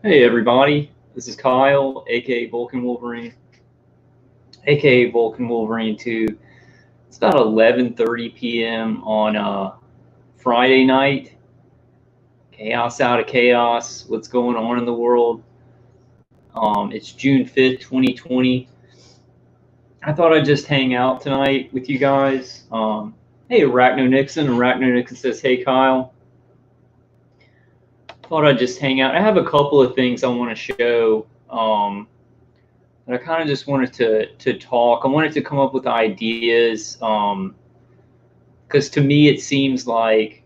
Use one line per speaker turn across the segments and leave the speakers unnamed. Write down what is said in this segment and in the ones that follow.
Hey everybody, this is Kyle, aka Vulcan Wolverine, aka Vulcan Wolverine 2. It's about 11:30 p.m. on Friday night. Chaos out of chaos. What's going on in the world? It's June 5th, 2020. I thought I'd just hang out tonight with you guys. Hey arachnonixon. Arachnonixon says, hey Kyle. Thought I'd just hang out. I have a couple of things I want to show. I kind of just wanted to talk. I wanted to come up with ideas because to me it seems like,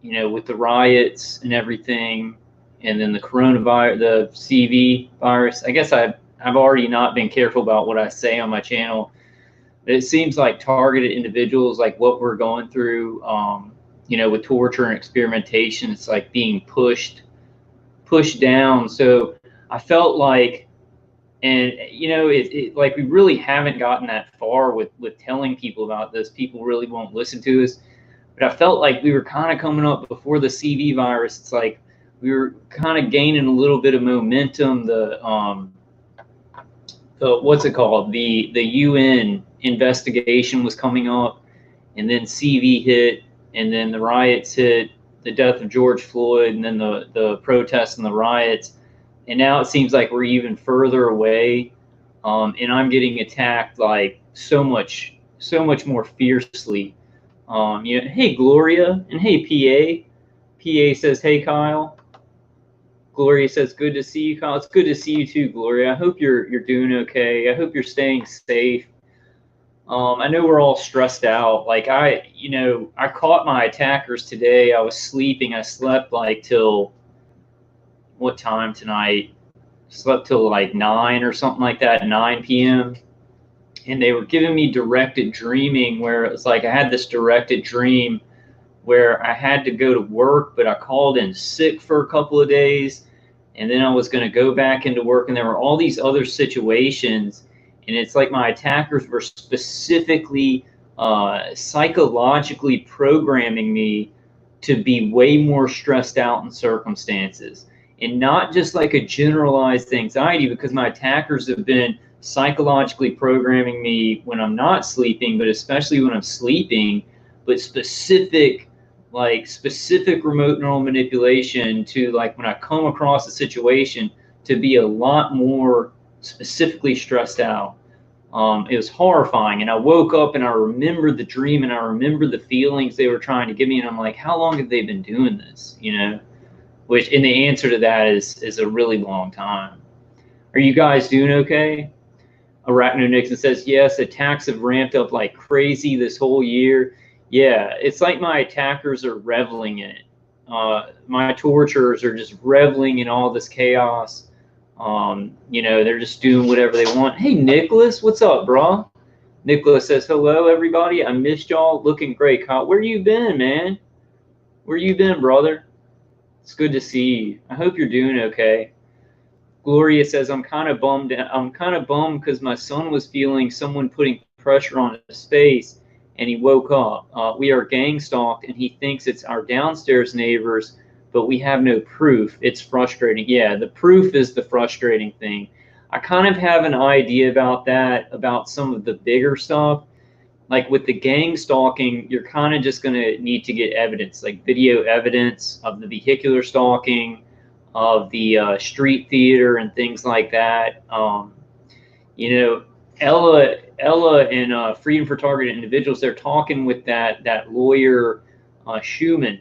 with the riots and everything, and then the coronavirus, the CV virus. I guess I've already not been careful about what I say on my channel. But it seems like targeted individuals, like what we're going through, with torture and experimentation, it's like being pushed down. So I felt like. And like we really haven't gotten that far with telling people about this. People really won't listen to us. But I felt like we were kind of coming up before the CV virus. It's like we were kind of gaining a little bit of momentum. The what's it called? The UN investigation was coming up, and then CV hit, and then the riots hit, the death of George Floyd, and then the protests and the riots. And now it seems like we're even further away, and I'm getting attacked like so much more fiercely. Hey Gloria, and hey PA. PA says, hey Kyle. Gloria says, good to see you, Kyle. It's good to see you too, Gloria. I hope you're doing okay. I hope you're staying safe. I know we're all stressed out. Like I caught my attackers today. I was sleeping. I slept like till what time tonight? Slept till like 9 or something like that, 9 p.m. And they were giving me directed dreaming, where it was like I had this directed dream where I had to go to work, but I called in sick for a couple of days, and then I was going to go back into work, and there were all these other situations, and it's like my attackers were specifically psychologically programming me to be way more stressed out in circumstances, and not just like a generalized anxiety, because my attackers have been psychologically programming me when I'm not sleeping, but especially when I'm sleeping, but specific remote neural manipulation to, like, when I come across a situation, to be a lot more specifically stressed out. It was horrifying, and I woke up and I remembered the dream, and I remembered the feelings they were trying to give me, and I'm like, how long have they been doing this? Which, and the answer to that is a really long time. Are you guys doing okay? Arachnonixon says, yes, attacks have ramped up like crazy this whole year. Yeah, it's like my attackers are reveling in it. My torturers are just reveling in all this chaos. They're just doing whatever they want. Hey, Nicholas, what's up, bro? Nicholas says, hello, everybody. I missed y'all. Looking great, Kyle. Where you been, man? Where you been, brother? It's good to see you. I hope you're doing okay. Gloria says, I'm kind of bummed because my son was feeling someone putting pressure on his face, and he woke up. We are gang stalked, and he thinks it's our downstairs neighbors, but we have no proof. It's frustrating. Yeah, the proof is the frustrating thing. I kind of have an idea about that, about some of the bigger stuff. Like with the gang stalking, you're kind of just going to need to get evidence, like video evidence of the vehicular stalking, of the street theater and things like that. Ella and Freedom for Targeted Individuals, they're talking with that lawyer, Schumann.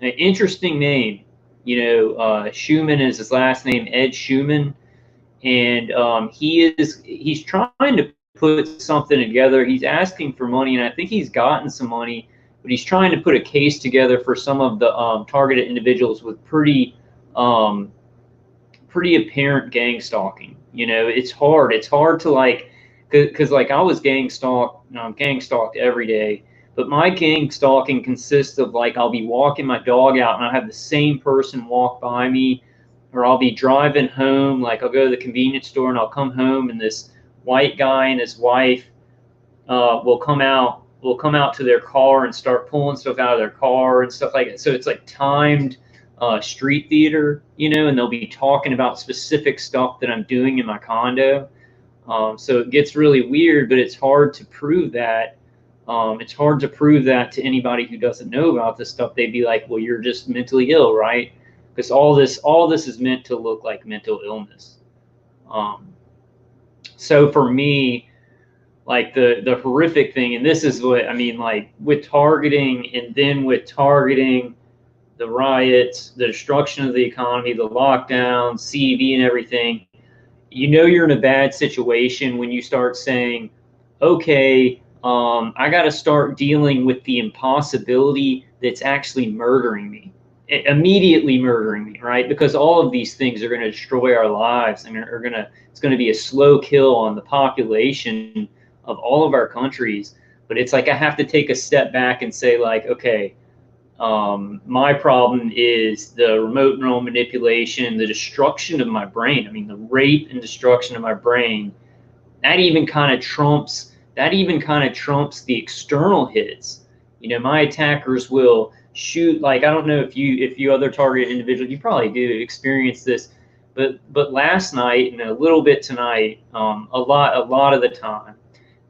An interesting name. Schumann is his last name, Ed Schumann, and he's trying to put something together. He's asking for money, and I think he's gotten some money, but he's trying to put a case together for some of the targeted individuals with pretty apparent gang stalking. It's hard. It's hard to, like, because like I was gang stalked every day, but my gang stalking consists of, like, I'll be walking my dog out and I'll have the same person walk by me, or I'll be driving home, like I'll go to the convenience store and I'll come home, and this white guy and his wife will come out to their car and start pulling stuff out of their car and stuff like that. So it's like timed street theater, you know, and they'll be talking about specific stuff that I'm doing in my condo. So it gets really weird, but it's hard to prove that. It's hard to prove that to anybody who doesn't know about this stuff. They'd be like, well, you're just mentally ill, right? Because all this is meant to look like mental illness. So for me, like the horrific thing, and this is what I mean, like with targeting, and then with targeting the riots, the destruction of the economy, the lockdown, CV and everything, you know you're in a bad situation when you start saying, okay, I got to start dealing with the impossibility that's actually murdering me, immediately murdering me, right? Because all of these things are going to destroy our lives. I mean, it's going to be a slow kill on the population of all of our countries. But it's like I have to take a step back and say, like, okay, my problem is the remote neural manipulation, the destruction of my brain. I mean, the rape and destruction of my brain. That even kind of trumps the external hits. You know, my attackers will shoot, like, I don't know if you other targeted individuals, you probably do experience this, but last night and a little bit tonight, a lot of the time,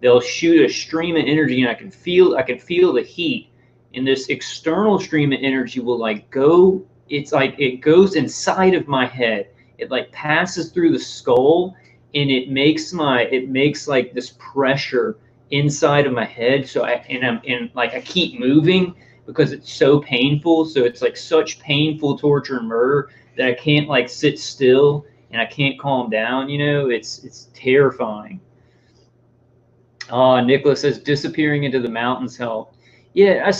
they'll shoot a stream of energy, and I can feel the heat. And this external stream of energy will like go, it's like it goes inside of my head. It like passes through the skull, and it makes like this pressure inside of my head. So I keep moving because it's so painful. So it's like such painful torture and murder that I can't like sit still and I can't calm down. You know, it's terrifying. Nicholas says disappearing into the mountains help. Yeah, I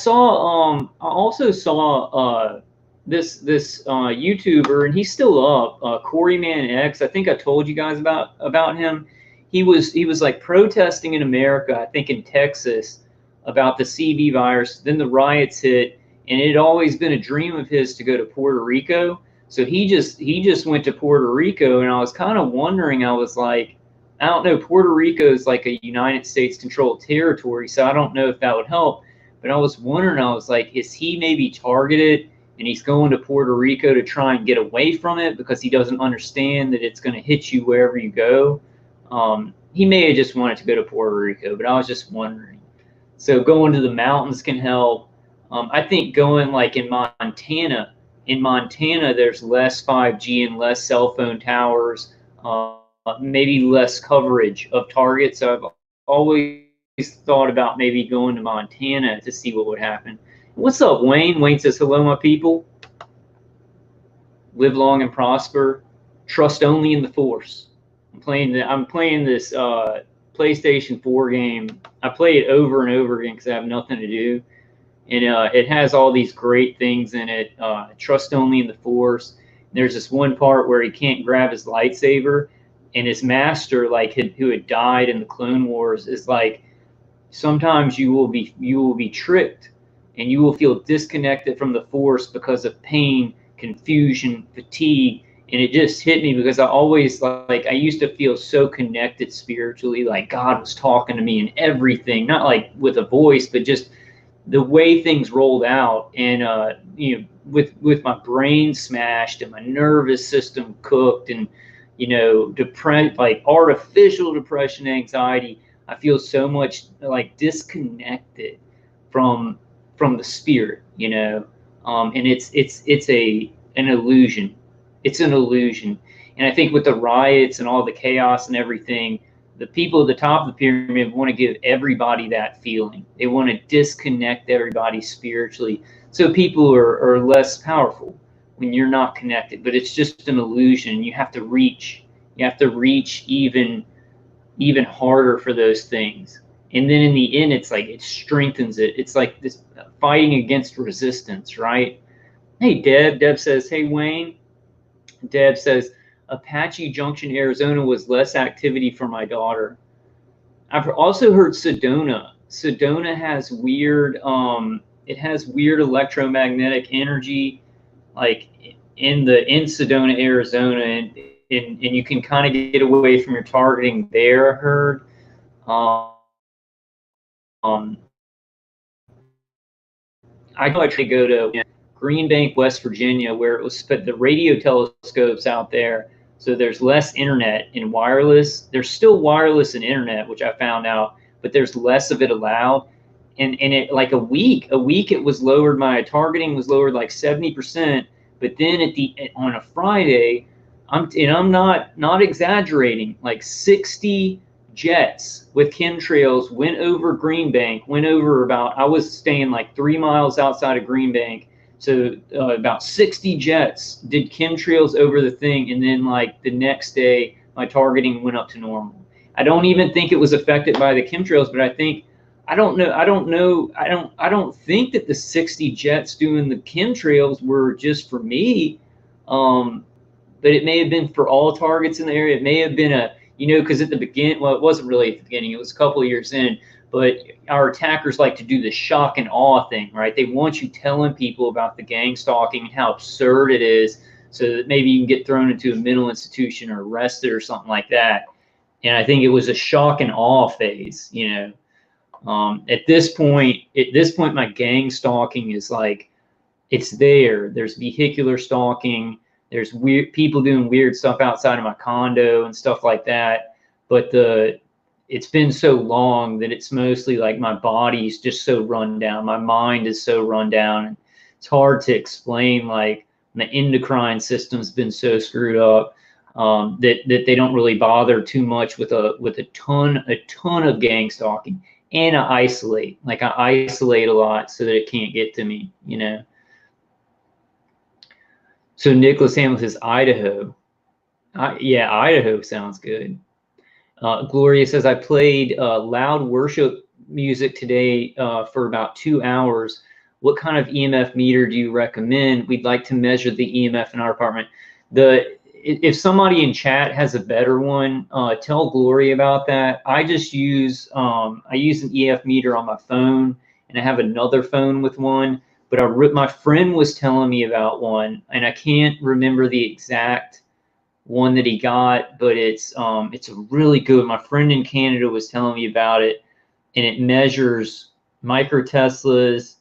also saw this YouTuber, and he's still up, Corey Man X. I think I told you guys about him. He was like protesting in America, I think in Texas, about the CV virus. Then the riots hit, and it had always been a dream of his to go to Puerto Rico. So he just went to Puerto Rico, and I was kind of wondering. I was like, I don't know. Puerto Rico is like a United States controlled territory, so I don't know if that would help. But I was wondering, I was like, is he maybe targeted and he's going to Puerto Rico to try and get away from it because he doesn't understand that it's going to hit you wherever you go? He may have just wanted to go to Puerto Rico, but I was just wondering. So going to the mountains can help. I think going like in Montana, there's less 5G and less cell phone towers, maybe less coverage of targets. So I've always thought about maybe going to Montana to see what would happen. What's up, Wayne? Wayne says, hello, my people. Live long and prosper. Trust only in the Force. I'm playing this PlayStation 4 game. I play it over and over again because I have nothing to do. And it has all these great things in it. Trust only in the Force. There's this one part where he can't grab his lightsaber, and his master, like who had died in the Clone Wars, is like, sometimes you will be tricked, and you will feel disconnected from the Force because of pain, confusion, fatigue. And it just hit me because I always I used to feel so connected spiritually, like God was talking to me and everything, not like with a voice, but just the way things rolled out. And you know, with my brain smashed and my nervous system cooked, and you know, depressed, like artificial depression, anxiety, I feel so much like disconnected from the spirit, you know, and it's an illusion. It's an illusion. And I think with the riots and all the chaos and everything, the people at the top of the pyramid want to give everybody that feeling. They want to disconnect everybody spiritually, so people are less powerful when you're not connected. But it's just an illusion. You have to reach even harder for those things. And then in the end, it's like it strengthens it. It's like this fighting against resistance, right? Hey, Deb says, hey, Wayne. Deb says, Apache Junction, Arizona was less activity for my daughter. I've also heard Sedona. Sedona has weird, it has weird electromagnetic energy, like in Sedona, Arizona, and you can kind of get away from your targeting there, I heard. I actually go to Green Bank, West Virginia, where it was put the radio telescopes out there. So there's less internet and wireless. There's still wireless and internet, which I found out, but there's less of it allowed. And it like a week it was lowered. My targeting was lowered like 70%. But then on a Friday, I'm not exaggerating, like 60 jets with chemtrails went over Green Bank, went over about, I was staying like 3 miles outside of Green Bank. So about 60 jets did chemtrails over the thing. And then like the next day, my targeting went up to normal. I don't even think it was affected by the chemtrails, but I don't think that the 60 jets doing the chemtrails were just for me. But it may have been for all targets in the area. It may have been because at the beginning, well, it wasn't really at the beginning. It was a couple of years in. But our attackers like to do the shock and awe thing, right? They want you telling people about the gang stalking and how absurd it is, so that maybe you can get thrown into a mental institution or arrested or something like that. And I think it was a shock and awe phase, At this point, my gang stalking is like, it's there. There's vehicular stalking. There's weird people doing weird stuff outside of my condo and stuff like that. But it's been so long that it's mostly like my body's just so run down. My mind is so run down. And it's hard to explain. Like the endocrine system's been so screwed up that they don't really bother too much with a ton of gang stalking. And I isolate. Like I isolate a lot so that it can't get to me, So Nicholas Hamblin says Idaho. Yeah, Idaho sounds good. Gloria says, I played loud worship music today for about 2 hours. What kind of EMF meter do you recommend? We'd like to measure the EMF in our apartment. If somebody in chat has a better one, tell Gloria about that. I just use an EMF meter on my phone, and I have another phone with one. But my friend was telling me about one, and I can't remember the exact one that he got, but it's a really good. My friend in Canada was telling me about it, and it measures microteslas.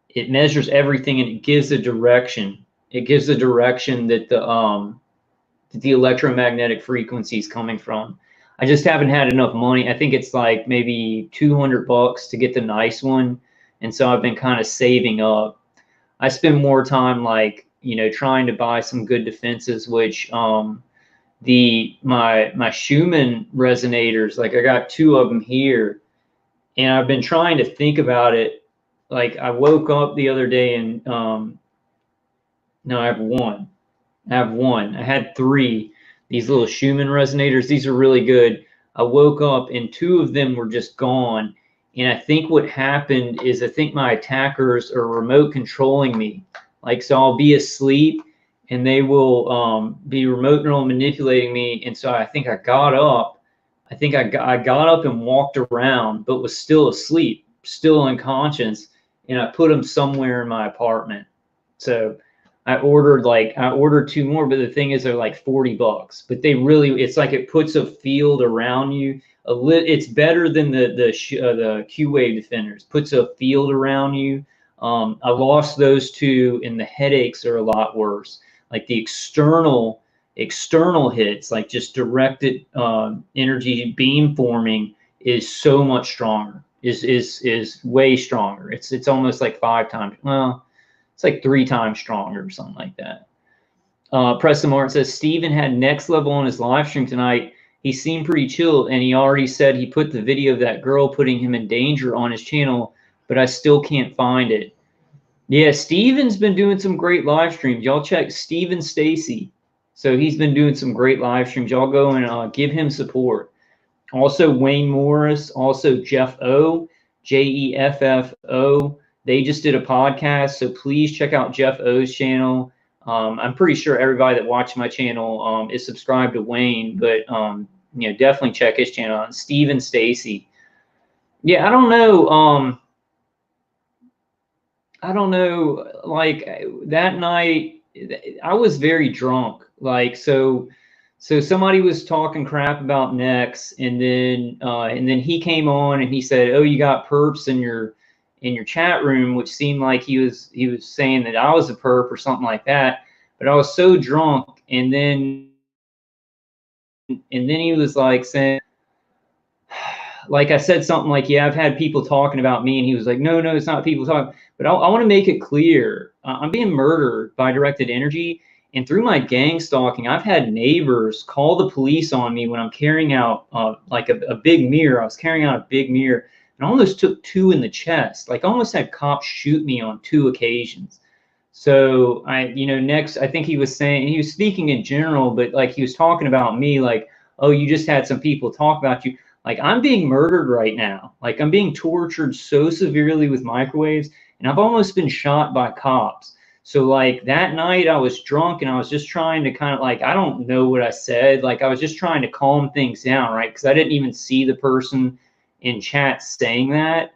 It measures everything, and it gives a direction. It gives a direction that the electromagnetic frequency is coming from. I just haven't had enough money. I think it's like maybe $200 to get the nice one, and so I've been kind of saving up. I spend more time trying to buy some good defenses, which my Schumann resonators, like I got 2 of them here, and I've been trying to think about it. Like I woke up the other day and no, I have one. I had 3, these little Schumann resonators. These are really good. I woke up and 2 of them were just gone. And I think what happened is I think my attackers are remote controlling me. Like, so I'll be asleep and they will be remote neural manipulating me. And so I think I got up. I think I got up and walked around, but was still asleep, still unconscious. And I put them somewhere in my apartment. So I ordered 2 more, but the thing is they're like $40. But it's like it puts a field around you. It's better than the Q-Wave defenders. Puts a field around you. I lost those 2, and the headaches are a lot worse. Like the external hits, like just directed energy beam forming, is so much stronger. Is way stronger. It's almost like 5 times. Well, it's like 3 times stronger or something like that. Preston Martin says Steven had Next Level on his live stream tonight. He seemed pretty chill, and he already said he put the video of that girl putting him in danger on his channel, but I still can't find it. Yeah, Steven's been doing some great live streams. Y'all check Steven Stacy. So he's been doing some great live streams. Y'all go and give him support. Also Wayne Morris, also Jeff O, Jeffo. They just did a podcast, so please check out Jeff O's channel. I'm pretty sure everybody that watched my channel is subscribed to Wayne, but definitely check his channel out. Steven Stacy. Yeah, I don't know. Like that night, I was very drunk. Like so somebody was talking crap about Nex, and then he came on and he said, "Oh, you got perps in your in your chat room, which seemed like he was saying that I was a perp or something like that. But I was so drunk, and then he was like saying, like I said something like, yeah, I've had people talking about me, and he was like, no, it's not people talking. But I want to make it clear, I'm being murdered by directed energy, and through my gang stalking, I've had neighbors call the police on me when I'm carrying out like a big mirror. I was carrying out a big mirror, and I almost took 2 in the chest. Like, I almost had cops shoot me on 2 occasions. So next, I think he was saying, he was speaking in general, but like he was talking about me, like, oh, you just had some people talk about you. Like, I'm being murdered right now. Like, I'm being tortured so severely with microwaves, and I've almost been shot by cops. So like that night I was drunk, and I was just trying to kind of, like, I don't know what I said. Like, I was just trying to calm things down, right? Because I didn't even see the person in chat saying that,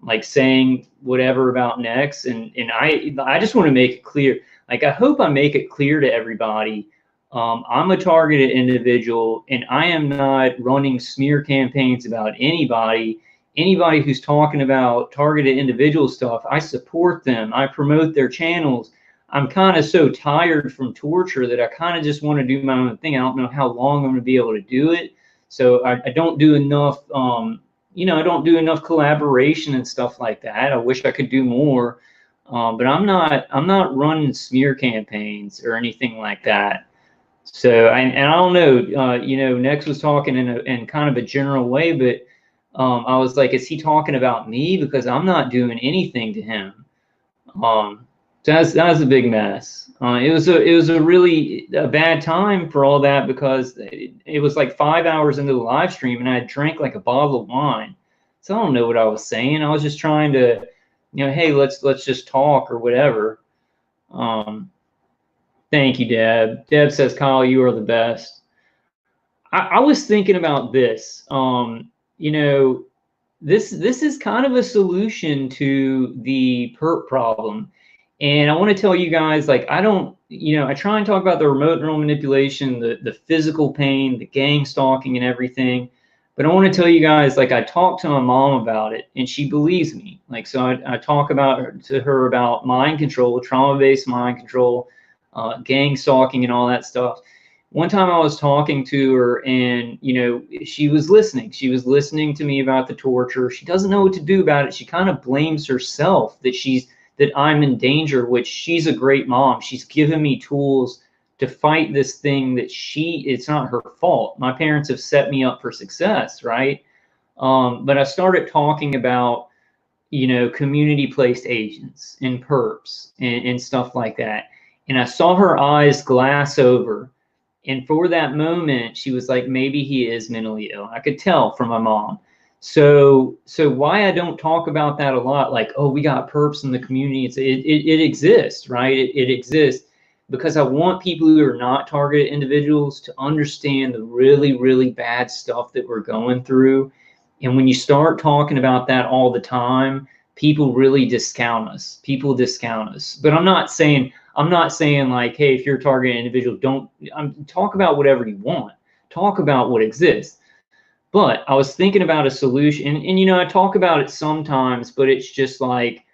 like saying whatever about next. And I just want to make it clear. Like, I hope I make it clear to everybody, I'm a targeted individual, and I am not running smear campaigns about anybody. Anybody who's talking about targeted individual stuff, I support them. I promote their channels. I'm kind of so tired from torture that I kind of just want to do my own thing. I don't know how long I'm going to be able to do it. So I don't do enough, I don't do enough collaboration and stuff like that. I wish I could do more, but I'm not running smear campaigns or anything like that. So, and I don't know, Nex was talking in kind of a general way, but I was like, is he talking about me? Because I'm not doing anything to him. So that was a big mess. It was a really bad time for all that, because it was like 5 hours into the live stream, and I drank like a bottle of wine. So I don't know what I was saying. I was just trying to, hey, let's just talk or whatever. Thank you, Deb. Deb says, Kyle, you are the best. I was thinking about this. This is kind of a solution to the perp problem. And I want to tell you guys, like, I try and talk about the remote neural manipulation, the physical pain, the gang stalking and everything. But I want to tell you guys, like, I talked to my mom about it, and she believes me. Like, so I talk to her about mind control, trauma-based mind control, gang stalking and all that stuff. One time I was talking to her, and she was listening. She was listening to me about the torture. She doesn't know what to do about it. She kind of blames herself that I'm in danger, which she's a great mom. She's given me tools to fight this thing that it's not her fault. My parents have set me up for success, right? But I started talking about, community-placed agents and perps and stuff like that. And I saw her eyes glass over. And for that moment, she was like, maybe he is mentally ill. I could tell from my mom. So why I don't talk about that a lot, like, oh, we got perps in the community. It exists, right? It exists, because I want people who are not targeted individuals to understand the really, really bad stuff that we're going through. And when you start talking about that all the time, people really discount us. People discount us. But I'm not saying like, hey, if you're a targeted individual, talk about whatever you want. Talk about what exists. But I was thinking about a solution, and I talk about it sometimes, but it's just like,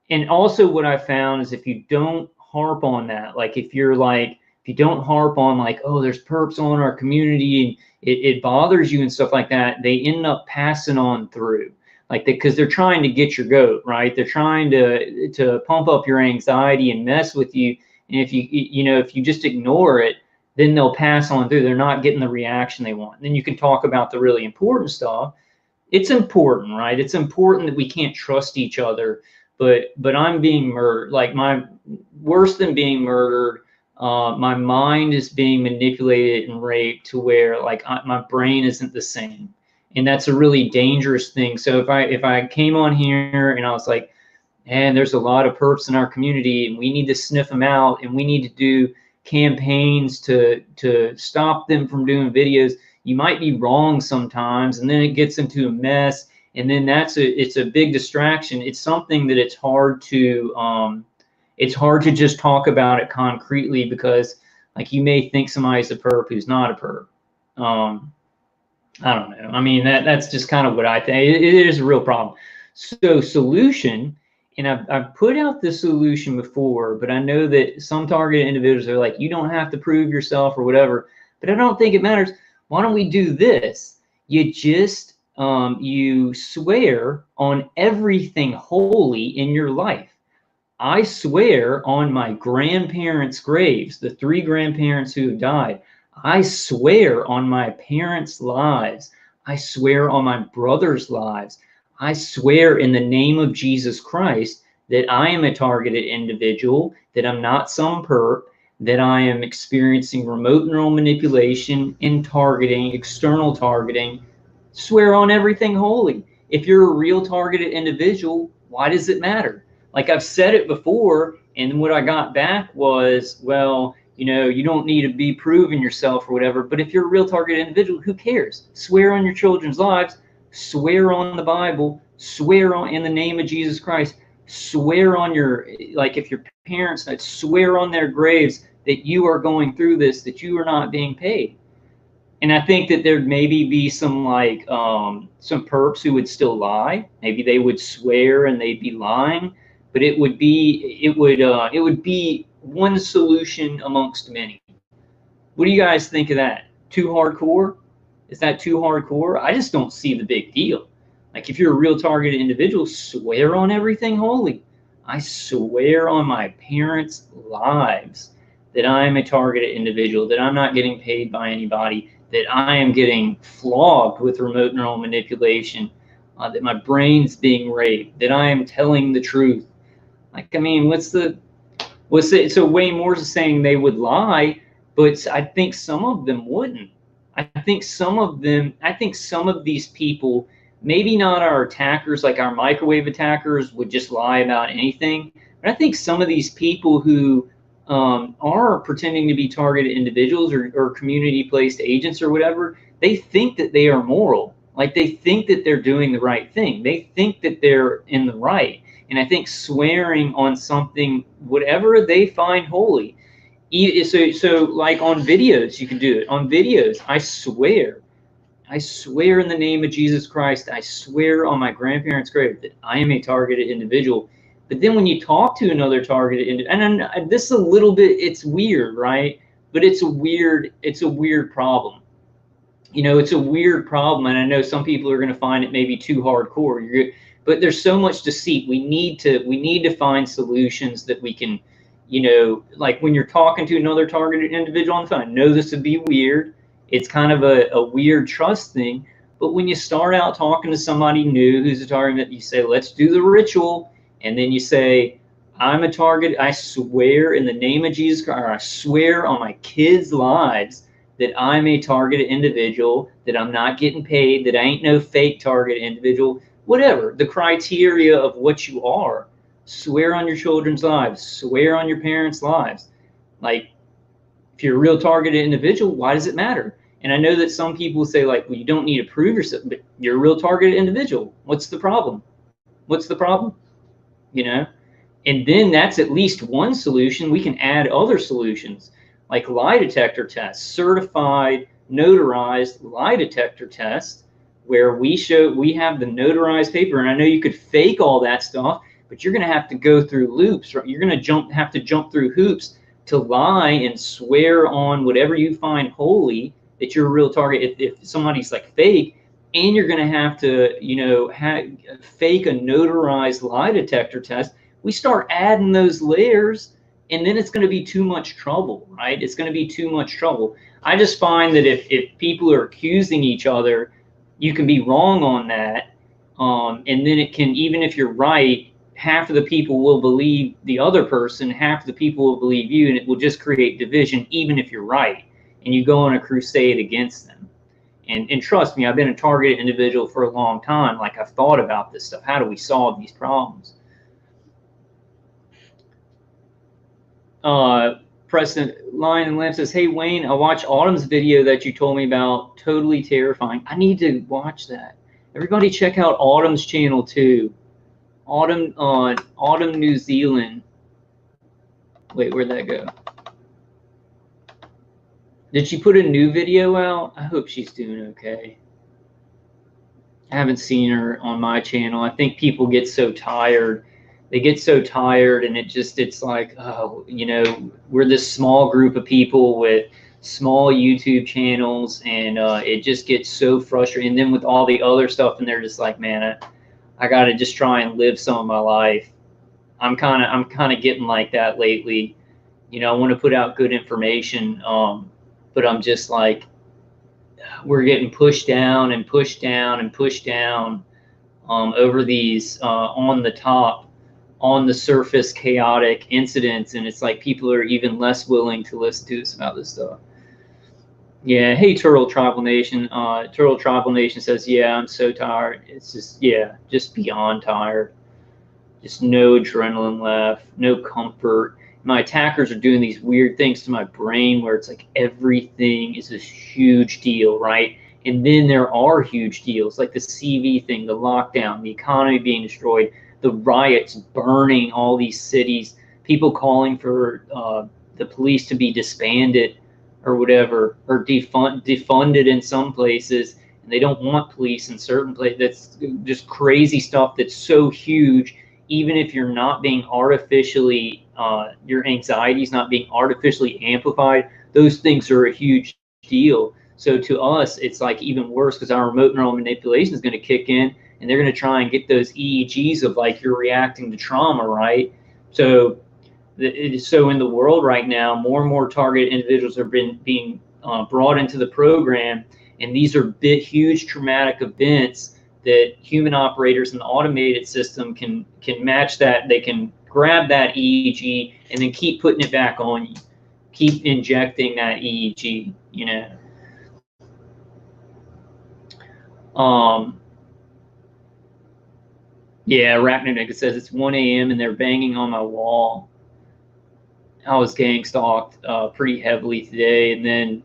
and also what I found is, if you don't harp on that, like if you don't harp on, like, oh, there's perps on our community, and it bothers you and stuff like that, they end up passing on through, like, because they're trying to get your goat, right? They're trying to pump up your anxiety and mess with you. And if you just ignore it, then they'll pass on through. They're not getting the reaction they want. And then you can talk about the really important stuff. It's important, right? It's important that we can't trust each other. But I'm being murdered. Like, worse than being murdered, my mind is being manipulated and raped to where, like, my brain isn't the same. And that's a really dangerous thing. So if I came on here and I was like, man, there's a lot of perps in our community, and we need to sniff them out, and we need to do campaigns to stop them from doing videos, you might be wrong sometimes, and then it gets into a mess, and then it's a big distraction. It's something that it's hard to just talk about it concretely, because, like, you may think somebody's a perp who's not a perp. I don't know. I mean, that's just kind of what I think. It is a real problem. So solution, and I've put out the solution before, but I know that some targeted individuals are like, you don't have to prove yourself or whatever, but I don't think it matters. Why don't we do this? You just, you swear on everything holy in your life. I swear on my grandparents' graves, the 3 grandparents who have died. I swear on my parents' lives. I swear on my brother's lives. I swear in the name of Jesus Christ that I am a targeted individual, that I'm not some perp, that I am experiencing remote neural manipulation and targeting, external targeting. Swear on everything holy. If you're a real targeted individual, why does it matter? Like I've said it before, and what I got back was, well, you know, you don't need to be proving yourself or whatever, but if you're a real targeted individual, who cares? Swear on your children's lives, swear on the Bible, swear on in the name of Jesus Christ, swear on your, like if your parents died, swear on their graves that you are going through this, that you are not being paid. And I think that there'd maybe be some like some perps who would still lie. Maybe they would swear and they'd be lying, but it would be one solution amongst many. What do you guys think of that? Too hardcore? Is that too hardcore? I just don't see the big deal. Like if you're a real targeted individual, swear on everything holy. I swear on my parents' lives that I'm a targeted individual, that I'm not getting paid by anybody, that I am getting flogged with remote neural manipulation, that my brain's being raped, that I am telling the truth. Like, I mean, what's the, so Wayne Moore's saying they would lie, but I think some of them wouldn't. I think some of these people, maybe not our attackers, like our microwave attackers would just lie about anything. But I think some of these people who are pretending to be targeted individuals or community-placed agents or whatever, they think that they are moral. Like they think that they're doing the right thing. They think that they're in the right. And I think swearing on something, whatever they find holy, so like on videos, you can do it. On videos, I swear in the name of Jesus Christ, I swear on my grandparents' grave that I am a targeted individual. But then when you talk to another targeted individual, and this is a little bit, it's weird, right? But it's a weird problem. You know, it's a weird problem, and I know some people are going to find it maybe too hardcore. But there's so much deceit. We need to find solutions that we can, you know, like when you're talking to another targeted individual on the phone. I know this would be weird. It's kind of a weird trust thing. But when you start out talking to somebody new who's a target, you say, let's do the ritual. And then you say, I'm a target. I swear in the name of Jesus Christ, or I swear on my kids' lives that I'm a targeted individual, that I'm not getting paid, that I ain't no fake targeted individual, whatever. The criteria of what you are. Swear on your children's lives. Swear on your parents' lives. Like, if you're a real targeted individual, why does it matter? And I know that some people say, like, well, you don't need to prove yourself, but you're a real targeted individual. What's the problem? What's the problem? You know? And then that's at least one solution. We can add other solutions, like lie detector tests, certified, notarized lie detector tests, where we have the notarized paper. And I know you could fake all that stuff, but you're going to have to go through loops. You're going to have to jump through hoops to lie and swear on whatever you find holy that you're a real target. If somebody's like fake, and you're going to have to, you know, fake a notarized lie detector test. We start adding those layers, and then it's going to be too much trouble, right? It's going to be too much trouble. I just find that if people are accusing each other, you can be wrong on that, and then it can, even if you're right, half of the people will believe the other person, half of the people will believe you, and it will just create division, even if you're right, and you go on a crusade against them. And trust me, I've been a targeted individual for a long time. Like, I've thought about this stuff. How do we solve these problems? President Lion and Lamb says, hey, Wayne, I watched Autumn's video that you told me about. Totally terrifying. I need to watch that. Everybody check out Autumn's channel, too. Autumn New Zealand. Wait, where'd that go? Did she put a new video out? I hope she's doing okay. I haven't seen her on my channel. I think people get so tired. They get so tired, and it's like, oh, you know, we're this small group of people with small YouTube channels, and it just gets so frustrating. And then with all the other stuff, and they're just like, man, I got to just try and live some of my life. I'm kind of getting like that lately. You know, I want to put out good information, but I'm just like, we're getting pushed down and pushed down and pushed down over these on the top, on the surface chaotic incidents, and it's like people are even less willing to listen to us about this stuff. Yeah, hey Turtle Tribal Nation. Turtle Tribal Nation says, yeah, I'm so tired. It's just, yeah, just beyond tired. Just no adrenaline left, no comfort. My attackers are doing these weird things to my brain where it's like everything is this huge deal, right? And then there are huge deals like the CV thing, the lockdown, the economy being destroyed, the riots burning all these cities, people calling for the police to be disbanded or whatever, or defunded in some places. And they don't want police in certain places. That's just crazy stuff that's so huge. Even if you're not being artificially, your anxiety is not being artificially amplified, those things are a huge deal. So to us, it's like even worse because our remote neural manipulation is going to kick in, and they're going to try and get those EEGs of like you're reacting to trauma, right? So, so in the world right now, more and more targeted individuals are being brought into the program, and these are huge traumatic events that human operators in the automated system can match that. They can grab that EEG and then keep putting it back on you, keep injecting that EEG, you know. Yeah, arachnonixon says it's 1 a.m. and they're banging on my wall. I was gang stalked pretty heavily today, and then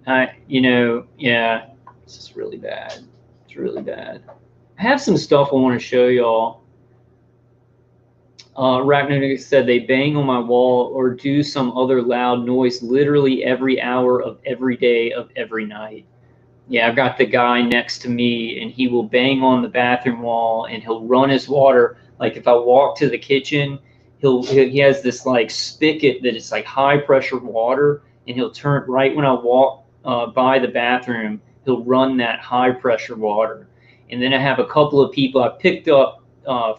yeah, it's just really bad. It's really bad. I have some stuff I want to show y'all. Arachnonixon said they bang on my wall or do some other loud noise literally every hour of every day of every night. Yeah, I've got the guy next to me, and he will bang on the bathroom wall, and he'll run his water. Like if I walk to the kitchen, he has this like spigot that is like high pressure water, and he'll turn right when I walk by the bathroom. He'll run that high pressure water. And then I have a couple of people. I picked up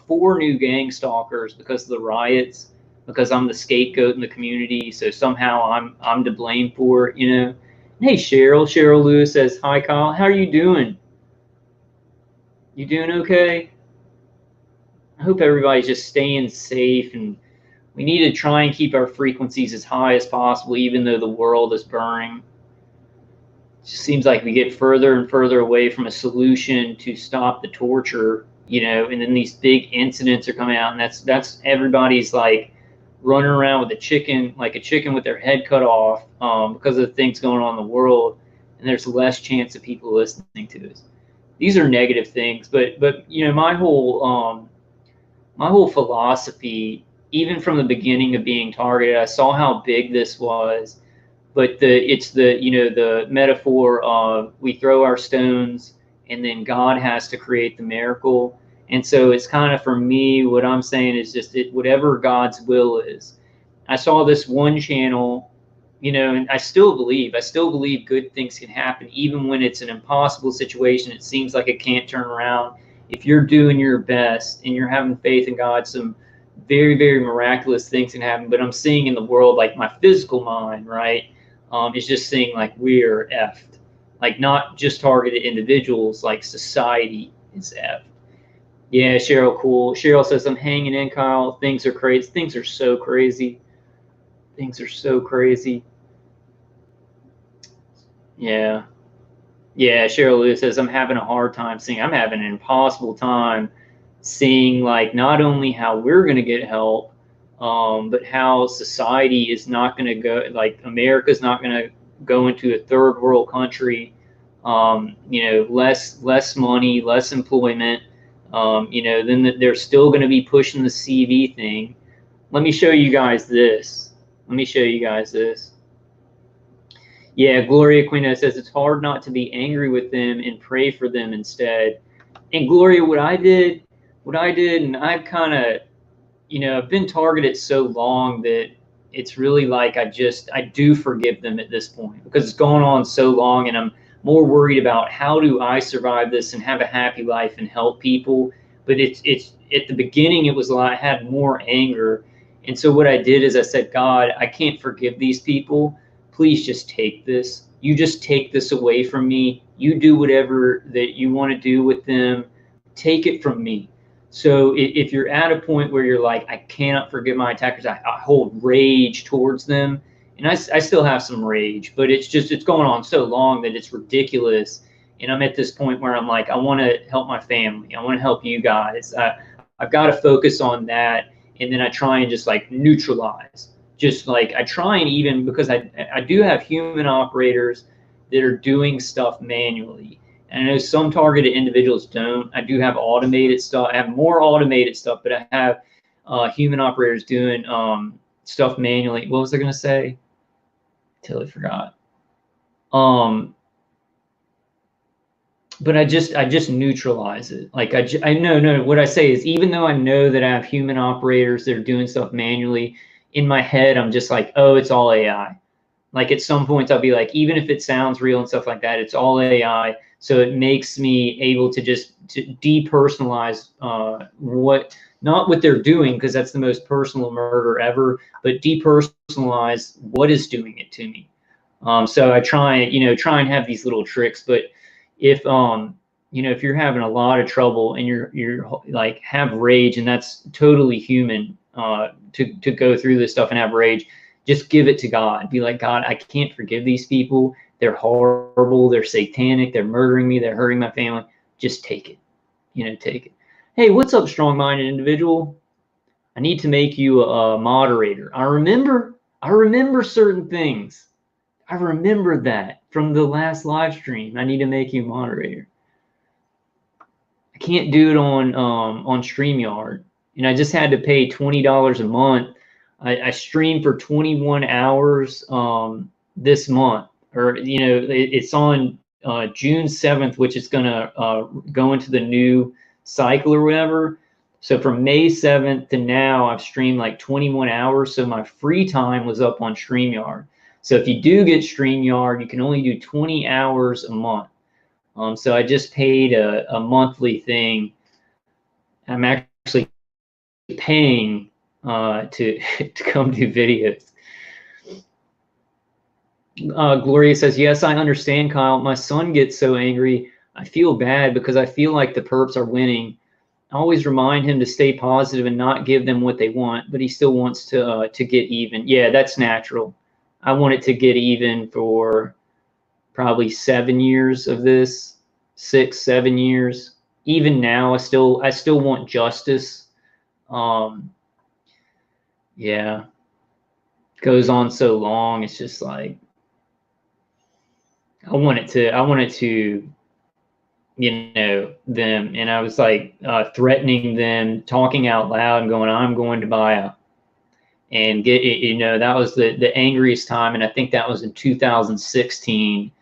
4 new gang stalkers because of the riots, because I'm the scapegoat in the community. So somehow I'm to blame for it, you know. Hey, Sheryl Lewis says, hi, Kyle. How are you doing? You doing okay? I hope everybody's just staying safe, and we need to try and keep our frequencies as high as possible, even though the world is burning. It just seems like we get further and further away from a solution to stop the torture, you know, and then these big incidents are coming out, and that's everybody's like running around with a chicken, like a chicken with their head cut off because of the things going on in the world, and there's less chance of people listening to us. These are negative things, but you know, my whole philosophy, even from the beginning of being targeted, I saw how big this was, but it's the metaphor of we throw our stones and then God has to create the miracle. And so it's kind of, for me, what I'm saying is just whatever God's will is. I saw this one channel, you know, and I still believe good things can happen, even when it's an impossible situation. It seems like it can't turn around. If you're doing your best and you're having faith in God, some very, very miraculous things can happen. But I'm seeing in the world, like my physical mind, right, is just seeing like we're effed. Like not just targeted individuals, like society is effed. Yeah, Sheryl, cool. Sheryl says, I'm hanging in, Kyle. Things are crazy. Things are so crazy. Things are so crazy. Yeah. Yeah, Sheryl Lewis says, I'm having a hard time seeing. I'm having an impossible time seeing, like, not only how we're going to get help, but how society is not going to go, like, America's not going to go into a third world country, you know, less money, less employment. You know, then they're still going to be pushing the CV thing. Let me show you guys this. Yeah, Gloria Aquino says it's hard not to be angry with them and pray for them instead. And Gloria, what I did, and I've kind of, I've been targeted so long that it's really like I do forgive them at this point because it's gone on so long, and I'm more worried about how do I survive this and have a happy life and help people. But it's at the beginning, it was like I had more anger. And so what I did is I said, God, I can't forgive these people. Please just take this. You just take this away from me. You do whatever that you want to do with them. Take it from me. So if you're at a point where you're like, I cannot forgive my attackers, I hold rage towards them. And I still have some rage, but it's going on so long that it's ridiculous. And I'm at this point where I'm like, I want to help my family. I want to help you guys. I've got to focus on that. And then I try and just like neutralize. Just like I try and even, because I do have human operators that are doing stuff manually. And I know some targeted individuals don't. I do have automated stuff. I have more automated stuff, but I have human operators doing stuff manually. What was I going to say? Totally forgot. But I just neutralize it. Like I know what I say is, even though I know that I have human operators that are doing stuff manually, in my head I'm just like, oh, it's all AI. Like at some points I'll be like, even if it sounds real and stuff like that, it's all AI. So it makes me able to just depersonalize not what they're doing, because that's the most personal murder ever, but depersonalize what is doing it to me. So I try and have these little tricks. But if if you're having a lot of trouble and you're like have rage, and that's totally human to go through this stuff and have rage, just give it to God. Be like, God, I can't forgive these people. They're horrible. They're satanic. They're murdering me. They're hurting my family. Just take it. Take it. Hey, what's up, strong-minded individual? I need to make you a moderator. I remember certain things. I remember that from the last live stream. I need to make you a moderator. I can't do it on StreamYard. And I just had to pay $20 a month. I streamed for 21 hours this month. Or, it's on June 7th, which is going to go into the new cycle or whatever. So from May 7th to now, I've streamed like 21 hours. So my free time was up on StreamYard. So if you do get StreamYard, you can only do 20 hours a month. So I just paid a monthly thing. I'm actually paying to come do videos. Gloria says, yes, I understand, Kyle. My son gets so angry. I feel bad because I feel like the perps are winning. I always remind him to stay positive and not give them what they want, but he still wants to get even. Yeah, that's natural. I want it to get even for probably 7 years of this, 6, 7 years. Even now, I still want justice. Yeah, goes on so long. It's just like, I wanted to, them. And I was like threatening them, talking out loud and going, I'm going to buy and get, that was the angriest time. And I think that was in 2016.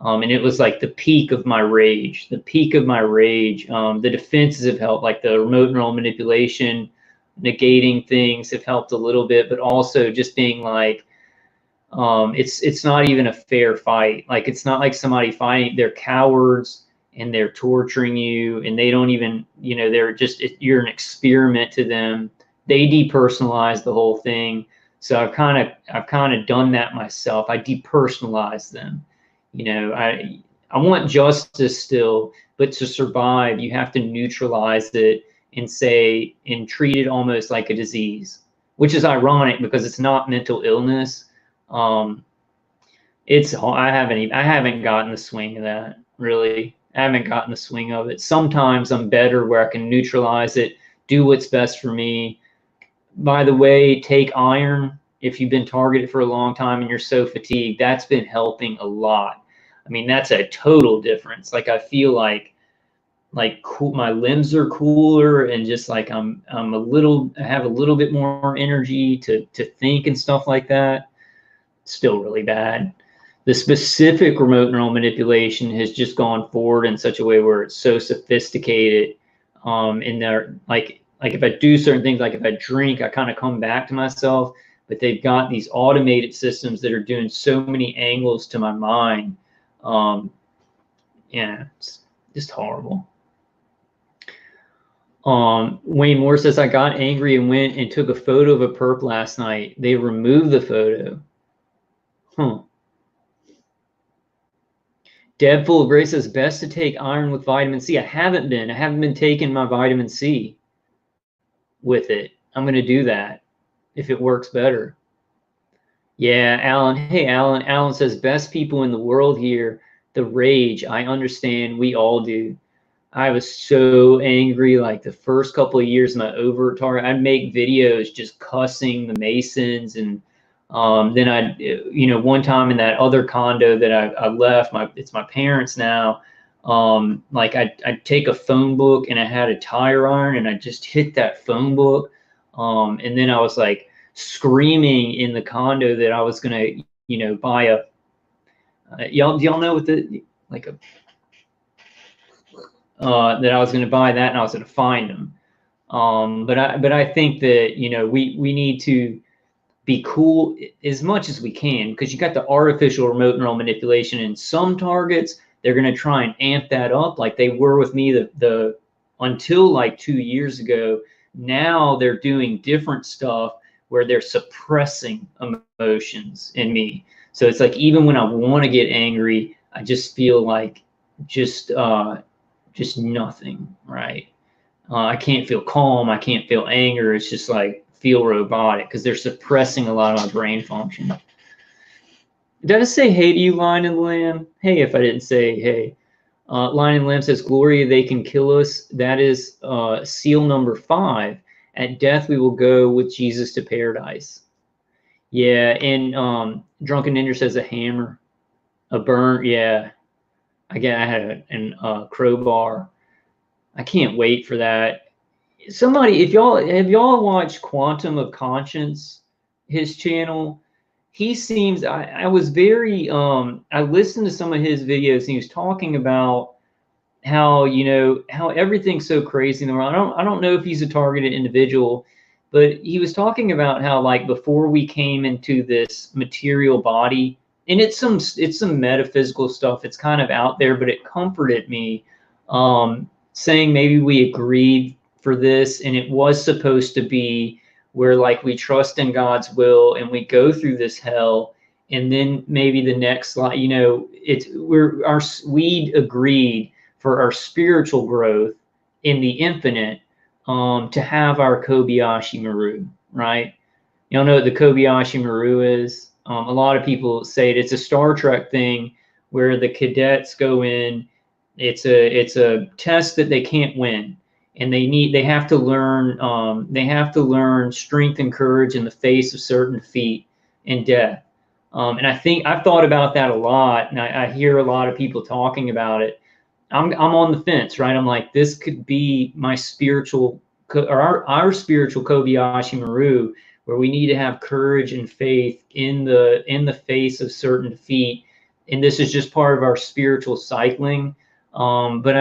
And it was like the peak of my rage, The defenses have helped, like the remote neural manipulation, negating things have helped a little bit, but also just being like, it's not even a fair fight. Like, it's not like somebody fighting, they're cowards and they're torturing you, and they don't even, they're just, you're an experiment to them. They depersonalize the whole thing. So I've kind of done that myself. I depersonalize them. I want justice still, but to survive, you have to neutralize it and treat it almost like a disease, which is ironic because it's not mental illness. I haven't gotten the swing of that, really. I haven't gotten the swing of it. Sometimes I'm better where I can neutralize it, do what's best for me. By the way, take iron. If you've been targeted for a long time and you're so fatigued, that's been helping a lot. I mean, that's a total difference. Like, I feel like cool, my limbs are cooler, and just like I have a little bit more energy to think and stuff like that. Still really bad. The specific remote neural manipulation has just gone forward in such a way where it's so sophisticated. In there, like if I do certain things, like if I drink, I kind of come back to myself. But they've got these automated systems that are doing so many angles to my mind. Yeah, it's just horrible. Wayne Moore says, I got angry and went and took a photo of a perp last night. They removed the photo. Huh. Deb Full of Grace says, best to take iron with vitamin C. I haven't been taking my vitamin C with it. I'm going to do that if it works better. Yeah, Alan. Hey, Alan. Alan says, best people in the world here. The rage. I understand. We all do. I was so angry like the first couple of years of my overt target. I'd make videos just cussing the Masons. And then one time in that other condo that I left, it's my parents now. Like I'd take a phone book and I had a tire iron and I just hit that phone book. And then I was like screaming in the condo that I was gonna, buy a. Y'all know what that I was going to buy that and I was going to find them. But I think that we need to be cool as much as we can, because you got the artificial remote neural manipulation in some targets. They're going to try and amp that up like they were with me until like 2 years ago. Now they're doing different stuff where they're suppressing emotions in me. So it's like even when I want to get angry, I just feel like just nothing, right? I can't feel calm. I can't feel anger. It's just like feel robotic because they're suppressing a lot of my brain function. Did I say hey to you, Lion and Lamb? Hey, if I didn't say hey. Lion and Lamb says, Gloria, they can kill us. That is seal number 5. At death, we will go with Jesus to paradise. Yeah, and Drunken Ninja says a hammer, a burn. Yeah, I had a crowbar. I can't wait for that. Somebody, have y'all watched Quantum of Conscience, his channel? He seems, I was very, I listened to some of his videos and he was talking about how, how everything's so crazy in the world. I don't know if he's a targeted individual, but he was talking about how like before we came into this material body, and it's some metaphysical stuff. It's kind of out there, but it comforted me, saying maybe we agreed for this and it was supposed to be where like we trust in God's will and we go through this hell, and then maybe the next slide, we agreed for our spiritual growth in the infinite, to have our Kobayashi Maru, right? Y'all know what the Kobayashi Maru is? A lot of people say it's a Star Trek thing where the cadets go in. It's a test that they can't win, and they have to learn strength and courage in the face of certain defeat and death. And I think I've thought about that a lot, and I hear a lot of people talking about it. I'm on the fence, right? I'm like, this could be my spiritual, or our spiritual Kobayashi Maru, where we need to have courage and faith in the face of certain defeat, and this is just part of our spiritual cycling. But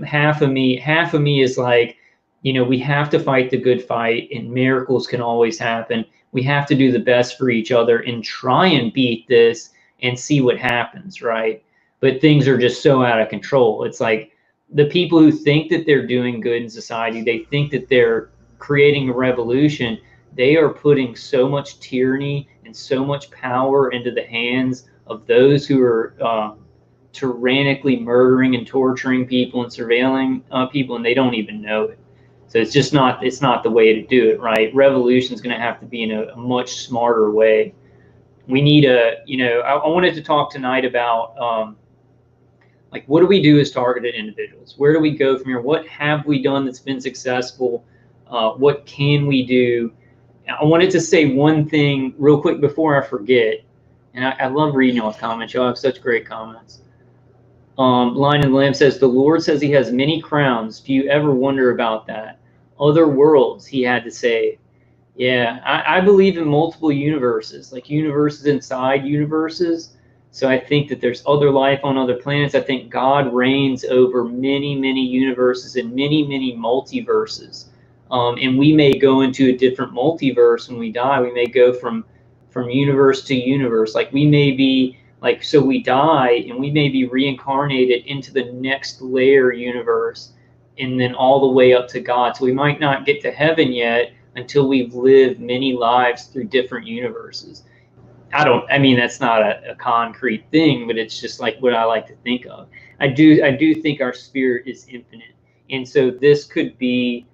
half of me is like, we have to fight the good fight, and miracles can always happen. We have to do the best for each other and try and beat this and see what happens, right? But things are just so out of control. It's like the people who think that they're doing good in society, they think that they're creating a revolution. They are putting so much tyranny and so much power into the hands of those who are tyrannically murdering and torturing people and surveilling people, and they don't even know it. So it's not the way to do it, right? Revolution is going to have to be in a much smarter way. We need I wanted to talk tonight about like, what do we do as targeted individuals? Where do we go from here? What have we done that's been successful? What can we do? I wanted to say one thing real quick before I forget, and I love reading y'all's comments. Y'all have such great comments. Lion and Lamb says, the Lord says he has many crowns. Do you ever wonder about that? Other worlds he had to say. Yeah, I believe in multiple universes, like universes inside universes. So I think that there's other life on other planets. I think God reigns over many, many universes and many, many multiverses. And we may go into a different multiverse when we die. We may go from universe to universe. Like we may be like, so we die and we may be reincarnated into the next layer universe and then all the way up to God. So we might not get to heaven yet until we've lived many lives through different universes. I mean, that's not a concrete thing, but it's just like what I like to think of. I do think our spirit is infinite. And so this could be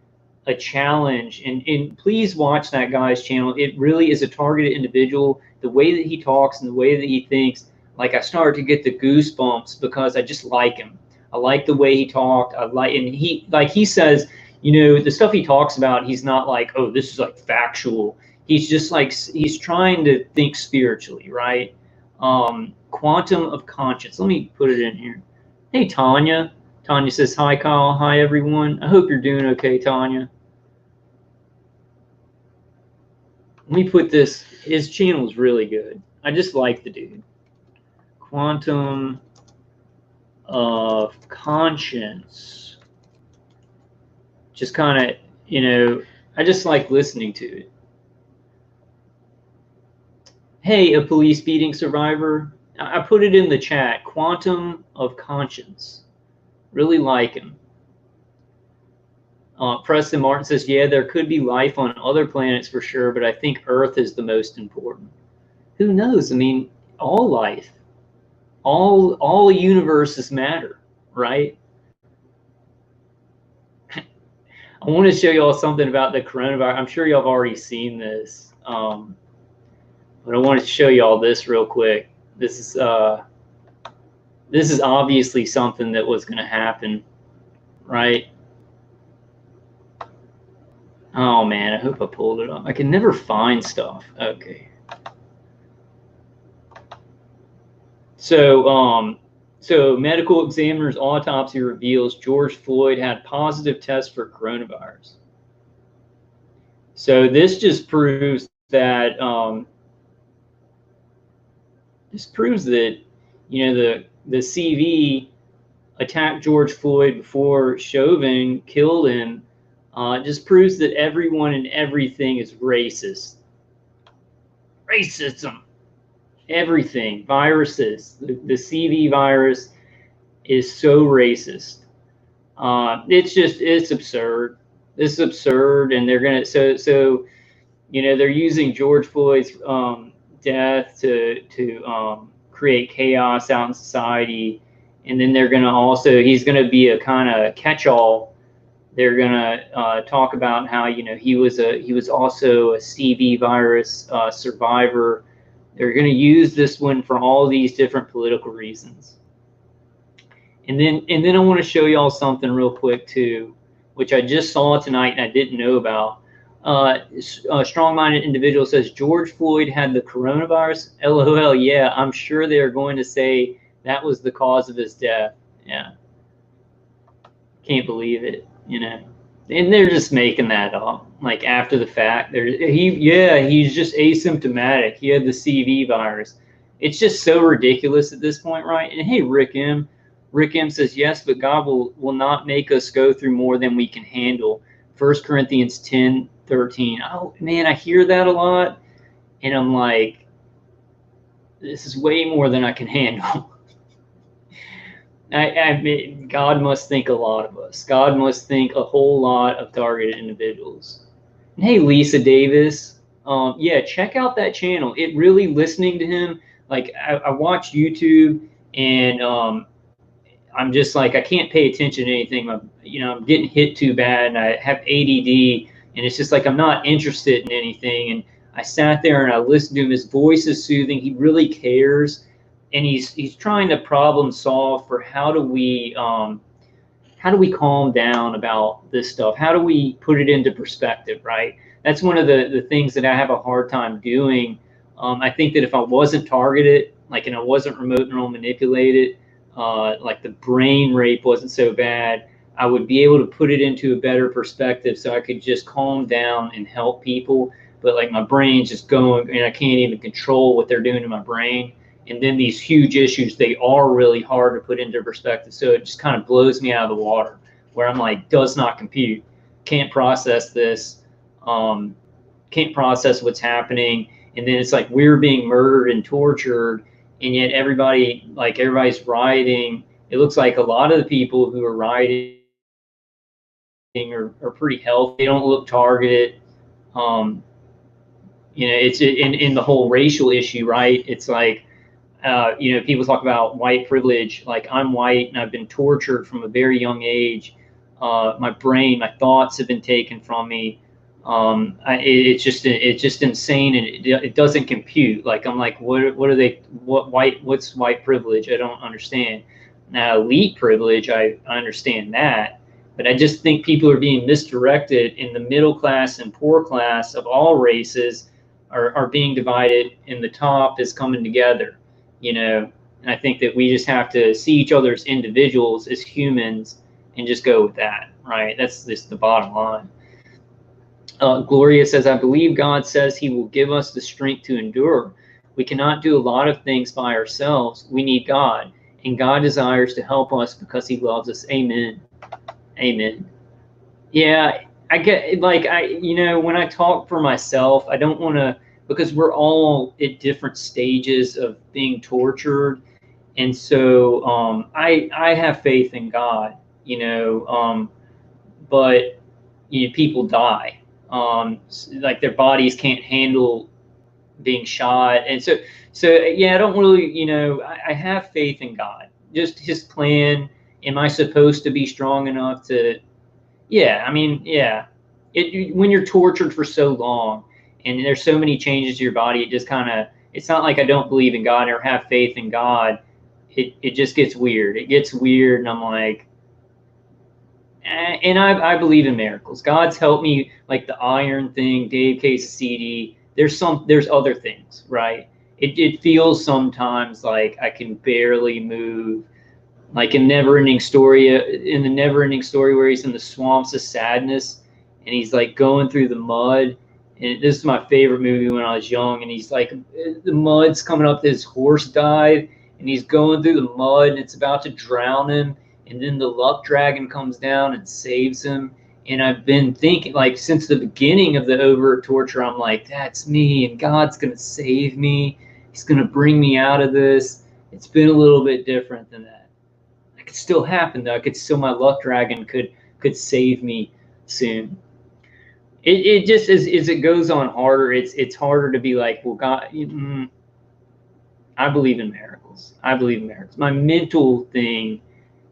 a challenge. And please watch that guy's channel. It really is a targeted individual. The way that he talks and the way that he thinks, like I start to get the goosebumps because I just like him. I like the way he talked. And he says, you know, the stuff he talks about, he's not like, oh, this is like factual. He's just like, he's trying to think spiritually, right? Quantum of conscience. Let me put it in here. Hey, Tanya. Tanya says, hi, Kyle. Hi, everyone. I hope you're doing okay, Tanya. Let me put this. His channel is really good. I just like the dude. Quantum of conscience. Just kind of, you know, I just like listening to it. Hey, a police beating survivor. I put it in the chat. Quantum of conscience. Really like him. Preston Martin says, yeah, there could be life on other planets for sure, but I think Earth is the most important. Who knows? I mean, all life, all universes matter, right? I want to show y'all something about the coronavirus. I'm sure y'all have already seen this. But I wanted to show you all this real quick. This is obviously something that was going to happen, right? Oh man, I hope I pulled it up. I can never find stuff. Okay. So medical examiner's autopsy reveals George Floyd had positive tests for coronavirus. So this just proves that you know, the CV attacked George Floyd before Chauvin killed him. Just proves that everyone and everything is racist. Racism. Everything. Viruses. The CV virus is so racist. It's absurd. This is absurd, and they're gonna so you know, they're using George Floyd's death to create chaos out in society, and then they're gonna also, he's gonna be a kind of catch-all. They're gonna talk about how, you know, he was also a CV virus survivor. They're gonna use this one for all these different political reasons. And then I want to show y'all something real quick too, which I just saw tonight and I didn't know about. A strong-minded individual says George Floyd had the coronavirus. LOL. Yeah, I'm sure they're going to say that was the cause of his death. Yeah, can't believe it. You know, and they're just making that up, like after the fact. He's just asymptomatic. He had the CV virus. It's just so ridiculous at this point, right? And hey, Rick M says yes, but God will not make us go through more than we can handle. 1 Corinthians 10:13. Oh man, I hear that a lot, and I'm like, this is way more than I can handle. I mean, God must think a lot of us. God must think a whole lot of targeted individuals. And hey, Lisa Davis, yeah, check out that channel. It really, listening to him, like I watch YouTube, and I'm just like, I can't pay attention to anything. I'm getting hit too bad, and I have ADD, and it's just like I'm not interested in anything. And I sat there and I listened to him. His voice is soothing. He really cares. And he's trying to problem solve for how do we calm down about this stuff? How do we put it into perspective, right? That's one of the things that I have a hard time doing. I think that if I wasn't targeted, like, and I wasn't remote neural manipulated, like the brain rape wasn't so bad, I would be able to put it into a better perspective so I could just calm down and help people. But like my brain's just going, and I can't even control what they're doing to my brain. and then these huge issues, they are really hard to put into perspective. So it just kind of blows me out of the water, where I'm like, does not compute, can't process this, can't process what's happening. And then it's like we're being murdered and tortured, and yet everybody's rioting. It looks like a lot of the people who are rioting are pretty healthy. They don't look targeted. It's in the whole racial issue, right? It's like, people talk about white privilege. Like, I'm white and I've been tortured from a very young age. My brain, my thoughts have been taken from me. It's just insane, and it doesn't compute. Like, I'm like, what's white privilege? I don't understand. Now, elite privilege, I understand that, but I just think people are being misdirected, in the middle class and poor class of all races are being divided, and the top is coming together, and I think that we just have to see each other as individuals, as humans, and just go with that, right? That's just the bottom line. Gloria says, I believe God says he will give us the strength to endure. We cannot do a lot of things by ourselves. We need God, and God desires to help us because he loves us. Amen. Amen. Yeah, I get, like, when I talk for myself, I don't want to, because we're all at different stages of being tortured. And so I have faith in God, but people die. Like, their bodies can't handle being shot. And so yeah, I don't really, I have faith in God, just his plan. Am I supposed to be strong enough to, yeah, I mean, yeah. When you're tortured for so long and there's so many changes to your body, it just kind of, it's not like I don't believe in God or have faith in God. It just gets weird. It gets weird, and I'm like, and I believe in miracles. God's helped me, like the iron thing, Dave Casey. There's other things, right? It feels sometimes like I can barely move. Like in the Never-Ending Story where he's in the swamps of sadness and he's like going through the mud. And this is my favorite movie when I was young. And he's like, the mud's coming up, his horse died, and he's going through the mud and it's about to drown him. And then the luck dragon comes down and saves him. And I've been thinking, like, since the beginning of the overt torture, I'm like, that's me, and God's going to save me. He's going to bring me out of this. It's been a little bit different than that. It could still happen, though. My luck dragon could save me soon. It just, as it goes on harder, it's harder to be like, well, God, I believe in miracles. I believe in miracles. My mental thing,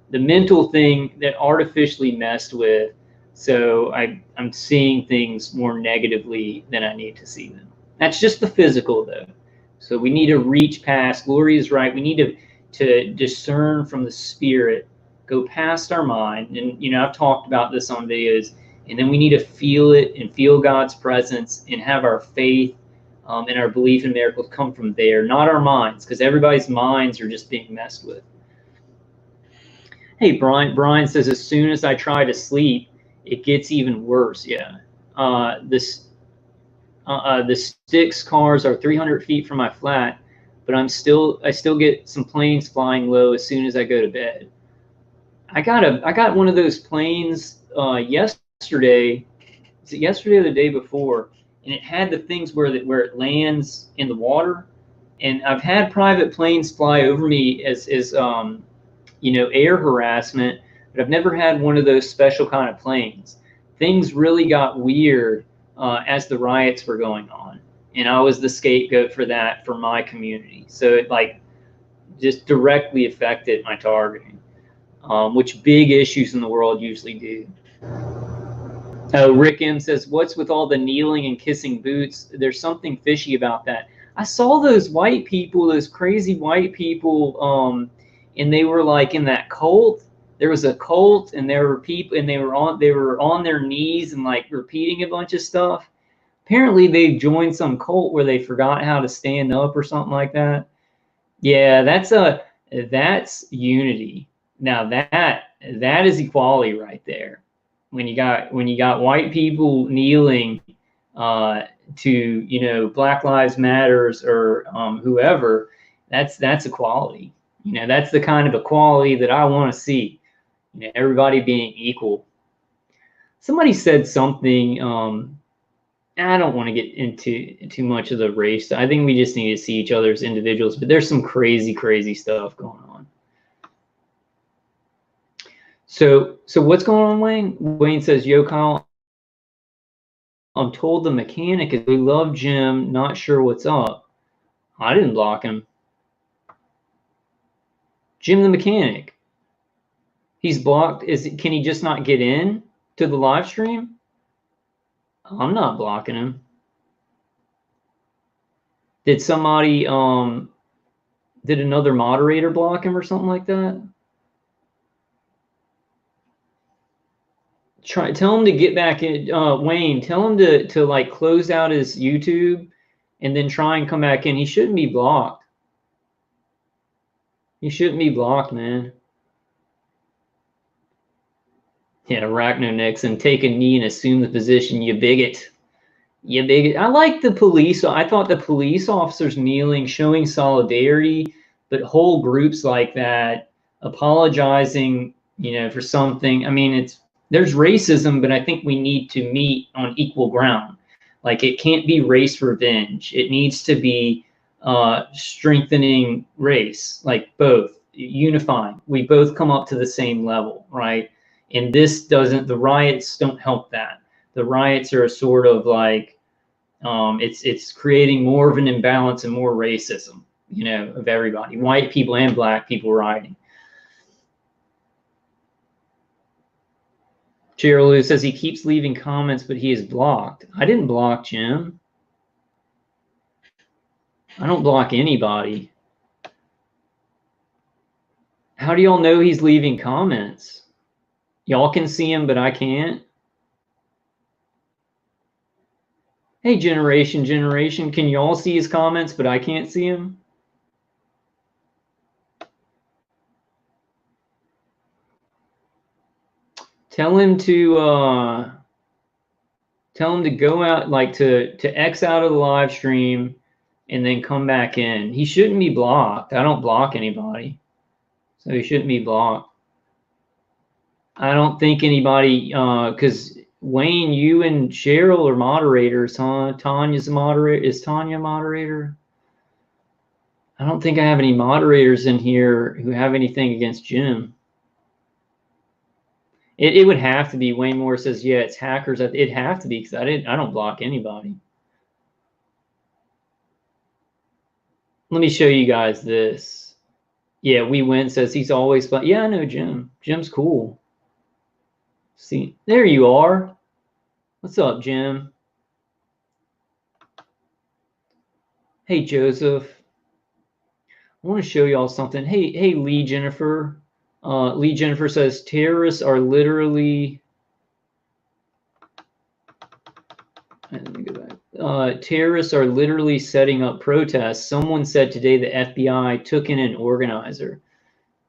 the mental thing that artificially messed with, so I'm seeing things more negatively than I need to see them. That's just the physical, though. So we need to reach past. Gloria's right. We need to discern from the spirit, go past our mind. And, I've talked about this on videos. And then we need to feel it and feel God's presence and have our faith and our belief in miracles come from there, not our minds, because everybody's minds are just being messed with. Hey, Brian says, as soon as I try to sleep, it gets even worse. Yeah. The Styx cars are 300 feet from my flat, but I still get some planes flying low as soon as I go to bed. I got one of those planes yesterday. Is it yesterday or the day before? And it had the things where it lands in the water. And I've had private planes fly over me as air harassment, but I've never had one of those special kind of planes. Things really got weird as the riots were going on, and I was the scapegoat for that for my community. So it just directly affected my targeting, which big issues in the world usually do. Rick M says, what's with all the kneeling and kissing boots? There's something fishy about that. I saw those white people, those crazy white people, and they were like in that cult. There was a cult, and there were people, and they were on their knees and like repeating a bunch of stuff. Apparently they joined some cult where they forgot how to stand up or something like that. Yeah, that's unity. Now that is equality right there. When you got white people kneeling to Black Lives Matters or whoever, That's equality. You know, that's the kind of equality that I want to see. You know, everybody being equal. Somebody said something. I don't want to get into too much of the race. I think we just need to see each other as individuals. But there's some crazy stuff going on. So what's going on, Wayne? Wayne says, "Yo, Kyle, I'm told the mechanic is we love Jim. Not sure what's up." I didn't block him. Jim the mechanic. He's blocked. Can he just not get in to the live stream? I'm not blocking him. Did somebody did another moderator block him or something like that? Tell him to get back in. Wayne, tell him to like close out his YouTube and then try and come back in. He shouldn't be blocked. He shouldn't be blocked, man. Yeah, arachnonixon, take a knee and assume the position, you bigot. You bigot. I like the police. I thought the police officers kneeling, showing solidarity, but whole groups like that apologizing, you know, for something. I mean, there's racism, but I think we need to meet on equal ground. Like, it can't be race revenge. It needs to be strengthening race, like both, unifying. We both come up to the same level, right? And this doesn't, the riots don't help that. The riots are a sort of like, it's creating more of an imbalance and more racism, you know, of everybody, white people and black people rioting. Sheryl Lewis says he keeps leaving comments, but he is blocked. I didn't block Jim. I don't block anybody. How do y'all know he's leaving comments? Y'all can see him, but I can't. Hey, generation, can y'all see his comments, but I can't see him? Tell him to go out, like to X out of the live stream and then come back in. He shouldn't be blocked. I don't block anybody, so he shouldn't be blocked. I don't think anybody, because Wayne, you and Sheryl are moderators, huh? Tanya's a moderator. Is Tanya a moderator? I don't think I have any moderators in here who have anything against Jim. It would have to be. Wayne Moore says, yeah, it's hackers. It'd have to be, because I don't block anybody. Let me show you guys this. Yeah, We Win says he's always fun. Yeah, I know Jim. Jim's cool. See, there you are. What's up, Jim? Hey, Joseph. I want to show y'all something. Hey, Lee Jennifer. Lee Jennifer says terrorists are literally. Let me go back. Terrorists are literally setting up protests. Someone said today the FBI took in an organizer.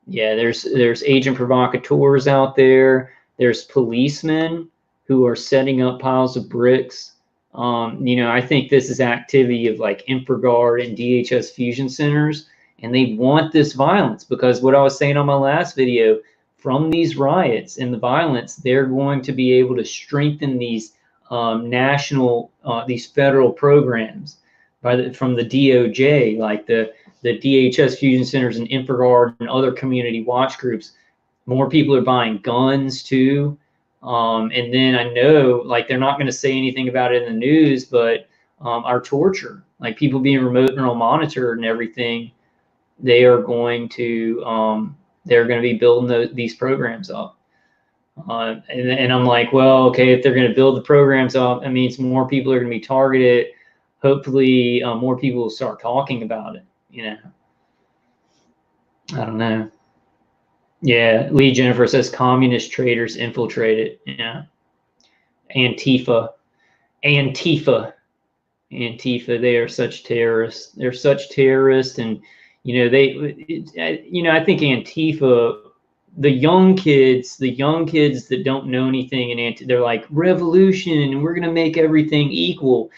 Yeah, there's agent provocateurs out there. There's policemen who are setting up piles of bricks. You know, I think this is activity of like InfraGard and DHS fusion centers, and they want this violence because what I was saying on my last video, from these riots and the violence, they're going to be able to strengthen these these federal programs from the DOJ, like the DHS fusion centers and InfraGard and other community watch groups. More people are buying guns too. And then I know, like, they're not going to say anything about it in the news, but our torture, like people being remote neural monitored and everything, they are going to be building these programs up. And I'm like, well, okay, if they're going to build the programs up, it means more people are going to be targeted. Hopefully, more people will start talking about it. You know, I don't know. Yeah, Lee Jennifer says communist traitors infiltrated. Yeah, Antifa. They are such terrorists. They're such terrorists, and you know I think Antifa, the young kids that don't know anything, and they're like revolution, and we're gonna make everything equal.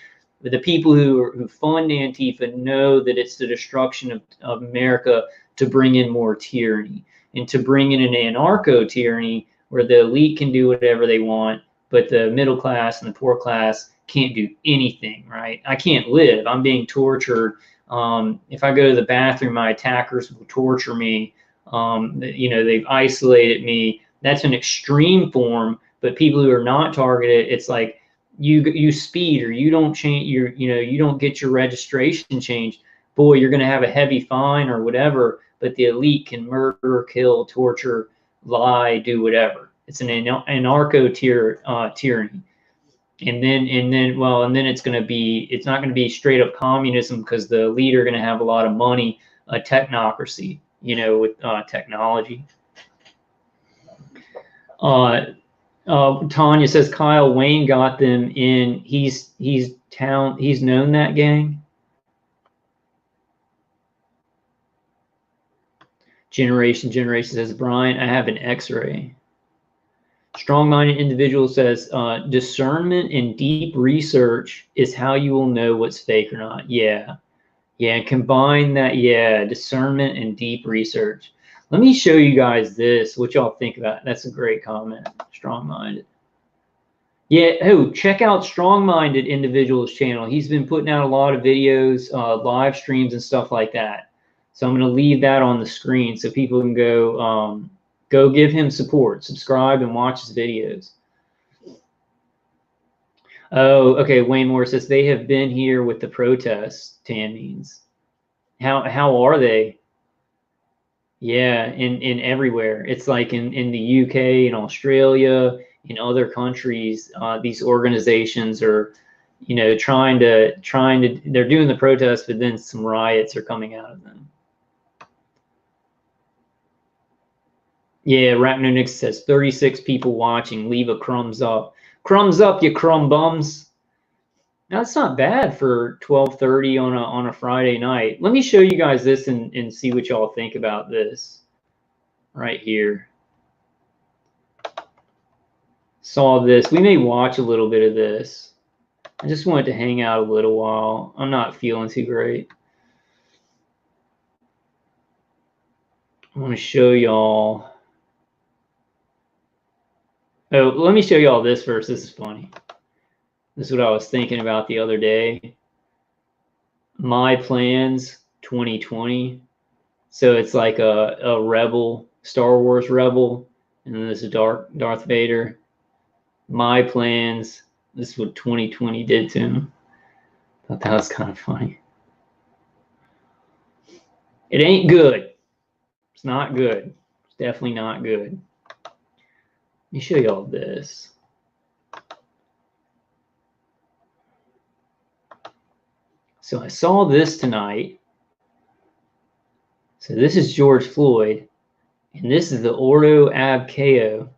The people who fund Antifa know that it's the destruction of America to bring in more tyranny and to bring in an anarcho-tyranny where the elite can do whatever they want, but the middle class and the poor class can't do anything, right? I can't live. I'm being tortured. If I go to the bathroom, my attackers will torture me. They've isolated me. That's an extreme form, but people who are not targeted, it's like you speed or you don't change you don't get your registration changed. Boy, you're going to have a heavy fine or whatever, but the elite can murder, kill, torture, lie, do whatever. It's an anarcho tyranny. And then it's not going to be straight up communism because the elite are going to have a lot of money, a technocracy, with technology. Tanya says Kyle Wayne got them in. He's known that gang. Generation says Brian, I have an X-ray. Strong-minded individual says discernment and deep research is how you will know what's fake or not. Yeah, combine that. Yeah, discernment and deep research. Let me show you guys this, what y'all think about it. That's a great comment. Strong-minded. Yeah, check out Strong-minded Individual's channel. He's been putting out a lot of videos, live streams and stuff like that. So I'm going to leave that on the screen so people can go give him support, subscribe, and watch his videos. Oh, okay. Wayne Moore says they have been here with the protests, Tan means. How are they? Yeah, in everywhere. It's like in the UK, in Australia, in other countries, these organizations are, trying to they're doing the protests, but then some riots are coming out of them. Yeah, arachnonixon says 36 people watching. Leave a crumbs up. Crumbs up, you crumb bums. Now, it's not bad for 12:30 on a Friday night. Let me show you guys this and see what y'all think about this right here. Saw this. We may watch a little bit of this. I just wanted to hang out a little while. I'm not feeling too great. I want to show y'all. Oh, let me show y'all this first. This is funny. This is what I was thinking about the other day. My plans 2020. So it's like a rebel, Star Wars rebel, and then there's a Darth Vader. My plans. This is what 2020 did to him. Thought that was kind of funny. It ain't good. It's not good. It's definitely not good. Let me show y'all this. So I saw this tonight. So this is George Floyd, and this is the Ordo ab Chao,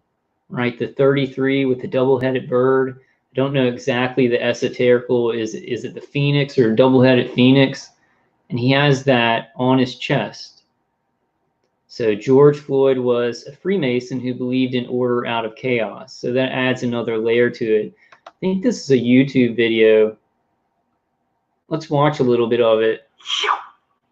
right? The 33 with the double-headed bird. I don't know exactly the esoterical. Is it the phoenix or double-headed phoenix? And he has that on his chest. So George Floyd was a Freemason who believed in order out of chaos. So that adds another layer to it. I think this is a YouTube video. Let's watch a little bit of it.
Yo,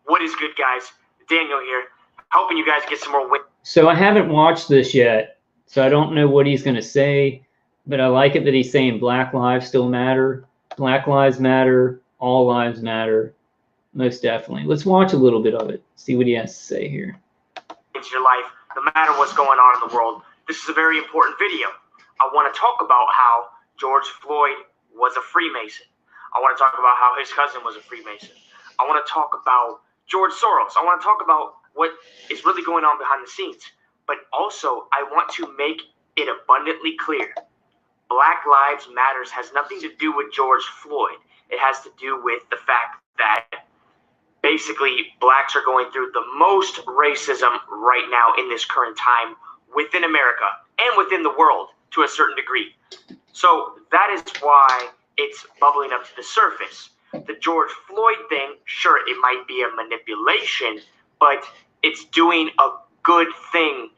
what is good, guys? Daniel here, helping you guys get some more win.
So I haven't watched this yet, so I don't know what he's going to say, but I like it that he's saying Black lives still matter. Black lives matter. All lives matter. Most definitely. Let's watch a little bit of it, see what he has to say here.
Into your life, no matter what's going on in the world. This is a very important video. I want to talk about how George Floyd was a Freemason. I want to talk about how his cousin was a Freemason. I want to talk about George Soros. I want to talk about what is really going on behind the scenes. But also, I want to make it abundantly clear. Black Lives Matters has nothing to do with George Floyd. It has to do with the fact that basically blacks are going through the most racism right now in this current time within America and within the world to a certain degree. So that is why it's bubbling up to the surface. The George Floyd thing, sure, it might be a manipulation, but it's doing a good thing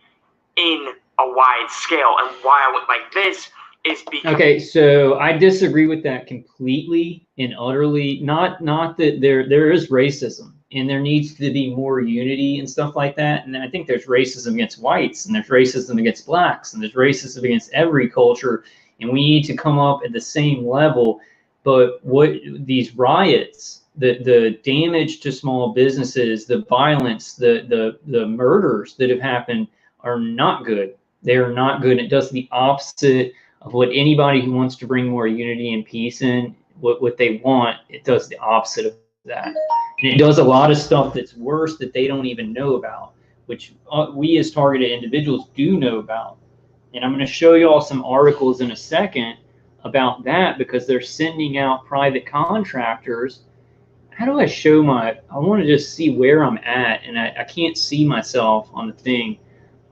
in a wide scale. And why I went like this is because...
Okay, so I disagree with that completely and utterly. Not that there is racism and there needs to be more unity and stuff like that. And I think there's racism against whites, and there's racism against blacks, and there's racism against every culture, and we need to come up at the same level. But what these riots, the damage to small businesses, the violence, the murders that have happened are not good. They are not good. It does the opposite of what anybody who wants to bring more unity and peace in, what they want. It does the opposite of that. And it does a lot of stuff that's worse that they don't even know about, which we as targeted individuals do know about. And I'm going to show you all some articles in a second about that, because they're sending out private contractors. How do I show I want to just see where I'm at, and I can't see myself on the thing.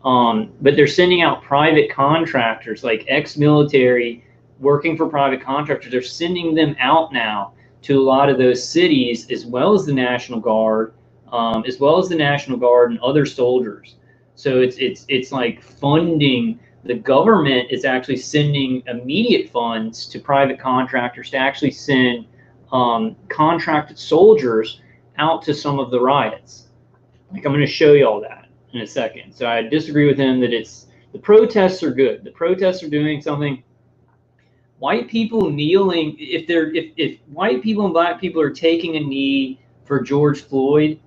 But they're sending out private contractors, like ex-military working for private contractors. They're sending them out now to a lot of those cities, as well as the National Guard, and other soldiers. So it's like funding. The government is actually sending immediate funds to private contractors to actually send contracted soldiers out to some of the riots. Like, I'm going to show you all that in a second. So I disagree with him that the protests are good. The protests are doing something. White people kneeling, if white people and black people are taking a knee for George Floyd,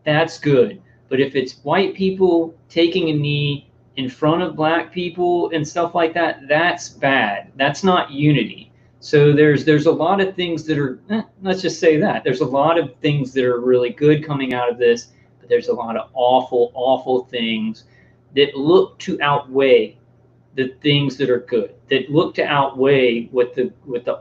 that's good. But if it's white people taking a knee in front of black people and stuff like that, that's bad. That's not unity. So there's a lot of things that are, let's just say that. There's a lot of things that are really good coming out of this, but there's a lot of awful, awful things that look to outweigh the things that are good, that look to outweigh what the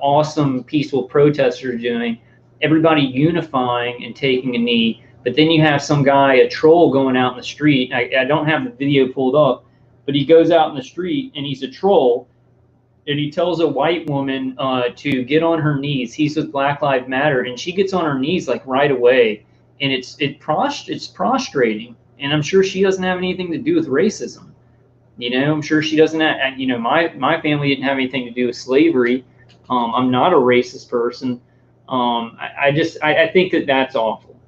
awesome, peaceful protesters are doing, everybody unifying and taking a knee. But then you have some guy, a troll, going out in the street. I don't have the video pulled up, but he goes out in the street and he's a troll, and he tells a white woman to get on her knees. He's with Black Lives Matter, and she gets on her knees like right away, and it's prostrating. And I'm sure she doesn't have anything to do with racism. You know, I'm sure she doesn't have, you know, my family didn't have anything to do with slavery. I'm not a racist person. I think that's awful.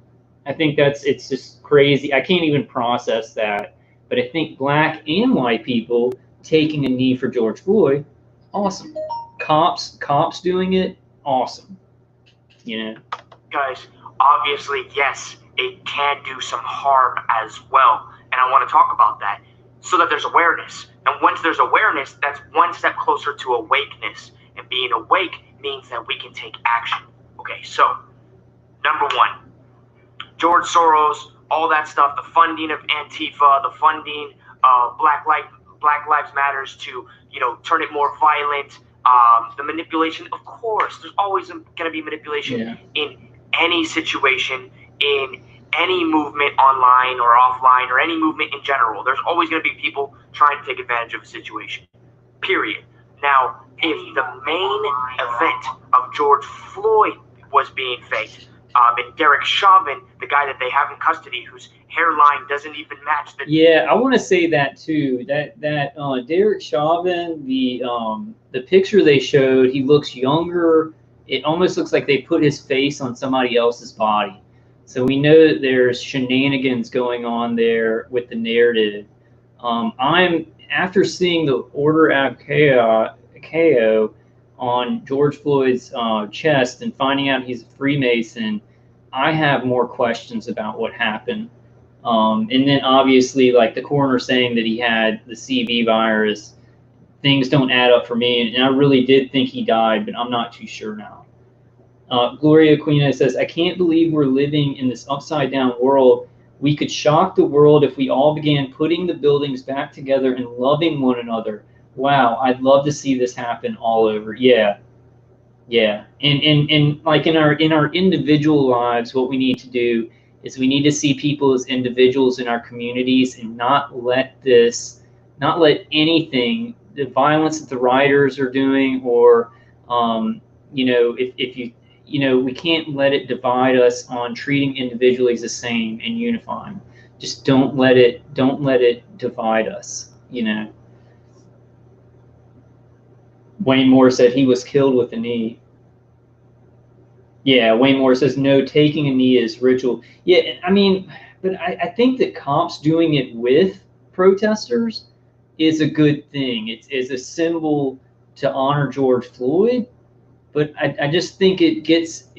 I think it's just crazy. I can't even process that. But I think black and white people taking a knee for George Floyd, awesome. Cops doing it, awesome. You know,
guys, obviously, yes, it can do some harm as well, and I want to talk about that so that there's awareness. And once there's awareness, that's one step closer to awakeness. And being awake means that we can take action. Okay, so number one, George Soros, all that stuff, the funding of Antifa, the funding of Black Lives Matters to, you know, turn it more violent, the manipulation. Of course, there's always going to be manipulation in any situation, in any movement online or offline, or any movement in general. There's always going to be people trying to take advantage of a situation, period. Now, if the main event of George Floyd was being faked, and Derek Chauvin, the guy that they have in custody, whose hairline doesn't even match the...
Yeah, I want to say that too. That Derek Chauvin, the picture they showed, he looks younger. It almost looks like they put his face on somebody else's body. So we know that there's shenanigans going on there with the narrative. After seeing the Order ab Chaos on George Floyd's chest and finding out he's a Freemason, I have more questions about what happened. And then obviously, like the coroner saying that he had the CV virus, things don't add up for me. And I really did think he died, but I'm not too sure now. Gloria Aquino says, I can't believe we're living in this upside down world. We could shock the world if we all began putting the buildings back together and loving one another. Wow, I'd love to see this happen all over. Yeah. And like in our individual lives, what we need to do is we need to see people as individuals in our communities and not let anything, the violence that the rioters are doing, or you know, if you know, we can't let it divide us on treating individuals the same and unifying. Just don't let it divide us, you know. Wayne Moore said he was killed with a knee. Yeah, Wayne Moore says, no, taking a knee is ritual. Yeah, I mean, but I think that cops doing it with protesters is a good thing. It's a symbol to honor George Floyd, but I just think it gets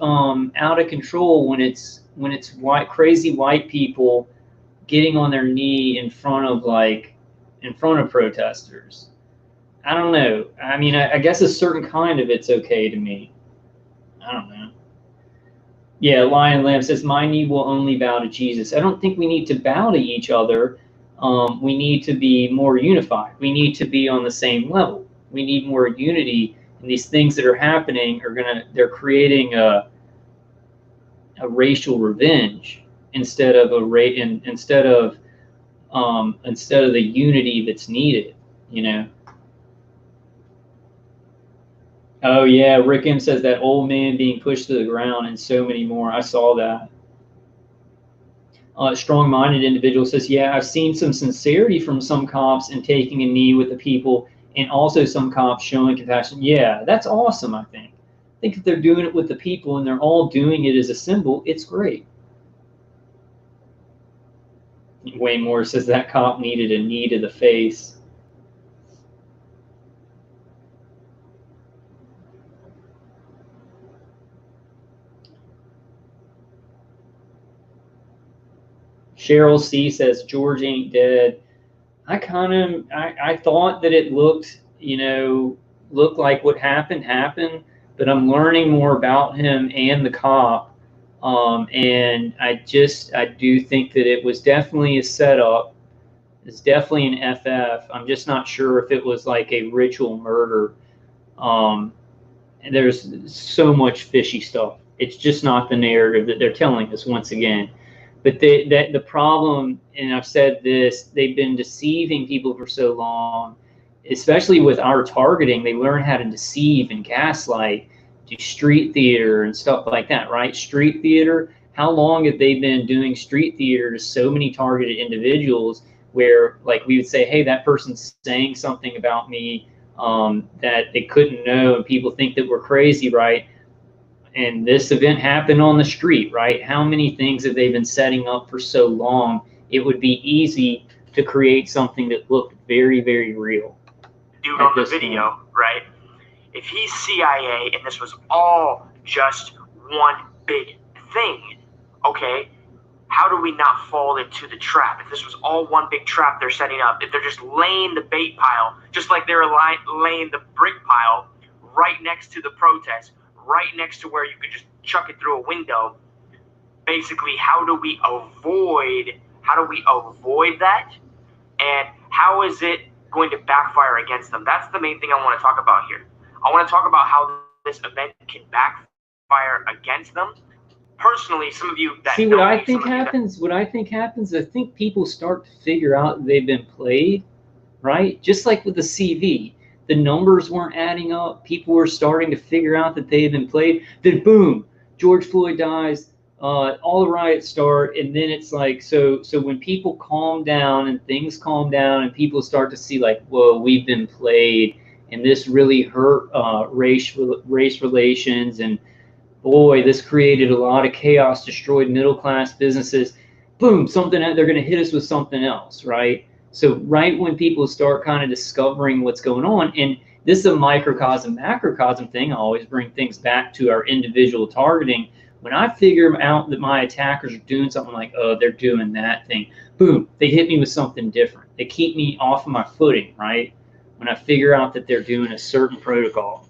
out of control when it's crazy white people getting on their knee in front of protesters. I don't know. I mean, I guess a certain kind of it's okay to me. I don't know. Yeah, Lion Lamb says, my knee will only bow to Jesus. I don't think we need to bow to each other. We need to be more unified. We need to be on the same level. We need more unity. And these things that are happening they're creating a racial revenge instead of instead of the unity that's needed, you know. Oh yeah, Rick M says that old man being pushed to the ground and so many more. I saw that. Strong-minded individual says, yeah, I've seen some sincerity from some cops in taking a knee with the people, and also some cops showing compassion. Yeah, that's awesome. I think if they're doing it with the people and they're all doing it as a symbol, it's great. Wayne Moore says that cop needed a knee to the face. Cheryl C says George ain't dead. I thought that it looked like what happened, but I'm learning more about him and the cop, and I do think that it was definitely a setup. It's definitely an FF. I'm just not sure if it was like a ritual murder. And there's so much fishy stuff. It's just not the narrative that they're telling us once again. But the problem, and I've said this, they've been deceiving people for so long, especially with our targeting. They learn how to deceive and gaslight, do street theater and stuff like that, right? Street theater, how long have they been doing street theater to so many targeted individuals where, like, we would say, hey, that person's saying something about me that they couldn't know, and people think that we're crazy, right? And this event happened on the street, right? How many things have they been setting up for so long? It would be easy to create something that looked very, very real.
Dude on the video, right? If he's CIA and this was all just one big thing, okay, how do we not fall into the trap? If this was all one big trap they're setting up, if they're just laying the bait pile, just like they're laying the brick pile right next to the protest, right next to where you could just chuck it through a window. Basically, how do we avoid that? And how is it going to backfire against them? That's the main thing I want to talk about here. I want to talk about how this event can backfire against them. Personally, some of you that
see what I think happens. I think people start to figure out they've been played, right? Just like with the CV. The numbers weren't adding up. People were starting to figure out that they had been played. Then boom, George Floyd dies. All the riots start, and then it's like so when people calm down and things calm down, and people start to see like, whoa, we've been played, and this really hurt race relations, and boy, this created a lot of chaos, destroyed middle class businesses. Boom, they're going to hit us with something else, right? So right when people start kind of discovering what's going on, and this is a microcosm, macrocosm thing, I always bring things back to our individual targeting. When I figure out that my attackers are doing something like, oh, they're doing that thing, boom, they hit me with something different. They keep me off of my footing, right? When I figure out that they're doing a certain protocol.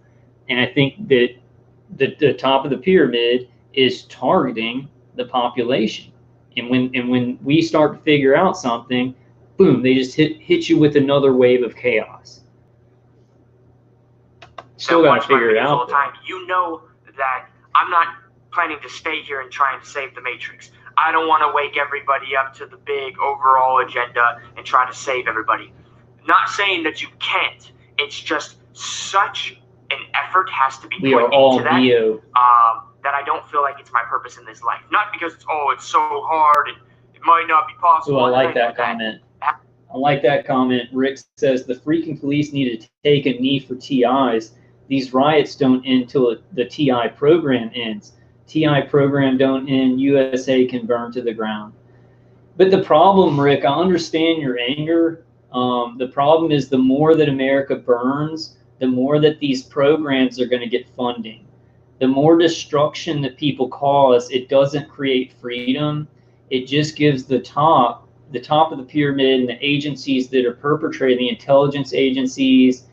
And I think that the top of the pyramid is targeting the population. And when we start to figure out something, boom, they just hit you with another wave of chaos. Still got to figure it out.
All the time. You know that I'm not planning to stay here and try and save the Matrix. I don't want to wake everybody up to the big overall agenda and try to save everybody. Not saying that you can't. It's just such an effort has to be put into that. That I don't feel like it's my purpose in this life. Not because it's so hard and it might not be possible.
Oh, I like that comment. I like that comment. Rick says the freaking police need to take a knee for TIs. These riots don't end till the TI program ends. TI program don't end, USA can burn to the ground. But the problem, Rick, I understand your anger. The problem is the more that America burns, the more that these programs are going to get funding. The more destruction that people cause, it doesn't create freedom. It just gives the top of the pyramid and the agencies that are perpetrating, the intelligence agencies,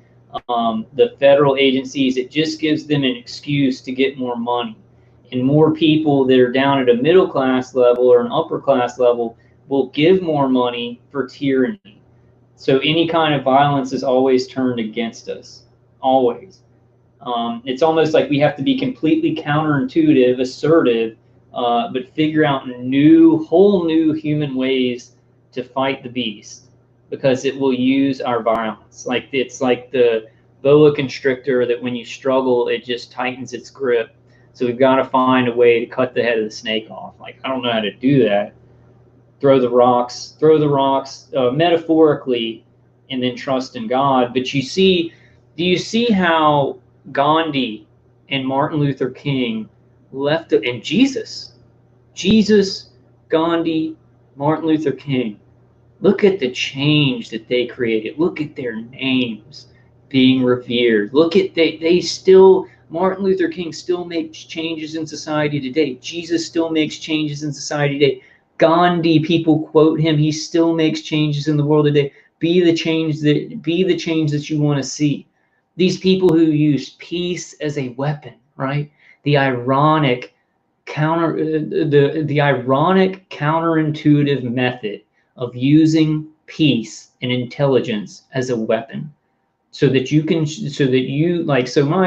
the federal agencies, it just gives them an excuse to get more money. And more people that are down at a middle class level or an upper class level will give more money for tyranny. So any kind of violence is always turned against us, always. It's almost like we have to be completely counterintuitive, assertive, but figure out whole new human ways to fight the beast, because it will use our violence. Like it's like the boa constrictor that when you struggle, it just tightens its grip. So we've got to find a way to cut the head of the snake off. Like, I don't know how to do that. Throw the rocks metaphorically, and then trust in God. But do you see how Gandhi and Martin Luther King left, and Jesus, Gandhi, Martin Luther King, look at the change that they created. Look at their names being revered. Look at Martin Luther King still makes changes in society today. Jesus still makes changes in society today. Gandhi, people quote him. He still makes changes in the world today. Be the change that you want to see. These people who use peace as a weapon, right? The ironic counterintuitive method of using peace and intelligence as a weapon, so my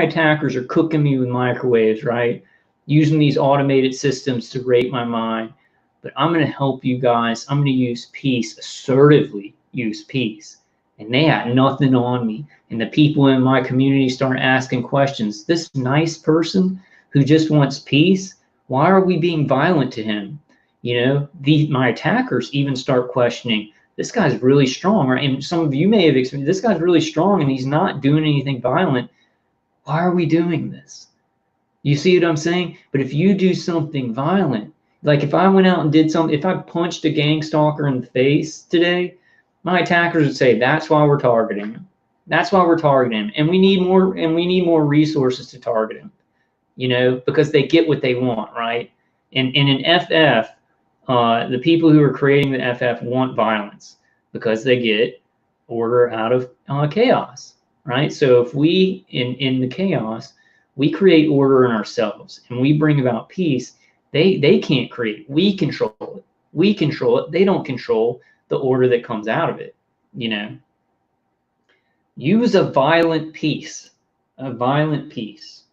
attackers are cooking me with microwaves, right? Using these automated systems to rape my mind. But I'm going to help you guys. I'm going to use peace, assertively use peace. And they had nothing on me. And the people in my community start asking questions. This nice person who just wants peace, why are we being violent to him? You know, my attackers even start questioning, this guy's really strong, right? And some of you may have experienced, this guy's really strong and he's not doing anything violent. Why are we doing this? You see what I'm saying? But if you do something violent, like if I went out and did something, if I punched a gang stalker in the face today, my attackers would say, that's why we're targeting him. That's why we're targeting him. And we need more resources to target him, you know, because they get what they want, right? And in FF, the people who are creating the FF want violence because they get order out of chaos, right? So if we, in the chaos, we create order in ourselves and we bring about peace, they can't create. We control it. We control it. They don't control the order that comes out of it, you know. Use a violent peace. A violent peace.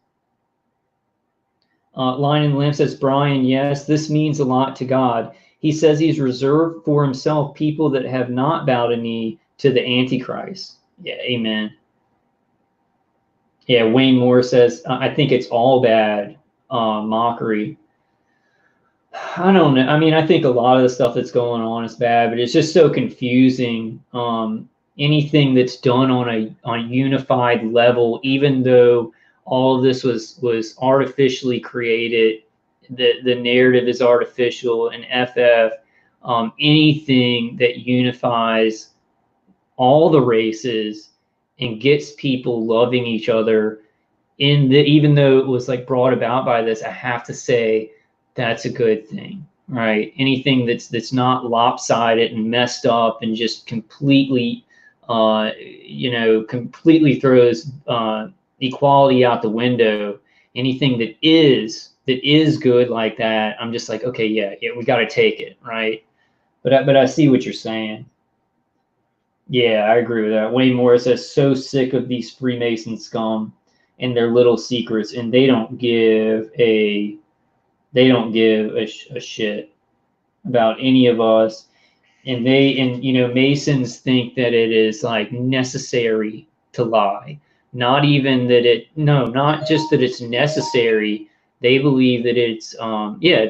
Line in the Lamp says, Brian, yes, this means a lot to God. He says he's reserved for himself people that have not bowed a knee to the Antichrist. Yeah, amen. Yeah, Wayne Moore says, I think it's all bad, mockery. I don't know. I mean, I think a lot of the stuff that's going on is bad, but it's just so confusing. Anything that's done on a unified level, even though all of this was artificially created, the narrative is artificial, and FF, anything that unifies all the races and gets people loving each other, even though it was like brought about by this, I have to say that's a good thing, right? Anything that's not lopsided and messed up and just completely completely throws equality out the window. Anything that is good like that, I'm just like, okay, yeah, we got to take it, right? But I see what you're saying. Yeah, I agree with that. Wayne Morris says, so sick of these Freemason scum and their little secrets, and they don't give a shit about any of us. And Masons think that it is like necessary to lie. Not just that it's necessary. They believe that it's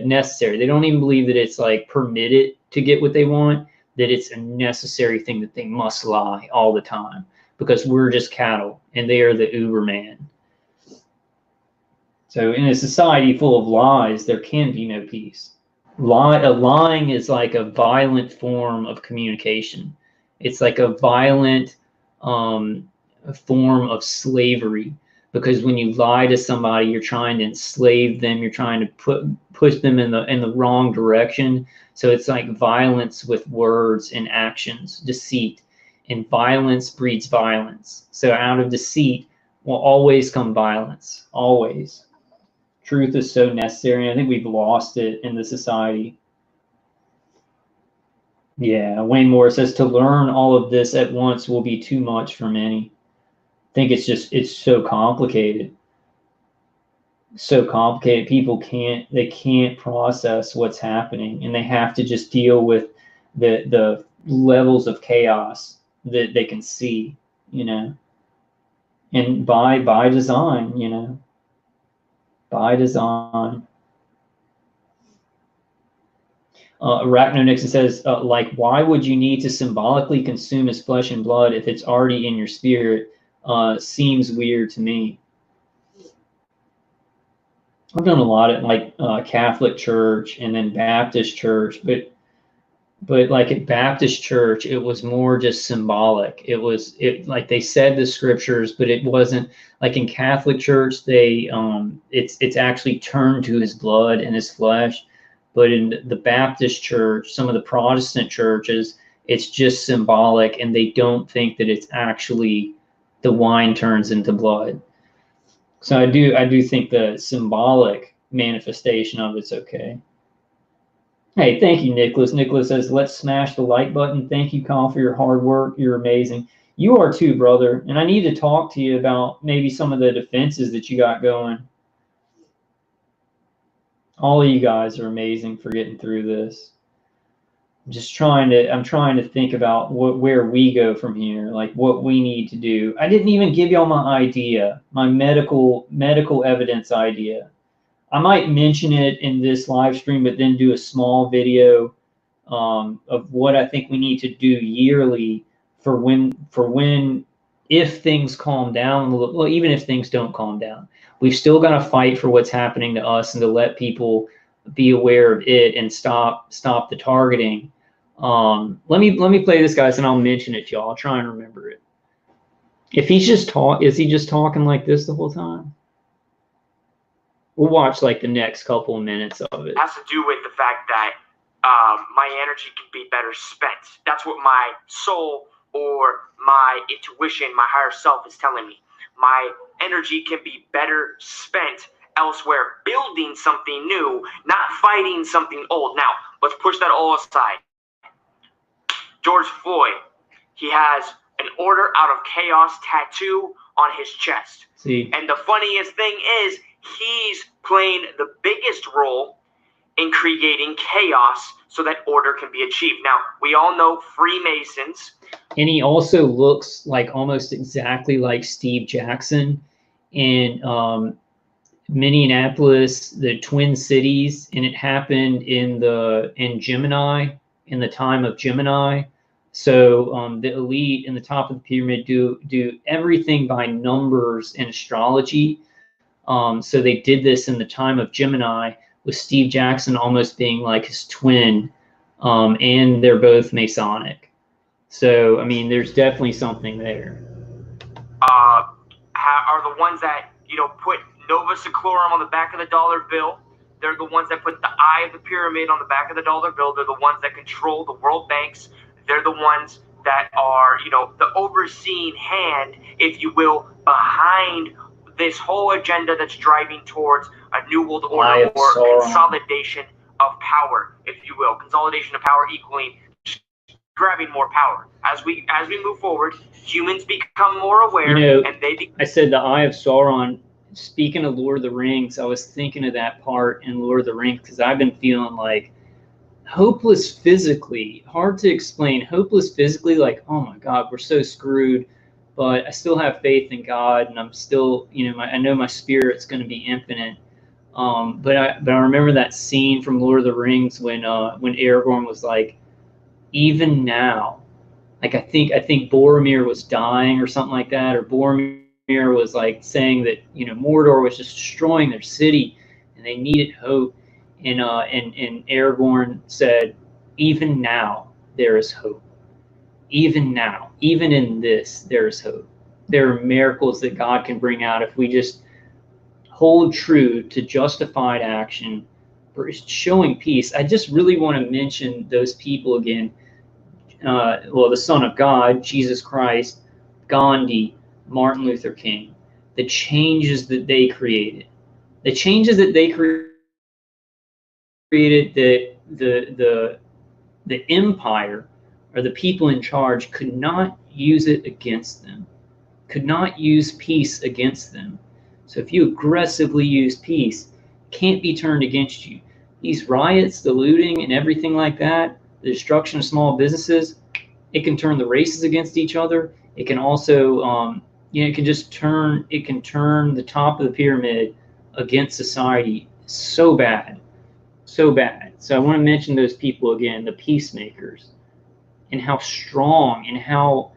necessary. They don't even believe that it's like permitted to get what they want. that it's a necessary thing that they must lie all the time because we're just cattle and they are the Uberman. So in a society full of lies, there can be no peace. Lying is like a violent form of communication. It's like a violent form of slavery, because when you lie to somebody, you're trying to enslave them. You're trying to push them in the wrong direction. So it's like violence with words and actions, deceit, and violence breeds violence. So out of deceit will always come violence, always. Truth is so necessary. I think we've lost it in the society. Yeah, Wayne Moore says to learn all of this at once will be too much for many. I think it's so complicated. So complicated. People can't process what's happening, and they have to just deal with the levels of chaos that they can see, and by design, by design. Arachnonixon says, why would you need to symbolically consume his flesh and blood if it's already in your spirit? Seems weird to me. I've done a lot at Catholic Church and then Baptist Church, but like at Baptist Church, it was more just symbolic. It like they said the scriptures, but it wasn't like in Catholic Church. It's actually turned to his blood and his flesh. But in the Baptist Church, some of the Protestant churches, it's just symbolic, and they don't think that it's actually the wine turns into blood. So I do think the symbolic manifestation of it's okay. Hey, thank you, Nicholas. Nicholas says, let's smash the like button. Thank you, Kyle, for your hard work. You're amazing. You are too, brother. And I need to talk to you about maybe some of the defenses that you got going. All of you guys are amazing for getting through this. I'm trying to think about where we go from here, like what we need to do. I didn't even give y'all my idea, my medical evidence idea. I might mention it in this live stream, but then do a small video of what I think we need to do yearly for when if things calm down. Well, even if things don't calm down, we've still got to fight for what's happening to us and to let people be aware of it and stop the targeting. Let me play this, guys, and I'll mention it to y'all. I'll try and remember it. If he's just is he just talking like this the whole time? We'll watch like the next couple of minutes of it.
It has to do with the fact that my energy can be better spent. That's what my soul or my intuition, my higher self is telling me. My energy can be better spent elsewhere, building something new, not fighting something old. Now, let's push that all aside. George Floyd, he has an Order Out of Chaos tattoo on his chest.
See.
And the funniest thing is, he's playing the biggest role in creating chaos so that order can be achieved. Now, we all know Freemasons.
And he also looks like almost exactly like Steve Jackson in Minneapolis, the Twin Cities, and it happened in Gemini, in the time of Gemini. So the elite in the top of the pyramid do everything by numbers and astrology. So they did this in the time of Gemini, with Steve Jackson almost being like his twin, and they're both Masonic. So, I mean, there's definitely something there.
Are the ones that, put Nova Seclorum on the back of the dollar bill. They're the ones that put the eye of the pyramid on the back of the dollar bill. They're the ones that control the world banks. They're the ones that are, the overseeing hand, if you will, behind this whole agenda that's driving towards a new world order or consolidation of power, if you will. Consolidation of power equaling grabbing more power. As we move forward, humans become more aware, and
I said the Eye of Sauron. Speaking of Lord of the Rings, I was thinking of that part in Lord of the Rings because I've been feeling like hopeless physically, hard to explain, hopeless physically, like, oh my God, we're so screwed. But I still have faith in God, and I'm still, I know my spirit's going to be infinite. But I remember that scene from Lord of the Rings when Aragorn was like, even now. Like I think Boromir was dying or something like that, or Boromir was like saying that, you know, Mordor was just destroying their city and they needed hope. And Aragorn said, even now there is hope. Even now, even in this, there is hope. There are miracles that God can bring out if we just hold true to justified action for showing peace. I just really want to mention those people again. Well, the Son of God, Jesus Christ, Gandhi, Martin Luther King, the changes that they created. The changes that they created, the empire or the people in charge could not use it against them, could not use peace against them. So if you aggressively use peace, it can't be turned against you. These riots, the looting and everything like that, the destruction of small businesses, it can turn the races against each other. It can also, it can just turn the top of the pyramid against society so bad, so bad. So I want to mention those people again, the peacemakers, and how strong and how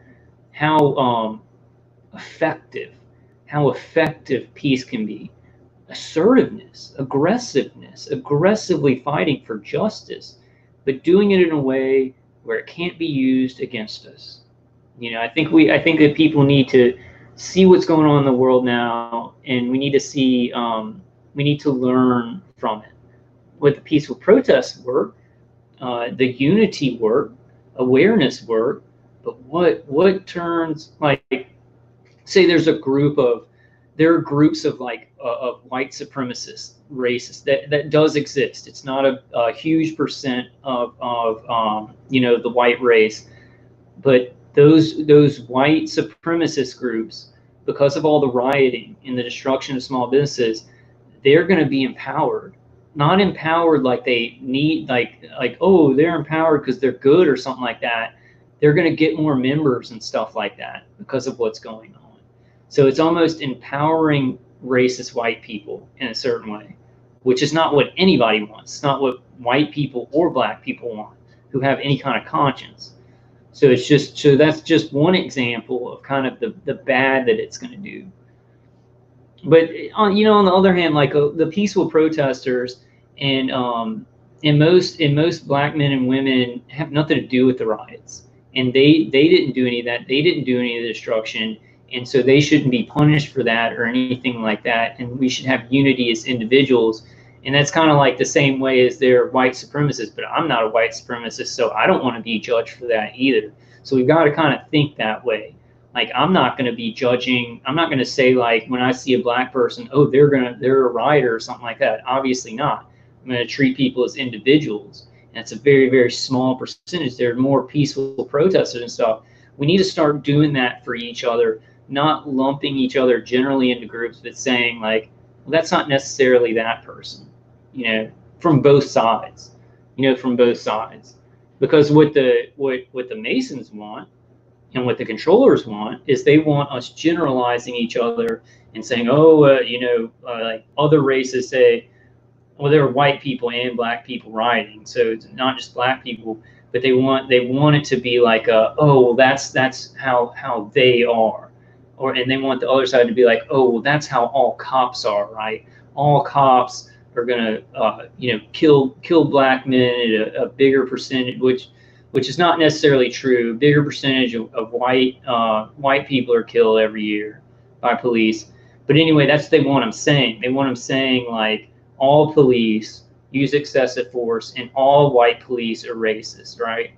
effective peace can be. Assertiveness, aggressiveness, aggressively fighting for justice, but doing it in a way where it can't be used against us. You know, I think that people need to see what's going on in the world now, and we need to see, we need to learn from it. What the peaceful protests were, the unity work, awareness work, but what turns, like, say there are groups of of white supremacist racists that does exist. It's not a huge percent of the white race, but those white supremacist groups, because of all the rioting and the destruction of small businesses, they're going to be empowered. Not empowered like they need, like oh, they're empowered because they're good or something like that. They're going to get more members and stuff like that because of what's going on. So it's almost empowering racist white people in a certain way, which is not what anybody wants. It's not what white people or black people want who have any kind of conscience. So that's just one example of kind of the bad that it's going to do. But on the other hand, like the peaceful protesters and most black men and women have nothing to do with the riots, and they didn't do any of that. They didn't do any of the destruction, and so they shouldn't be punished for that or anything like that. And we should have unity as individuals. And that's kind of like the same way as they're white supremacists. But I'm not a white supremacist, so I don't want to be judged for that either. So we've got to kind of think that way. Like, I'm not going to be judging. I'm not going to say, like, when I see a black person, oh, they're a rioter or something like that. Obviously not. I'm going to treat people as individuals. And it's a very, very small percentage. There are more peaceful protesters and stuff. We need to start doing that for each other, not lumping each other generally into groups, but saying, like, well, that's not necessarily that person, from both sides, from both sides. Because what the Masons want and what the controllers want is they want us generalizing each other and saying, like other races say, well, there are white people and black people rioting, so it's not just black people, but they want it to be like that's how they are, and they want the other side to be like, oh, well, that's how all cops are, right? All cops are gonna kill black men at a bigger percentage, which is not necessarily true. A bigger percentage of white people are killed every year by police. But anyway, that's what they want them saying. They want them saying, like, all police use excessive force and all white police are racist, right?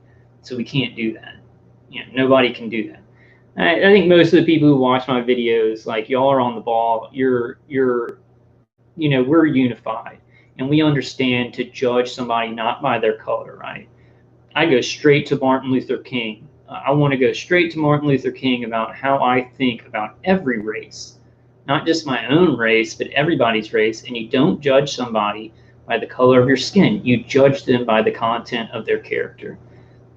So we can't do that. Nobody can do that. I think most of the people who watch my videos, like, y'all are on the ball. We're unified, and we understand to judge somebody not by their color, right? I go straight to Martin Luther King. I want to go straight to Martin Luther King about how I think about every race, not just my own race, but everybody's race. And you don't judge somebody by the color of your skin. You judge them by the content of their character.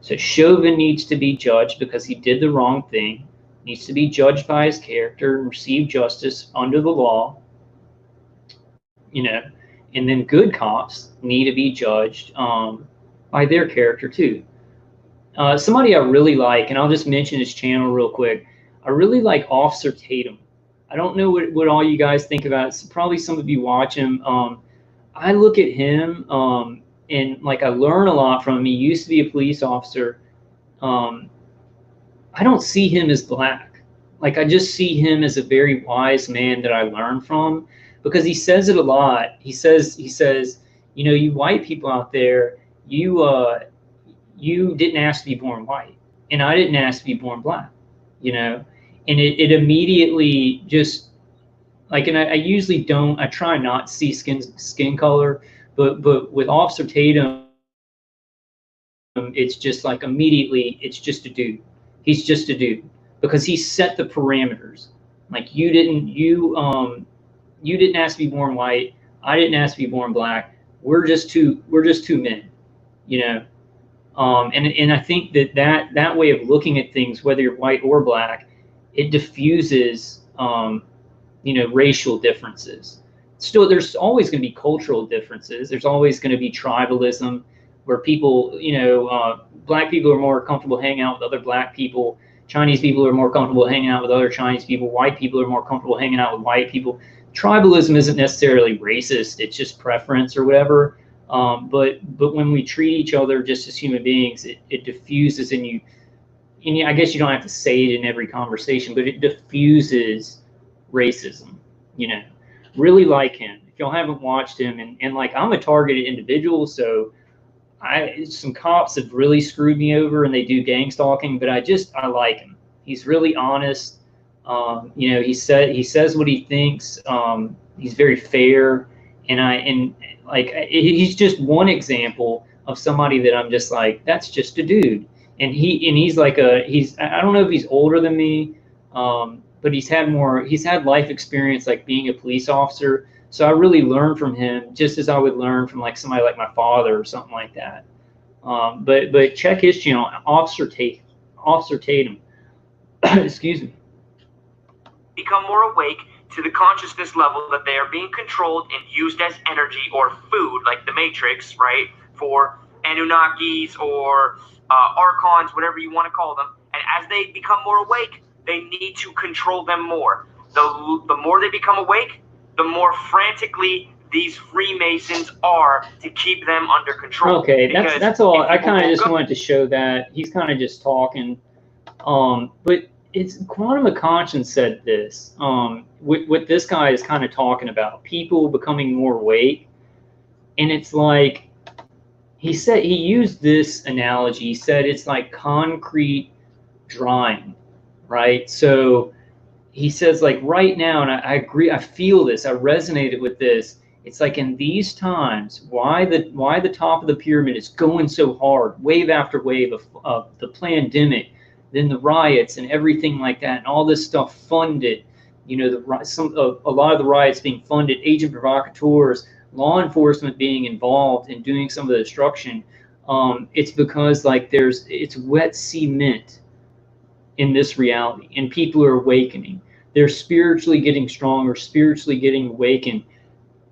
So Chauvin needs to be judged because he did the wrong thing, needs to be judged by his character and receive justice under the law, and then good cops need to be judged by their character too. Somebody I really like, and I'll just mention his channel real quick. I really like Officer Tatum. I don't know what all you guys think about it. So probably some of you watch him. I look at him and like I learn a lot from him. He used to be a police officer. I don't see him as black. Like I just see him as a very wise man that I learn from, because he says it a lot. He says, you know, you white people out there, you didn't ask to be born white, and I didn't ask to be born black, you know, and it immediately just like, and I usually don't, I try not to see skin color, but with Officer Tatum, it's just like immediately, it's just a dude. He's just a dude because he set the parameters. Like you didn't ask to be born white. I didn't ask to be born black. We're just two men, you know. And I think that way of looking at things, whether you're white or black, it diffuses, you know, racial differences. Still, there's always going to be cultural differences. There's always going to be tribalism, where people, you know, black people are more comfortable hanging out with other black people. Chinese people are more comfortable hanging out with other Chinese people. White people are more comfortable hanging out with white people. Tribalism isn't necessarily racist. It's just preference or whatever. But when we treat each other just as human beings, it diffuses in you. And I guess you don't have to say it in every conversation, but it diffuses racism, you know. Really like him. If y'all haven't watched him, and like I'm a targeted individual, so some cops have really screwed me over and they do gang stalking, but I like him. He's really honest. You know, he says what he thinks. He's very fair, and he's just one example of somebody that I'm just like, that's just a dude. And he's like I don't know if he's older than me, but he's had life experience, like being a police officer. So I really learned from him, just as I would learn from like somebody like my father or something like that. But check his channel, Officer Tatum. Excuse me.
Become more awake to the consciousness level that they are being controlled and used as energy or food, like the Matrix, right? For Anunnakis or Archons, whatever you want to call them. And as they become more awake, they need to control them more. The more they become awake, the more frantically these Freemasons are to keep them under control.
Okay, that's all. I kind of just wanted to show that. He's kind of just talking. But it's Quantum of Conscience said this. What this guy is kind of talking about, people becoming more awake. And it's like, he used this analogy. He said it's like concrete drying, right? So he says, like right now, and I agree, I feel this, I resonated with this. It's like in these times, why the top of the pyramid is going so hard, wave after wave of the pandemic, then the riots and everything like that, and all this stuff funded, you know, a lot of the riots being funded, agent provocateurs, law enforcement being involved in doing some of the destruction. It's because like it's wet cement in this reality, and people are awakening. They're spiritually getting stronger, spiritually getting awakened,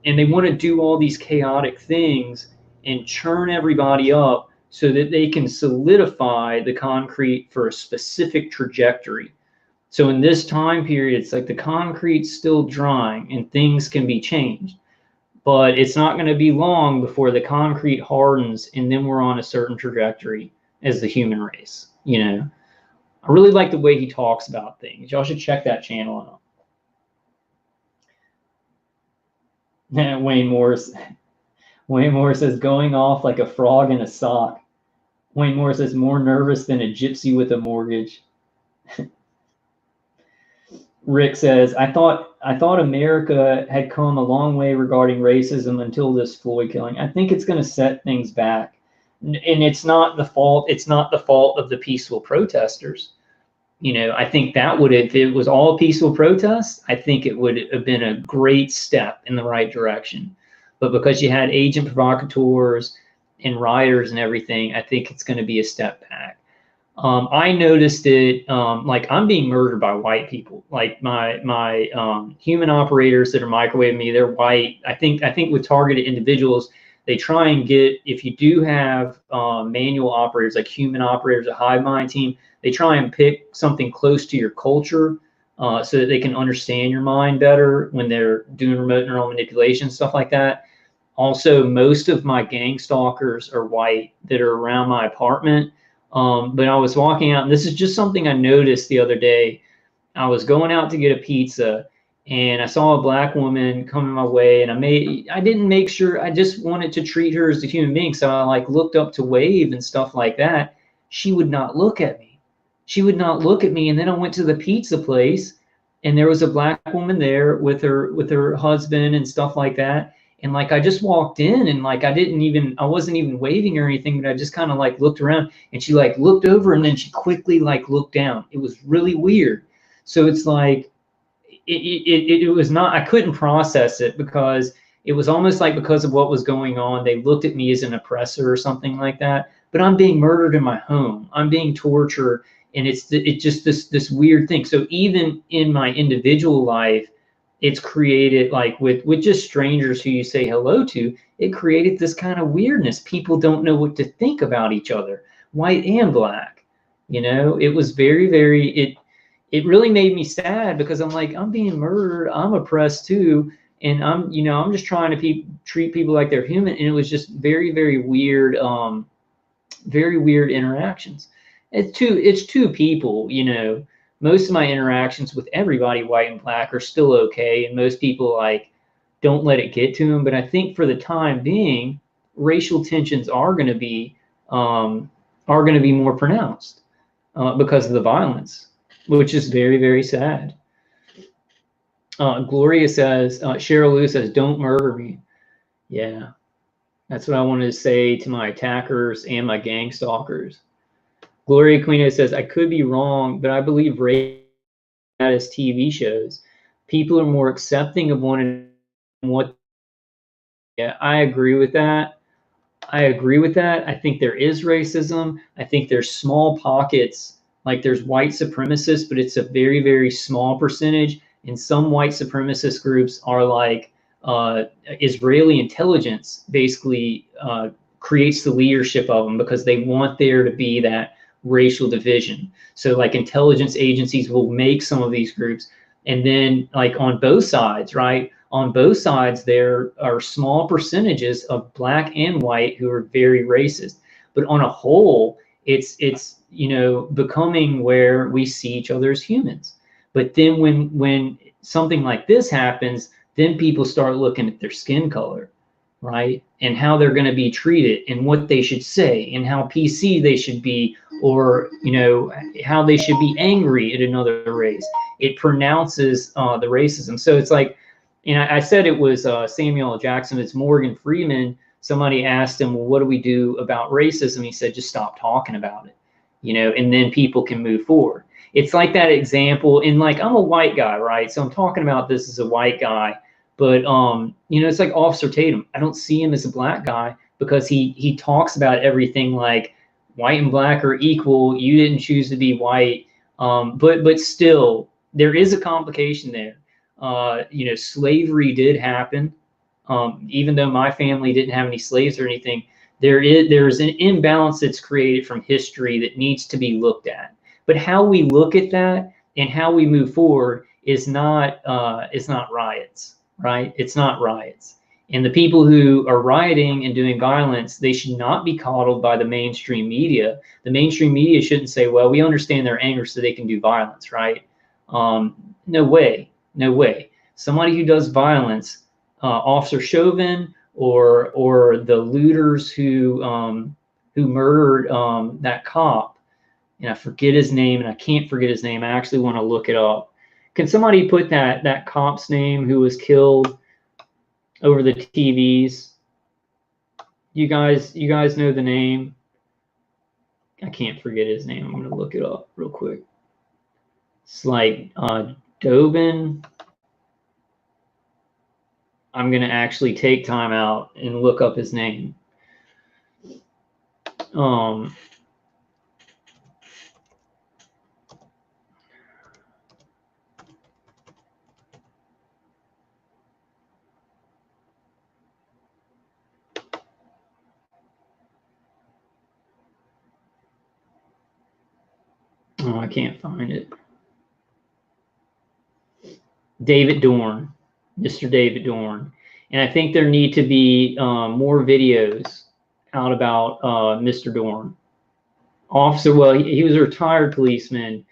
and they want to do all these chaotic things and churn everybody up so that they can solidify the concrete for a specific trajectory. So in this time period, it's like the concrete's still drying and things can be changed, but it's not going to be long before the concrete hardens and then we're on a certain trajectory as the human race, you know. I really like the way he talks about things. Y'all should check that channel out. Wayne Moore says, going off like a frog in a sock. Wayne Moore says, more nervous than a gypsy with a mortgage. Rick says, I thought America had come a long way regarding racism until this Floyd killing. I think it's going to set things back. And it's not the fault of the peaceful protesters. You know, I think that would, if it was all peaceful protests, I think it would have been a great step in the right direction. But because you had agent provocateurs and rioters and everything, I think it's going to be a step back. I noticed it, like I'm being murdered by white people. Like my human operators that are microwaving me, they're white. I think with targeted individuals, they try and get, if you do have manual operators, like human operators, a hive mind team, they try and pick something close to your culture so that they can understand your mind better when they're doing remote neural manipulation, stuff like that. Also, most of my gang stalkers are white that are around my apartment. But I was walking out, and this is just something I noticed the other day. I was going out to get a pizza, and I saw a black woman coming my way, and I didn't make sure, I just wanted to treat her as a human being. So I like looked up to wave and stuff like that. She would not look at me. She would not look at me. And then I went to the pizza place, and there was a black woman there with her husband and stuff like that. And like I just walked in, and like I wasn't even waving or anything, but I just kind of like looked around, and she like looked over, and then she quickly like looked down. It was really weird. So it's like it was not, I couldn't process it, because it was almost like because of what was going on, they looked at me as an oppressor or something like that. But I'm being murdered in my home. I'm being tortured, and it's just this weird thing. So even in my individual life, it's created, like with just strangers who you say hello to, it created this kind of weirdness. People don't know what to think about each other, white and black. It was it really made me sad, because I'm like, I'm being murdered, I'm oppressed too, and I'm just trying to treat people like they're human, and it was just very weird, very weird interactions. It's two people. Most of my interactions with everybody, white and black, are still okay, and most people like don't let it get to them. But I think for the time being, racial tensions are going to be more pronounced because of the violence, which is very sad. Gloria says, Sheryl Lewis says, "Don't murder me." Yeah, that's what I wanted to say to my attackers and my gang stalkers. Gloria Aquino says, "I could be wrong, but I believe race as TV shows. People are more accepting of one another than what." Yeah, I agree with that. I think there is racism. I think there's small pockets, like there's white supremacists, but it's a very small percentage. And some white supremacist groups are like Israeli intelligence basically creates the leadership of them, because they want there to be that racial division. So like intelligence agencies will make some of these groups, and then like on both sides, right? On both sides, there are small percentages of black and white who are very racist. But on a whole, it's becoming where we see each other as humans. But then when something like this happens, then people start looking at their skin color, right? And how they're going to be treated, and what they should say, and how PC they should be, or how they should be angry at another race. It pronounces the racism. So it's like, I said it was Samuel L. Jackson. It's Morgan Freeman. Somebody asked him, well, what do we do about racism? He said, just stop talking about it, and then people can move forward. It's like that example. And like, I'm a white guy, right? So I'm talking about this as a white guy, but it's like Officer Tatum. I don't see him as a black guy, because he talks about everything like white and black are equal. You didn't choose to be white. But still, there is a complication there. Slavery did happen. Even though my family didn't have any slaves or anything, there's an imbalance that's created from history that needs to be looked at. But how we look at that and how we move forward is not riots, right? It's not riots. And the people who are rioting and doing violence, they should not be coddled by the mainstream media. The mainstream media shouldn't say, well, we understand their anger so they can do violence, right? No way. No way. Somebody who does violence, Officer Chauvin or the looters who murdered that cop, and I forget his name, and I can't forget his name. I actually want to look it up. Can somebody put that cop's name who was killed over the TVs? You guys know the name? I can't forget his name. I'm gonna look it up real quick. It's like Dobin. I'm going to actually take time out and look up his name. Oh, I can't find it. David Dorn, Mr. David Dorn. And I think there need to be more videos out about Mr. Dorn. Officer, well, he was a retired policeman,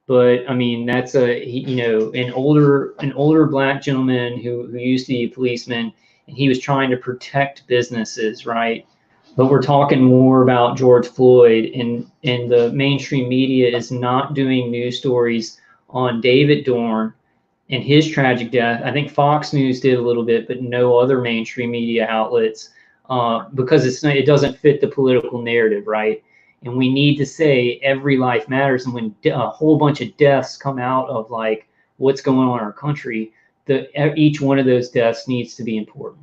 but I mean, that's an older black gentleman who used to be a policeman, and he was trying to protect businesses, right? But we're talking more about George Floyd, and the mainstream media is not doing news stories on David Dorn and his tragic death. I think Fox News did a little bit, but no other mainstream media outlets, because it doesn't fit the political narrative, right? And we need to say every life matters. And when a whole bunch of deaths come out of like what's going on in our country, each one of those deaths needs to be important.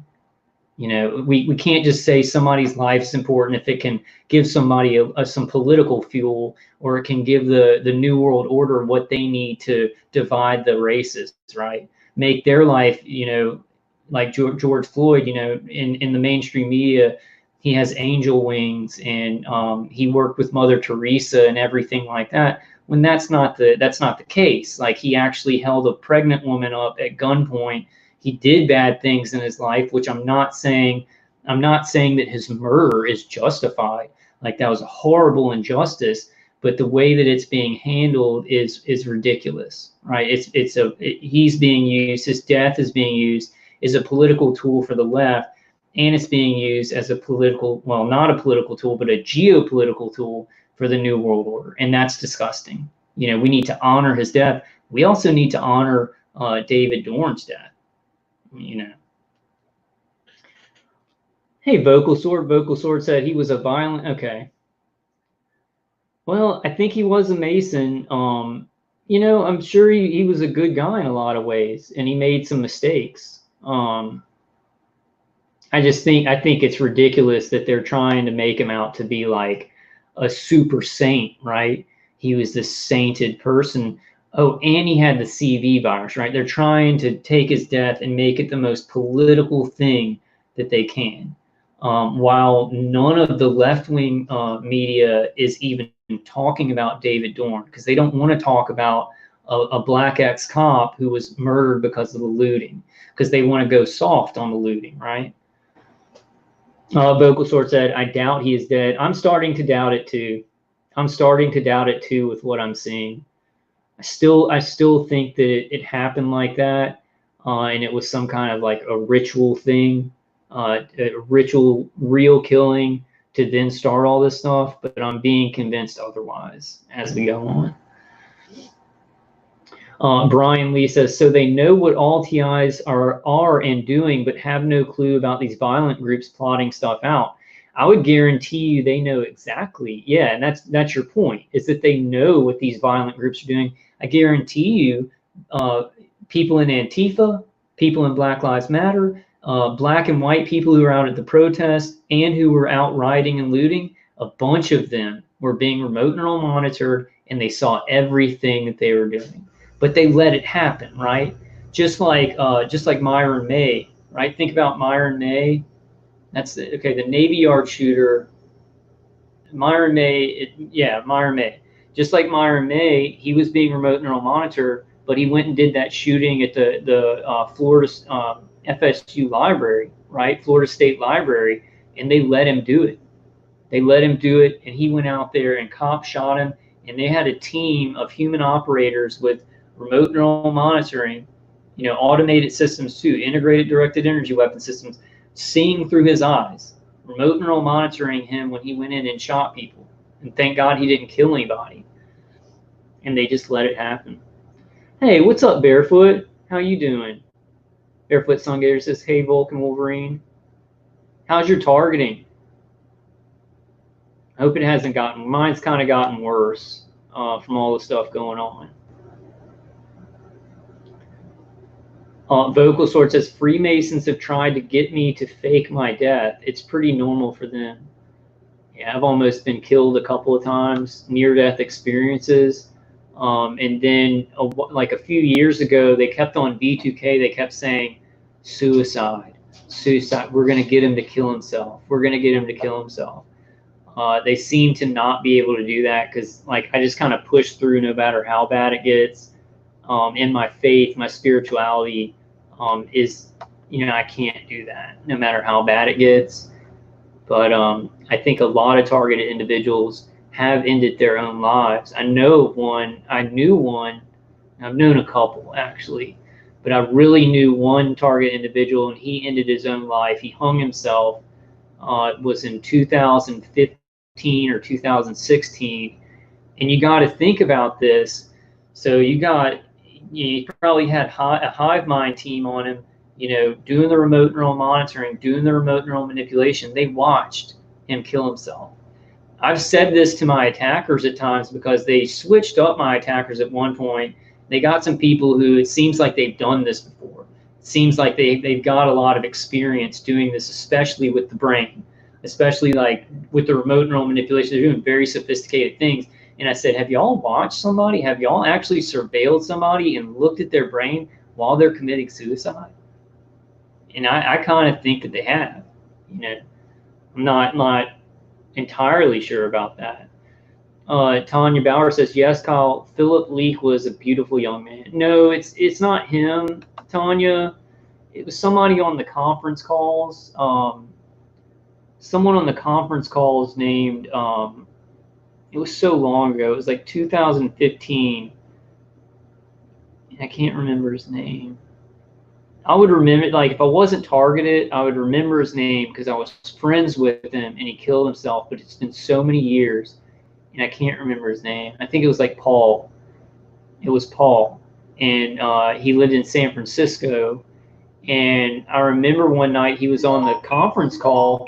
You know, we can't just say somebody's life's important if it can give somebody some political fuel, or it can give the New World Order what they need to divide the races, right? Make their life, you know, like George Floyd, you know, in the mainstream media, he has angel wings, and he worked with Mother Teresa and everything like that. When that's not the case. Like, he actually held a pregnant woman up at gunpoint. He did bad things in his life, which I'm not saying that his murder is justified. Like, that was a horrible injustice, but the way that it's being handled is ridiculous, right? He's being used, his death is being used as a political tool for the left, and it's being used as a political, well, not a political tool, but a geopolitical tool for the New World Order, and that's disgusting. You know, we need to honor his death. We also need to honor David Dorn's death. You know. Hey, Vocal Sword said he was a violent. Okay. Well, I think he was a Mason. You know, I'm sure he was a good guy in a lot of ways, and he made some mistakes. I think it's ridiculous that they're trying to make him out to be like a super saint, right? He was this sainted person. Oh, and he had the CV virus, right? They're trying to take his death and make it the most political thing that they can, while none of the left-wing media is even talking about David Dorn, because they don't want to talk about a black ex-cop who was murdered because of the looting, because they want to go soft on the looting, right? Vocal Sword said, I doubt he is dead. I'm starting to doubt it too. With what I'm seeing. I still think that it happened like that, and it was some kind of like a ritual thing, a ritual, real killing to then start all this stuff. But I'm being convinced otherwise as we go on. Brian Lee says, so they know what all TIs are and doing, but have no clue about these violent groups plotting stuff out. I would guarantee you they know exactly. Yeah, and that's your point, is that they know what these violent groups are doing. I guarantee you, people in Antifa, people in Black Lives Matter, black and white people who were out at the protest and who were out rioting and looting, a bunch of them were being remote neural monitored, and they saw everything that they were doing. But they let it happen, right? Just like Myron May, right? Think about Myron May. That's the Navy Yard shooter. Myron May, Myron May. Just like Myron May, he was being remote neural monitored, but he went and did that shooting at the Florida FSU library, right? Florida State Library, and they let him do it. And he went out there, and cops shot him, and they had a team of human operators with remote neural monitoring, you know, automated systems too, integrated directed energy weapon systems, seeing through his eyes, remote neural monitoring him when he went in and shot people. And thank God he didn't kill anybody. And they just let it happen. Hey, what's up, Barefoot? How you doing? Barefoot Sun Gator says, hey, Vulcan Wolverine. How's your targeting? I hope it hasn't mine's kind of gotten worse from all the stuff going on. Vocal Sword says, Freemasons have tried to get me to fake my death. It's pretty normal for them. Yeah, I've almost been killed a couple of times, near-death experiences. And then like a few years ago, they kept on B2K, they kept saying, suicide. We're going to get him to kill himself. They seem to not be able to do that because, like, I just kind of push through no matter how bad it gets. In my faith, my spirituality is, I can't do that no matter how bad it gets. But I think a lot of targeted individuals have ended their own lives. I knew one, I've known a couple actually, but I really knew one target individual, and he ended his own life. He hung himself. It was in 2015 or 2016. And you got to think about this. So you probably had a hive mind team on him, doing the remote neural monitoring, doing the remote neural manipulation. They watched him kill himself. I've said this to my attackers at times because they switched up my attackers at one point. They got some people who it seems like they've done this before. It seems like they've got a lot of experience doing this, especially with the brain, especially like with the remote neural manipulation. They're doing very sophisticated things. And I said, have y'all watched somebody? Have y'all actually surveilled somebody and looked at their brain while they're committing suicide? And I kind of think that they have. I'm not entirely sure about that. Tanya Bauer says, yes, Kyle, Philip Leak was a beautiful young man. No, it's not him, Tanya. It was somebody on the conference calls. Someone on the conference calls named, it was so long ago. It was like 2015. I can't remember his name. I would remember, like, if I wasn't targeted, I would remember his name because I was friends with him and he killed himself. But it's been so many years, and I can't remember his name. I think it was like Paul. It was Paul, and he lived in San Francisco. And I remember one night he was on the conference call.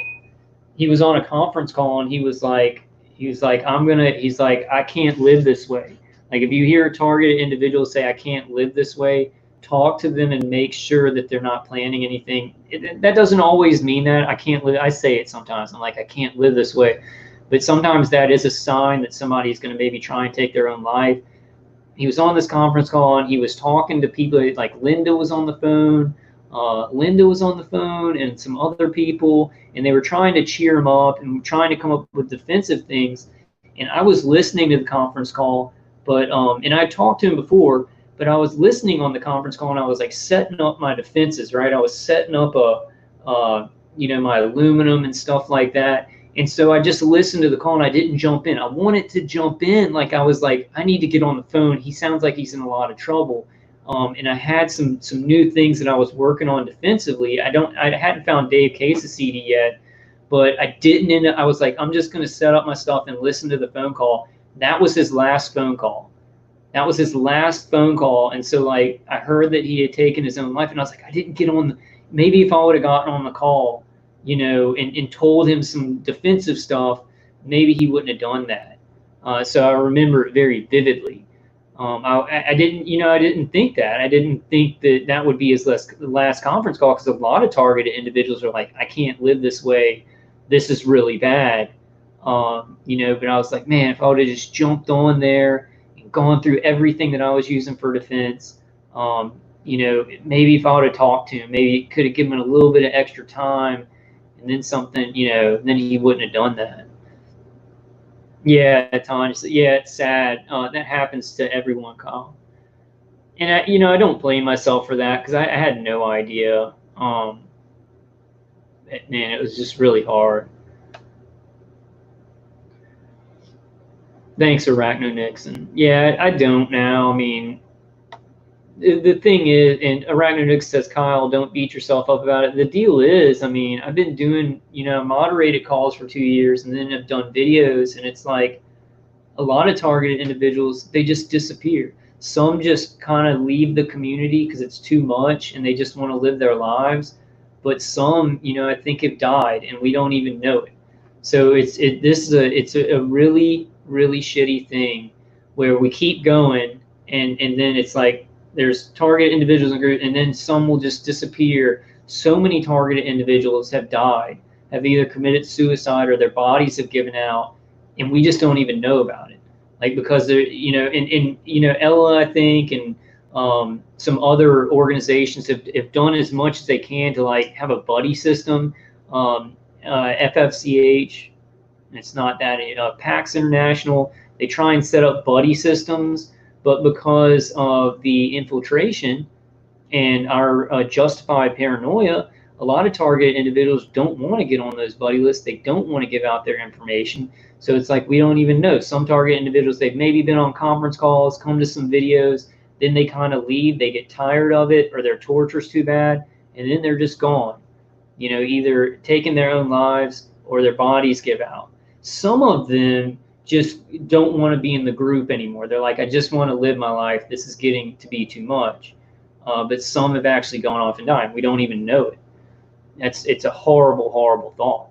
He was on a conference call, and he was like, I can't live this way. Like, if you hear a targeted individual say, I can't live this way, talk to them and make sure that they're not planning anything. That doesn't always mean that. I can't live. I say it sometimes. I'm like, I can't live this way. But sometimes that is a sign that somebody's going to maybe try and take their own life. He was on this conference call, and he was talking to people. Like, Linda was on the phone. And some other people, and they were trying to cheer him up and trying to come up with defensive things. And I was listening to the conference call, but and I talked to him before, but I was listening on the conference call, and I was like setting up my defenses, right? I was setting up my aluminum and stuff like that. And so I just listened to the call, and I didn't jump in. I wanted to jump in. Like, I was like, I need to get on the phone. He sounds like he's in a lot of trouble. And I had some new things that I was working on defensively. I hadn't found Dave Case's CD yet, but I didn't end up. I was like, I'm just going to set up my stuff and listen to the phone call. That was his last phone call. And so, like, I heard that he had taken his own life, and I was like, I didn't get on. Maybe if I would have gotten on the call, and told him some defensive stuff, maybe he wouldn't have done that. So I remember it very vividly. I didn't think that. I didn't think that would be his last conference call, because a lot of targeted individuals are like, I can't live this way. This is really bad. But I was like, man, if I would have just jumped on there and gone through everything that I was using for defense, maybe if I would have talked to him, maybe could have given him a little bit of extra time, and then something, then he wouldn't have done that. Yeah, Tanya. Yeah, it's sad. That happens to everyone, Kyle. And I don't blame myself for that, because I had no idea. Man, it was just really hard. Thanks, arachnonixon. Yeah, I don't now. I mean, the thing is, and arachnonixon says, Kyle, don't beat yourself up about it. The deal is, I mean, I've been doing, moderated calls for 2 years, and then I've done videos, and it's like a lot of targeted individuals, they just disappear. Some just kind of leave the community because it's too much, and they just want to live their lives. But some, I think, have died, and we don't even know it. So it's a really, really shitty thing where we keep going, and then it's like, there's targeted individuals in groups, and then some will just disappear. So many targeted individuals have died, have either committed suicide or their bodies have given out, and we just don't even know about it. Like, because they're, Ella, I think, and some other organizations have done as much as they can to, like, have a buddy system. FFCH, It's not that. PAX International, they try and set up buddy systems, but because of the infiltration and our justified paranoia, a lot of targeted individuals don't want to get on those buddy lists. They don't want to give out their information. So it's like we don't even know. Some target individuals, they've maybe been on conference calls, come to some videos, then they kind of leave. They get tired of it, or their torture's too bad, and then they're just gone. You know, either taking their own lives or their bodies give out. Some of them just don't want to be in the group anymore. They're like, I just want to live my life. This is getting to be too much. But some have actually gone off and died. We don't even know it. It's a horrible, horrible thought.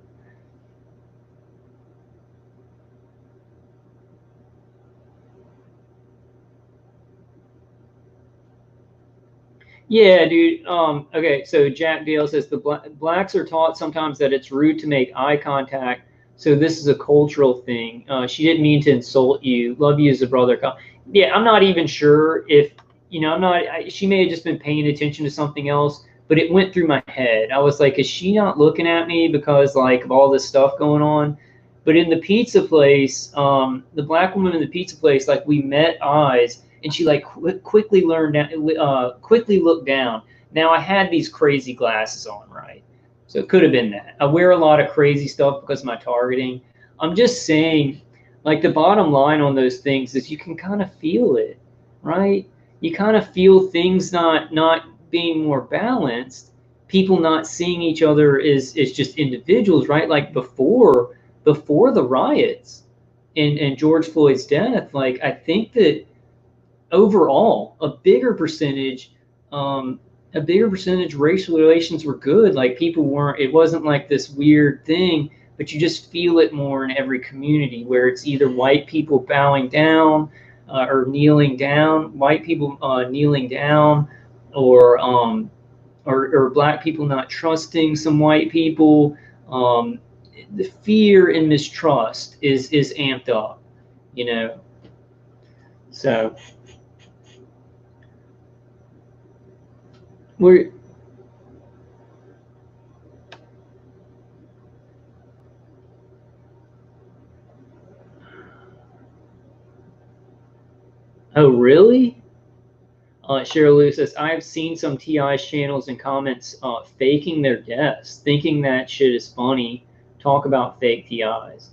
Yeah, dude. Okay, so Jack Dale says the blacks are taught sometimes that it's rude to make eye contact. So this is a cultural thing. She didn't mean to insult you. Love you as a brother. Yeah, I'm not even sure if, you know, she may have just been paying attention to something else, but it went through my head. I was like, is she not looking at me because like of all this stuff going on? But in the pizza place, the black woman in the pizza place, like we met eyes, and she like quickly quickly looked down. Now I had these crazy glasses on, right? So it could have been that. I wear a lot of crazy stuff because of my targeting. I'm just saying, like the bottom line on those things is you can kind of feel it, right? You kind of feel things not being more balanced, people not seeing each other is just individuals, right? Like before the riots and George Floyd's death, like I think that overall a bigger percentage racial relations were good. Like people weren't, it wasn't like this weird thing, but you just feel it more in every community where it's either white people bowing down or kneeling down, white people kneeling down, or black people not trusting some white people. The fear and mistrust is amped up, you know. So we're oh really? Sheryl Lewis says, I've seen some TI's channels and comments faking their deaths, thinking that shit is funny. Talk about fake TIs.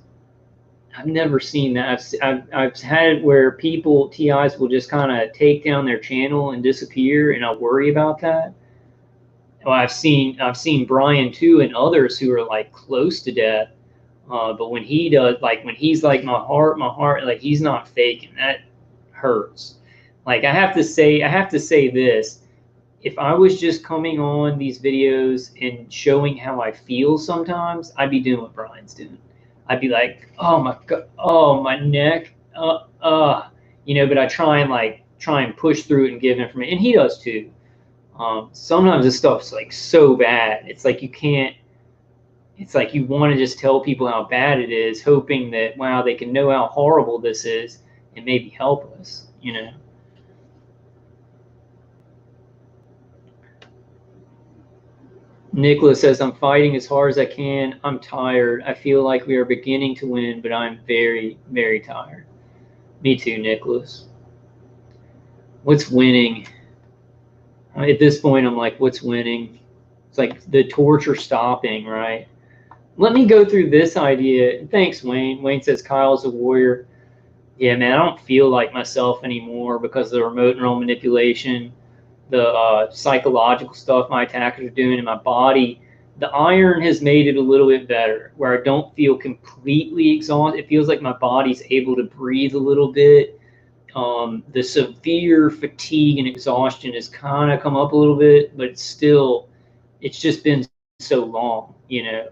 I've never seen that. I've had it where TIs will just kind of take down their channel and disappear, and I worry about that. Well, I've seen Brian too, and others who are like close to death. But when he does, like when he's like my heart, like he's not faking. That hurts. Like I have to say this. If I was just coming on these videos and showing how I feel sometimes, I'd be doing what Brian's doing. I'd be like, oh my God, oh my neck, you know, but I try and push through it and give information, and he does too. Sometimes this stuff's like so bad. It's like you can't, it's like you want to just tell people how bad it is, hoping that, wow, they can know how horrible this is and maybe help us, you know. Nicholas says, I'm fighting as hard as I can. I'm tired. I feel like we are beginning to win, but I'm very, very tired. Me too, Nicholas. What's winning? At this point, I'm like, what's winning? It's like the torture stopping, right? Let me go through this idea. Thanks, Wayne. Wayne says, Kyle's a warrior. Yeah, man, I don't feel like myself anymore because of the remote neural manipulation, the psychological stuff my attackers are doing in my body. The iron has made it a little bit better, where I don't feel completely exhausted. It feels like my body's able to breathe a little bit. The severe fatigue and exhaustion has kind of come up a little bit, but it's just been so long, you know,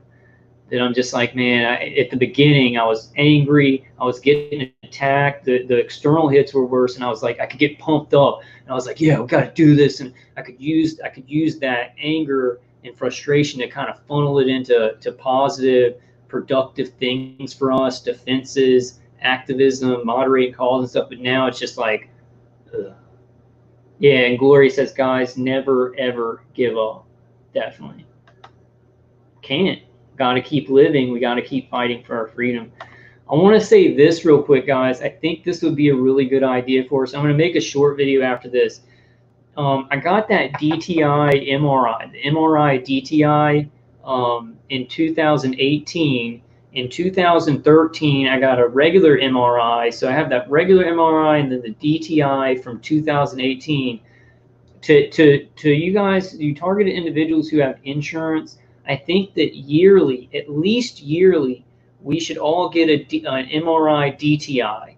that I'm just like, man, at the beginning, I was angry. I was getting attacked. The external hits were worse, and I was like, I could get pumped up, and I was like, yeah, we got to do this, and I could use that anger and frustration to kind of funnel it into positive, productive things for us, defenses, activism, moderating calls and stuff. But now it's just like, ugh. Yeah. And Gloria says, guys, never ever give up. Definitely can't. Got to keep living. We got to keep fighting for our freedom. I want to say this real quick, guys. I think this would be a really good idea for us. I'm going to make a short video after this. I got that DTI MRI, the MRI DTI in 2018. In 2013, I got a regular MRI. So I have that regular MRI and then the DTI from 2018. To you guys, you targeted individuals who have insurance, I think that yearly, at least yearly, we should all get an MRI DTI.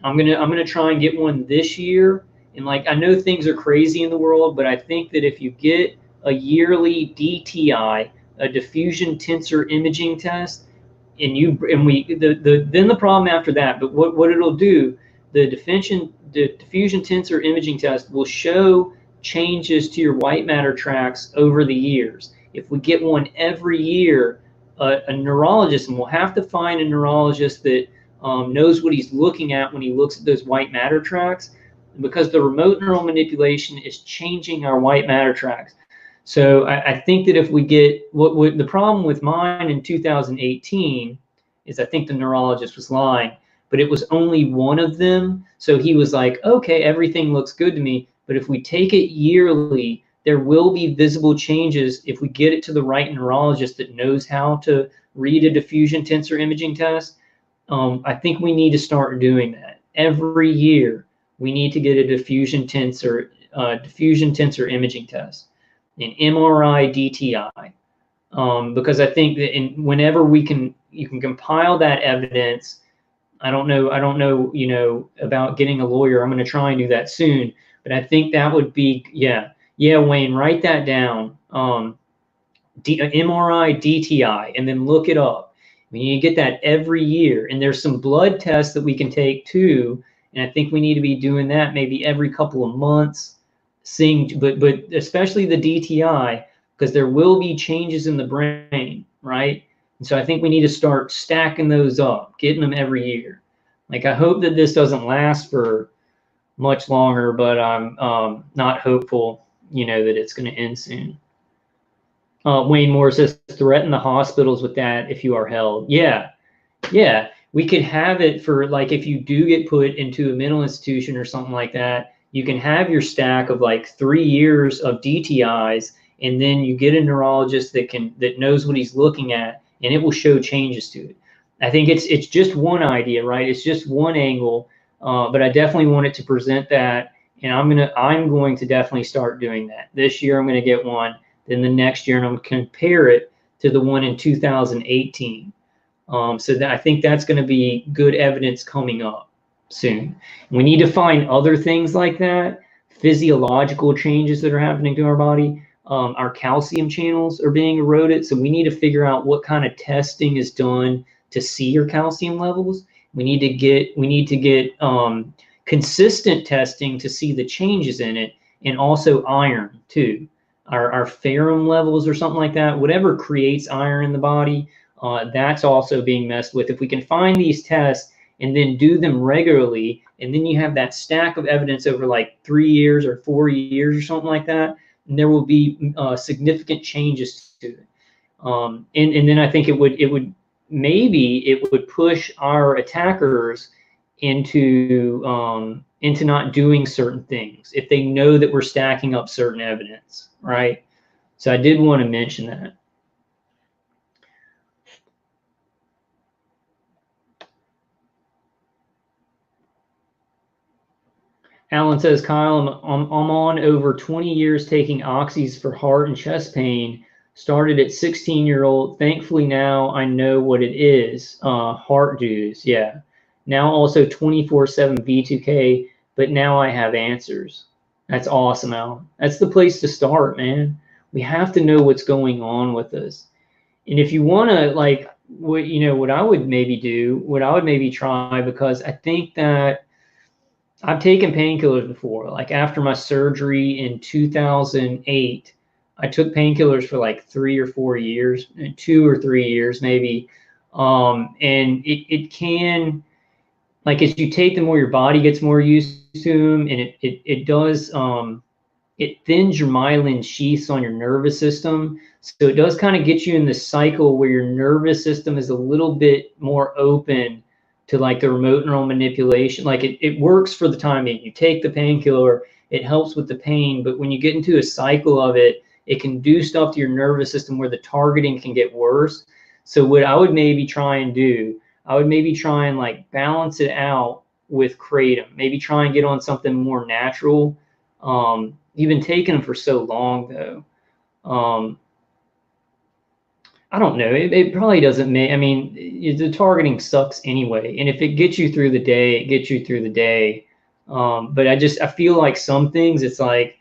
I'm gonna try and get one this year. And like, I know things are crazy in the world, but I think that if you get a yearly DTI, a diffusion tensor imaging test, then the problem after that, but what it'll do, the diffusion tensor imaging test will show changes to your white matter tracks over the years. If we get one every year, a neurologist, and we'll have to find a neurologist that knows what he's looking at when he looks at those white matter tracks, because the remote neural manipulation is changing our white matter tracks. So I think that if we get what the problem with mine in 2018 is, I think the neurologist was lying, but it was only one of them. So he was like, okay, everything looks good to me. But if we take it yearly, there will be visible changes if we get it to the right neurologist that knows how to read a diffusion tensor imaging test. I think we need to start doing that every year. We need to get a diffusion tensor imaging test, an MRI DTI, because I think that whenever you can compile that evidence. I don't know, you know, about getting a lawyer. I'm going to try and do that soon, but I think that would be, yeah, Wayne, write that down. MRI DTI, and then look it up. We need to get that every year, and there's some blood tests that we can take too. And I think we need to be doing that maybe every couple of months, but especially the DTI, because there will be changes in the brain, right? And so I think we need to start stacking those up, getting them every year. Like, I hope that this doesn't last for much longer, but I'm not hopeful, you know, that it's going to end soon. Wayne Moore says, threaten the hospitals with that if you are held. Yeah. We could have it for, like, if you do get put into a mental institution or something like that, you can have your stack of like 3 years of DTIs, and then you get a neurologist that knows what he's looking at, and it will show changes to it. I think it's just one idea, right? It's just one angle, but I definitely wanted to present that, and I'm going to definitely start doing that. This year I'm going to get one, then the next year, and I'm going to compare it to the one in 2018. So that, I think that's going to be good evidence coming up soon. We need to find other things like that, physiological changes that are happening to our body. Our calcium channels are being eroded, so we need to figure out what kind of testing is done to see your calcium levels. We need to get consistent testing to see the changes in it, and also iron too. Our ferrum levels or something like that, whatever creates iron in the body, that's also being messed with. If we can find these tests and then do them regularly, and then you have that stack of evidence over like 3 years or 4 years or something like that, and there will be significant changes to it. And then I think it would push our attackers into not doing certain things if they know that we're stacking up certain evidence, right? So I did want to mention that. Alan says, Kyle, I'm on over 20 years taking oxys for heart and chest pain. Started at 16-year-old. Thankfully now I know what it is. Heart dues, yeah. Now also 24/7 V2K, but now I have answers. That's awesome, Alan. That's the place to start, man. We have to know what's going on with us. And if you want to, like, what I would maybe try, because I think that I've taken painkillers before. Like after my surgery in 2008, I took painkillers for like 3 or 4 years, 2 or 3 years maybe. And it can, like, as you take them more, your body gets more used to them, and it does it thins your myelin sheaths on your nervous system. So it does kind of get you in this cycle where your nervous system is a little bit more open to like the remote neural manipulation. Like it works for the time being. You take the painkiller, it helps with the pain, but when you get into a cycle of it, it can do stuff to your nervous system where the targeting can get worse. So what I would maybe try and do, I would maybe try and like balance it out with kratom. Maybe try and get on something more natural. You've been taking them for so long though. I don't know. It probably doesn't make, I mean, the targeting sucks anyway. And if it gets you through the day, it gets you through the day. But I feel like some things, it's like,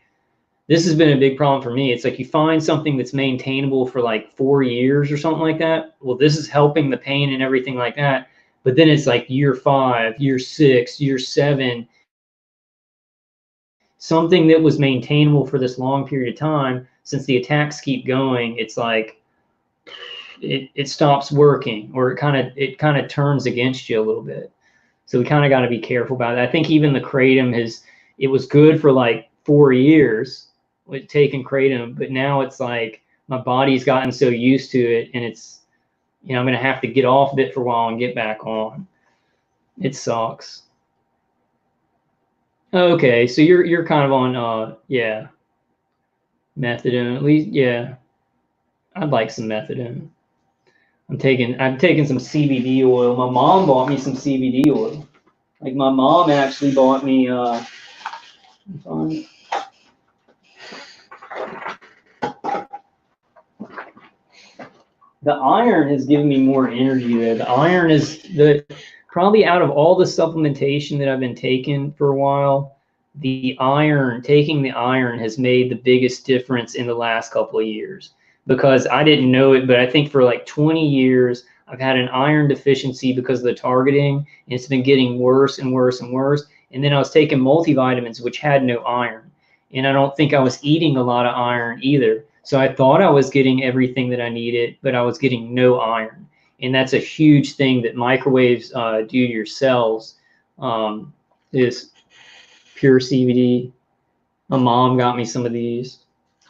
this has been a big problem for me. It's like you find something that's maintainable for like 4 years or something like that. Well, this is helping the pain and everything like that. But then it's like year 5, year 6, year 7, something that was maintainable for this long period of time, since the attacks keep going, it's like it stops working, or it kind of turns against you a little bit. So we kind of got to be careful about it. I think even the kratom it was good for like 4 years with taking kratom, but now it's like my body's gotten so used to it, and it's, I'm going to have to get off of it for a while and get back on. It sucks. Okay, so you're kind of on yeah, methadone, at least. Yeah, I'd like some methadone. I'm taking some CBD oil. My mom bought me some CBD oil. Like my mom actually bought me the iron has given me more energy though. The iron is probably out of all the supplementation that I've been taking for a while, taking the iron has made the biggest difference in the last couple of years, because I didn't know it, but I think for like 20 years, I've had an iron deficiency because of the targeting, and it's been getting worse and worse and worse. And then I was taking multivitamins, which had no iron. And I don't think I was eating a lot of iron either. So I thought I was getting everything that I needed, but I was getting no iron. And that's a huge thing that microwaves do to your cells, is pure CBD. My mom got me some of these.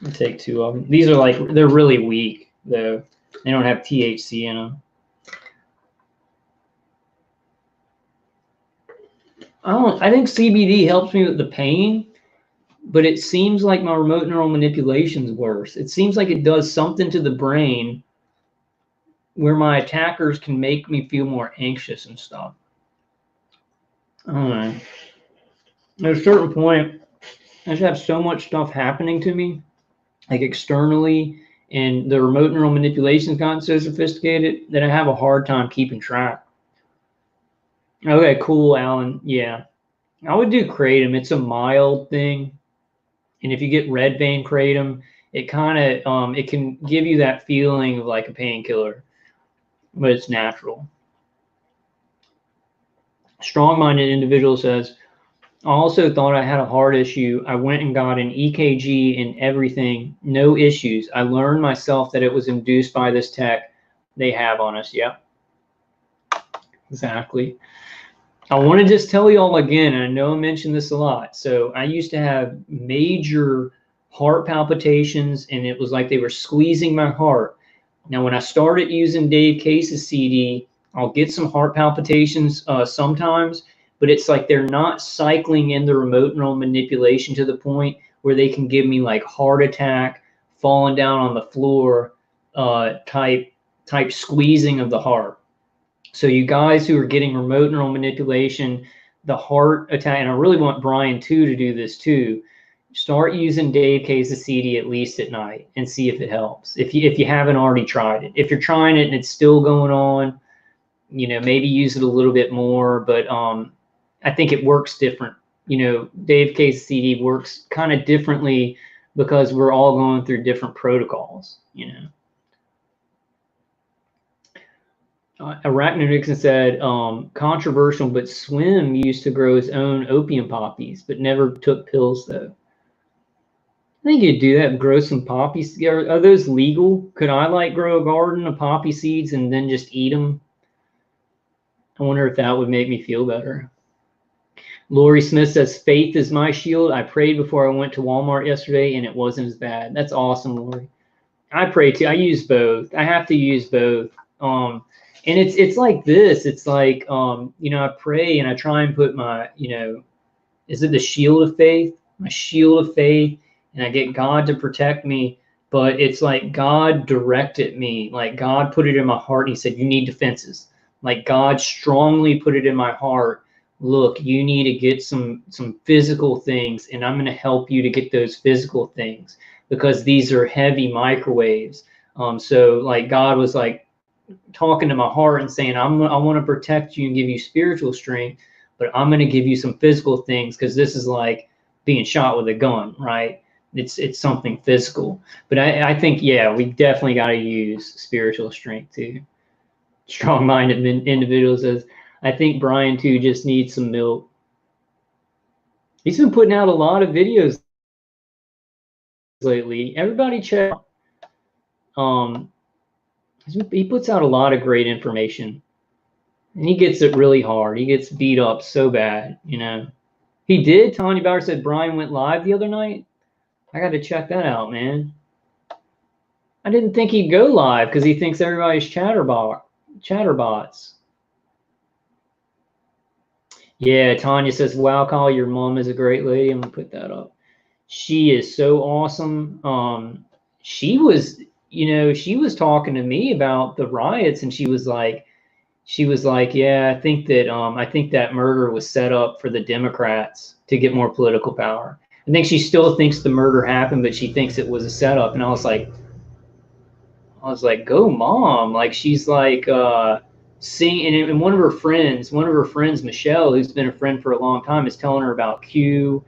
I'll take 2 of them. These are they're really weak though. They don't have THC in them. I think CBD helps me with the pain, but it seems like my remote neural manipulation is worse. It seems like it does something to the brain where my attackers can make me feel more anxious and stuff. I don't know. At a certain point, I just have so much stuff happening to me, like externally, and the remote neural manipulation's gotten so sophisticated that I have a hard time keeping track. Okay, cool, Alan. Yeah, I would do kratom. It's a mild thing, and if you get red vein kratom, it kind of it can give you that feeling of like a painkiller, but it's natural. Strong-minded individual says, I also thought I had a heart issue. I went and got an EKG and everything, no issues. I learned myself that it was induced by this tech they have on us. Yep, exactly. I want to just tell you all again, and I know I mentioned this a lot. So I used to have major heart palpitations, and it was like they were squeezing my heart. Now, when I started using Dave Case's CD, I'll get some heart palpitations sometimes, but it's like they're not cycling in the remote neural manipulation to the point where they can give me like heart attack, falling down on the floor type squeezing of the heart. So you guys who are getting remote neural manipulation, the heart attack, and I really want Brian too to do this too, start using Dave Case's CD at least at night and see if it helps. If you haven't already tried it. If you're trying it and it's still going on, maybe use it a little bit more, but I think it works different. Dave Case's CD works kind of differently because we're all going through different protocols, Arachnonixon said, controversial, but Swim used to grow his own opium poppies, but never took pills though. I think you'd do that, grow some poppies. Are those legal? Could I grow a garden of poppy seeds and then just eat them? I wonder if that would make me feel better. Lori Smith says, faith is my shield. I prayed before I went to Walmart yesterday, and it wasn't as bad. That's awesome, Lori. I pray too. I use both. I have to use both. And it's like this. It's like, you know, I pray and I try and put my, you know, is it the shield of faith? My shield of faith, and I get God to protect me. But it's like God directed me. Like God put it in my heart, and He said, you need defenses. Like God strongly put it in my heart. Look, you need to get some physical things, and I'm going to help you to get those physical things, because these are heavy microwaves. So like God was like talking to my heart and saying, I want to protect you and give you spiritual strength, but I'm going to give you some physical things, because this is like being shot with a gun, right? It's something physical. But I think, yeah, we definitely got to use spiritual strength too. Strong-minded individual says, I think Brian too just needs some milk. He's been putting out a lot of videos lately. Everybody check. He puts out a lot of great information, and he gets it really hard. He gets beat up so bad, you know. He did. Tanya Bauer said Brian went live the other night. I got to check that out, man. I didn't think he'd go live because he thinks everybody's chatterbots. Yeah, Tanya says, wow, Kyle, your mom is a great lady. I'm going to put that up. She is so awesome. She was, you know, she was talking to me about the riots, and she was like, yeah, I think that murder was set up for the Democrats to get more political power. I think she still thinks the murder happened, but she thinks it was a setup. And I was like, go mom. Like, she's like, seeing, and one of her friends, Michelle, who's been a friend for a long time, is telling her about Q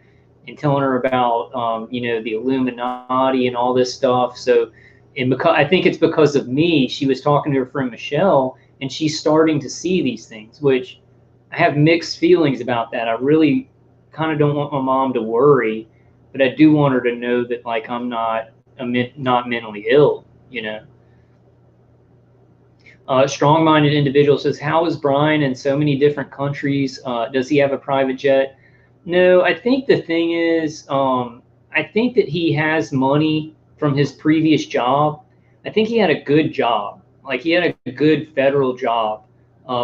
and telling her about, you know, the Illuminati and all this stuff. So, and because I think it's because of me, she was talking to her friend Michelle, and she's starting to see these things, which I have mixed feelings about that. I really kind of don't want my mom to worry, but I do want her to know that, like, I'm not mentally ill, you know. Strong-minded individual says, how is Brian in so many different countries? Does he have a private jet? No, I think the thing is, I think that he has money from his previous job. I think he had a good job. Like, he had a good federal job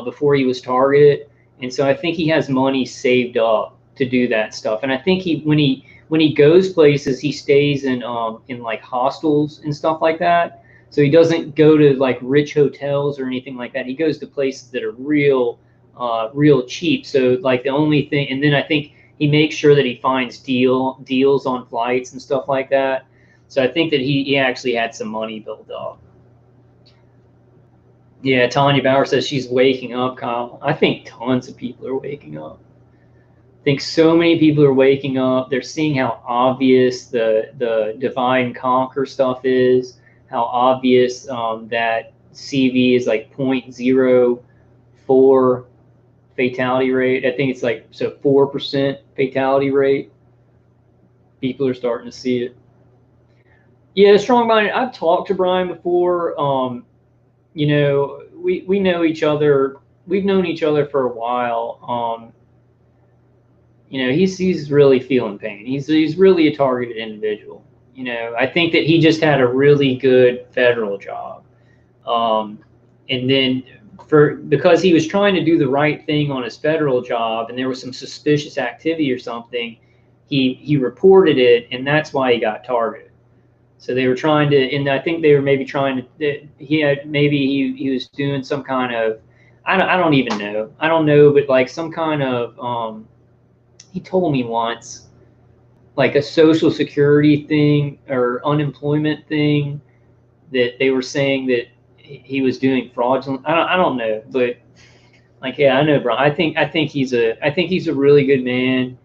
before he was targeted. And so I think he has money saved up to do that stuff. And I think when he goes places, he stays in like hostels and stuff like that. So he doesn't go to like rich hotels or anything like that. He goes to places that are real cheap. So like the only thing, and then I think he makes sure that he finds deals on flights and stuff like that. So I think that he actually had some money built up. Yeah, Tanya Bauer says she's waking up, Kyle. I think tons of people are waking up. I think so many people are waking up. They're seeing how obvious the divide and conquer stuff is. How obvious that CV is like 0.04 fatality rate. I think it's like, so 4% fatality rate. People are starting to see it. Yeah, strong-minded. I've talked to Brian before. You know, we know each other. We've known each other for a while. You know, he's really feeling pain. He's really a targeted individual. You know, I think that he just had a really good federal job. And then because he was trying to do the right thing on his federal job, and there was some suspicious activity or something, he reported it, and that's why he got targeted. So they were trying to, and I think they were maybe trying to, he was doing some kind of, I don't even know. I don't know, but like some kind of, he told me once, like a social security thing or unemployment thing, that they were saying that he was doing fraudulent. I don't know, but like, yeah, I know, bro. I think he's a really good man.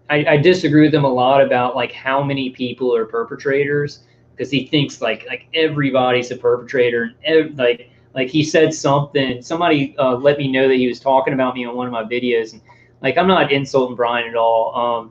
I disagree with him a lot about like how many people are perpetrators, because he thinks like everybody's a perpetrator. Like he said something. Somebody let me know that he was talking about me on one of my videos, and like I'm not insulting Brian at all.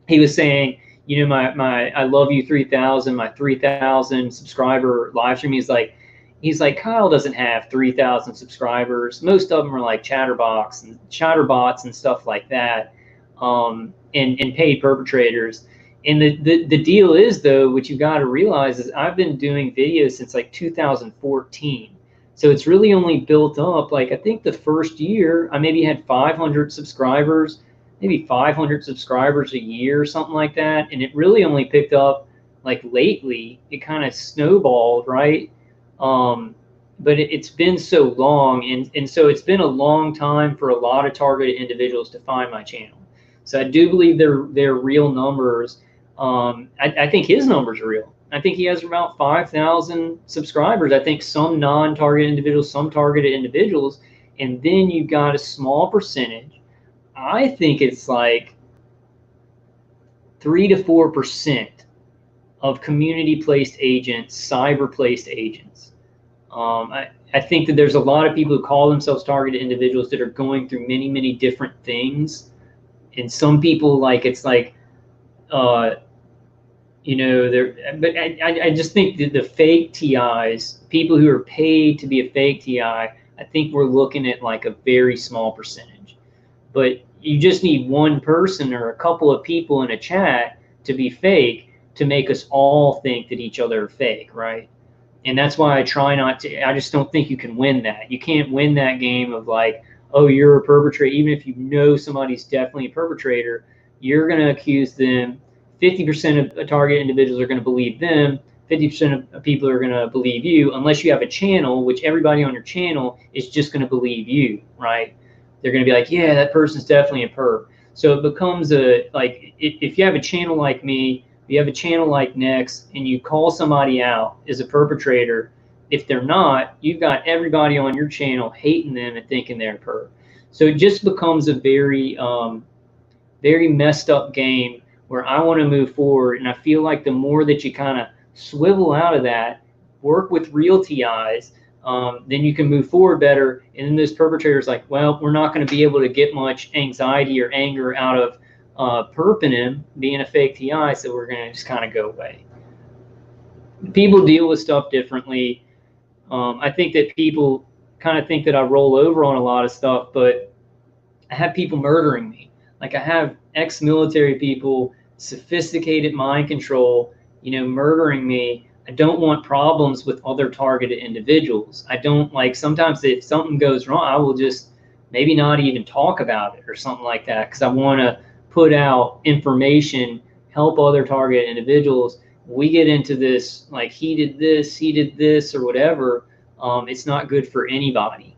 He was saying, you know, my I love you 3000, my 3000 subscriber live stream. He's like, he's like, Kyle doesn't have 3,000 subscribers. Most of them are like chatterbots and stuff like that, and paid perpetrators. And the deal is, though, what you've got to realize is I've been doing videos since like 2014. So it's really only built up. Like, I think the first year I maybe had 500 subscribers, maybe 500 subscribers a year or something like that. And it really only picked up like lately. It kind of snowballed, right? But it's been so long. And so it's been a long time for a lot of targeted individuals to find my channel. So I do believe they're real numbers. I think his numbers are real. I think he has about 5,000 subscribers. I think some non-targeted individuals, some targeted individuals, and then you've got a small percentage. I think it's like 3 to 4% of community-placed agents, cyber-placed agents. I think that there's a lot of people who call themselves targeted individuals that are going through many, many different things. And some people, like, it's like, you know, but I just think that the fake TIs, people who are paid to be a fake TI, I think we're looking at like a very small percentage. But you just need one person or a couple of people in a chat to be fake to make us all think that each other are fake, right? And that's why I try not to. I just don't think you can win that. You can't win that game of like, oh, you're a perpetrator. Even if you know somebody's definitely a perpetrator, you're going to accuse them. 50% of target individuals are going to believe them. 50% of people are going to believe you, unless you have a channel, which everybody on your channel is just going to believe you, right? They're going to be like, yeah, that person's definitely a perp. So it becomes a, like, if you have a channel like me, you have a channel like Nex, and you call somebody out as a perpetrator, if they're not, you've got everybody on your channel hating them and thinking they're a perp. So it just becomes a very, very messed up game where I want to move forward. And I feel like the more that you kind of swivel out of that, work with real TIs, then you can move forward better. And then those perpetrators like, well, we're not going to be able to get much anxiety or anger out of perping him being a fake TI, so we're going to just kind of go away. People deal with stuff differently. I think that people kind of think that I roll over on a lot of stuff, but I have people murdering me. Like, I have ex-military people, sophisticated mind control, you know, murdering me. I don't want problems with other targeted individuals. I don't, like, sometimes if something goes wrong, I will just maybe not even talk about it or something like that, because I want to put out information, help other targeted individuals. We get into this, like, he did this, or whatever. It's not good for anybody.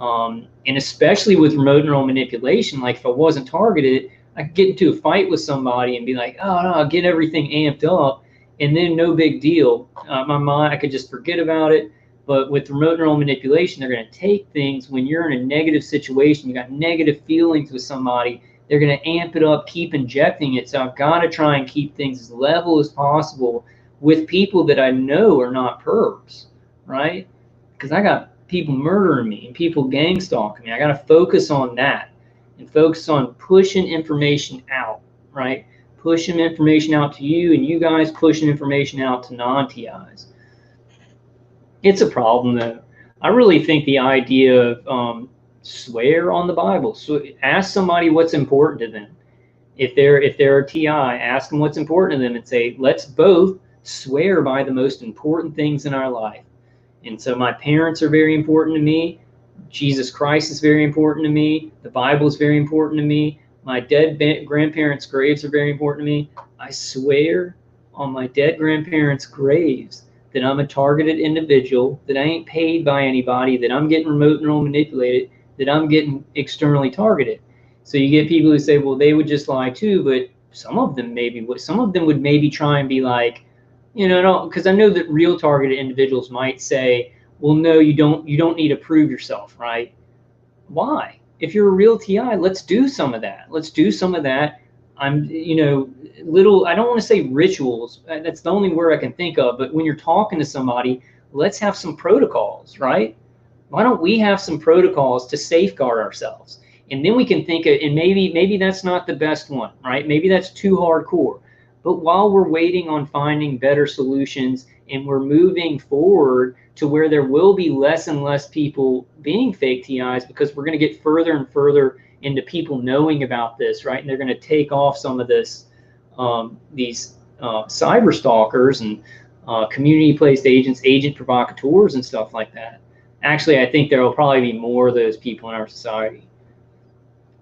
And especially with remote neural manipulation, like, if I wasn't targeted, I could get into a fight with somebody and be like, oh, no, I'll get everything amped up, and then no big deal. My mind, I could just forget about it. But with remote neural manipulation, they're going to take things when you're in a negative situation, you got negative feelings with somebody, they're going to amp it up, keep injecting it. So I've got to try and keep things as level as possible with people that I know are not perps, right? Because I got people murdering me and people gang stalking me. I got to focus on that and focus on pushing information out, right? Pushing information out to you, and you guys pushing information out to non-TIs. It's a problem, though. I really think the idea of swear on the Bible. So ask somebody what's important to them. If they're a TI, ask them what's important to them and say, let's both swear by the most important things in our life. And so my parents are very important to me. Jesus Christ is very important to me. The Bible is very important to me. My dead grandparents' graves are very important to me. I swear on my dead grandparents' graves that I'm a targeted individual, that I ain't paid by anybody, that I'm getting remote neural manipulated, that I'm getting externally targeted. So you get people who say, well, they would just lie too, but some of them would maybe try and be like, you know, because I know that real targeted individuals might say, well, no, you don't need to prove yourself, right? Why? If you're a real TI, let's do some of that. Let's do some of that. You know, I don't want to say rituals. That's the only word I can think of. But when you're talking to somebody, let's have some protocols, right? Why don't we have some protocols to safeguard ourselves? And then we can think of, and maybe that's not the best one, right? Maybe that's too hardcore. But while we're waiting on finding better solutions and we're moving forward to where there will be less and less people being fake TIs, because we're going to get further and further into people knowing about this, right? And they're going to take off some of this, these cyber stalkers and community-placed agents, agent provocateurs and stuff like that. Actually, I think there will probably be more of those people in our society.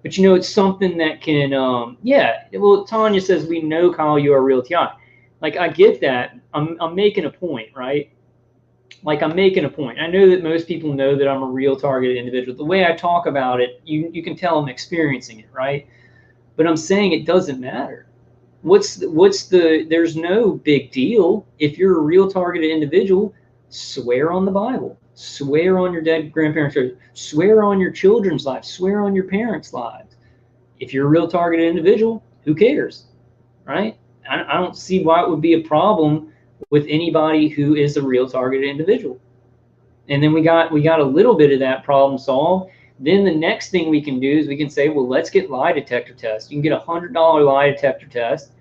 But you know, it's something that can, yeah. Well, Tanya says, we know, Kyle, you are a real TI. Like, I get that. I'm making a point, right? Like, I'm making a point. I know that most people know that I'm a real targeted individual. The way I talk about it, you can tell I'm experiencing it, right? But I'm saying it doesn't matter. There's no big deal. If you're a real targeted individual, swear on the Bible. Swear on your dead grandparents, swear on your children's lives, swear on your parents' lives. If you're a real targeted individual, who cares, right? I don't see why it would be a problem with anybody who is a real targeted individual. And then we got a little bit of that problem solved. Then the next thing we can do is we can say, well, let's get lie detector tests. You can get a $100 lie detector test,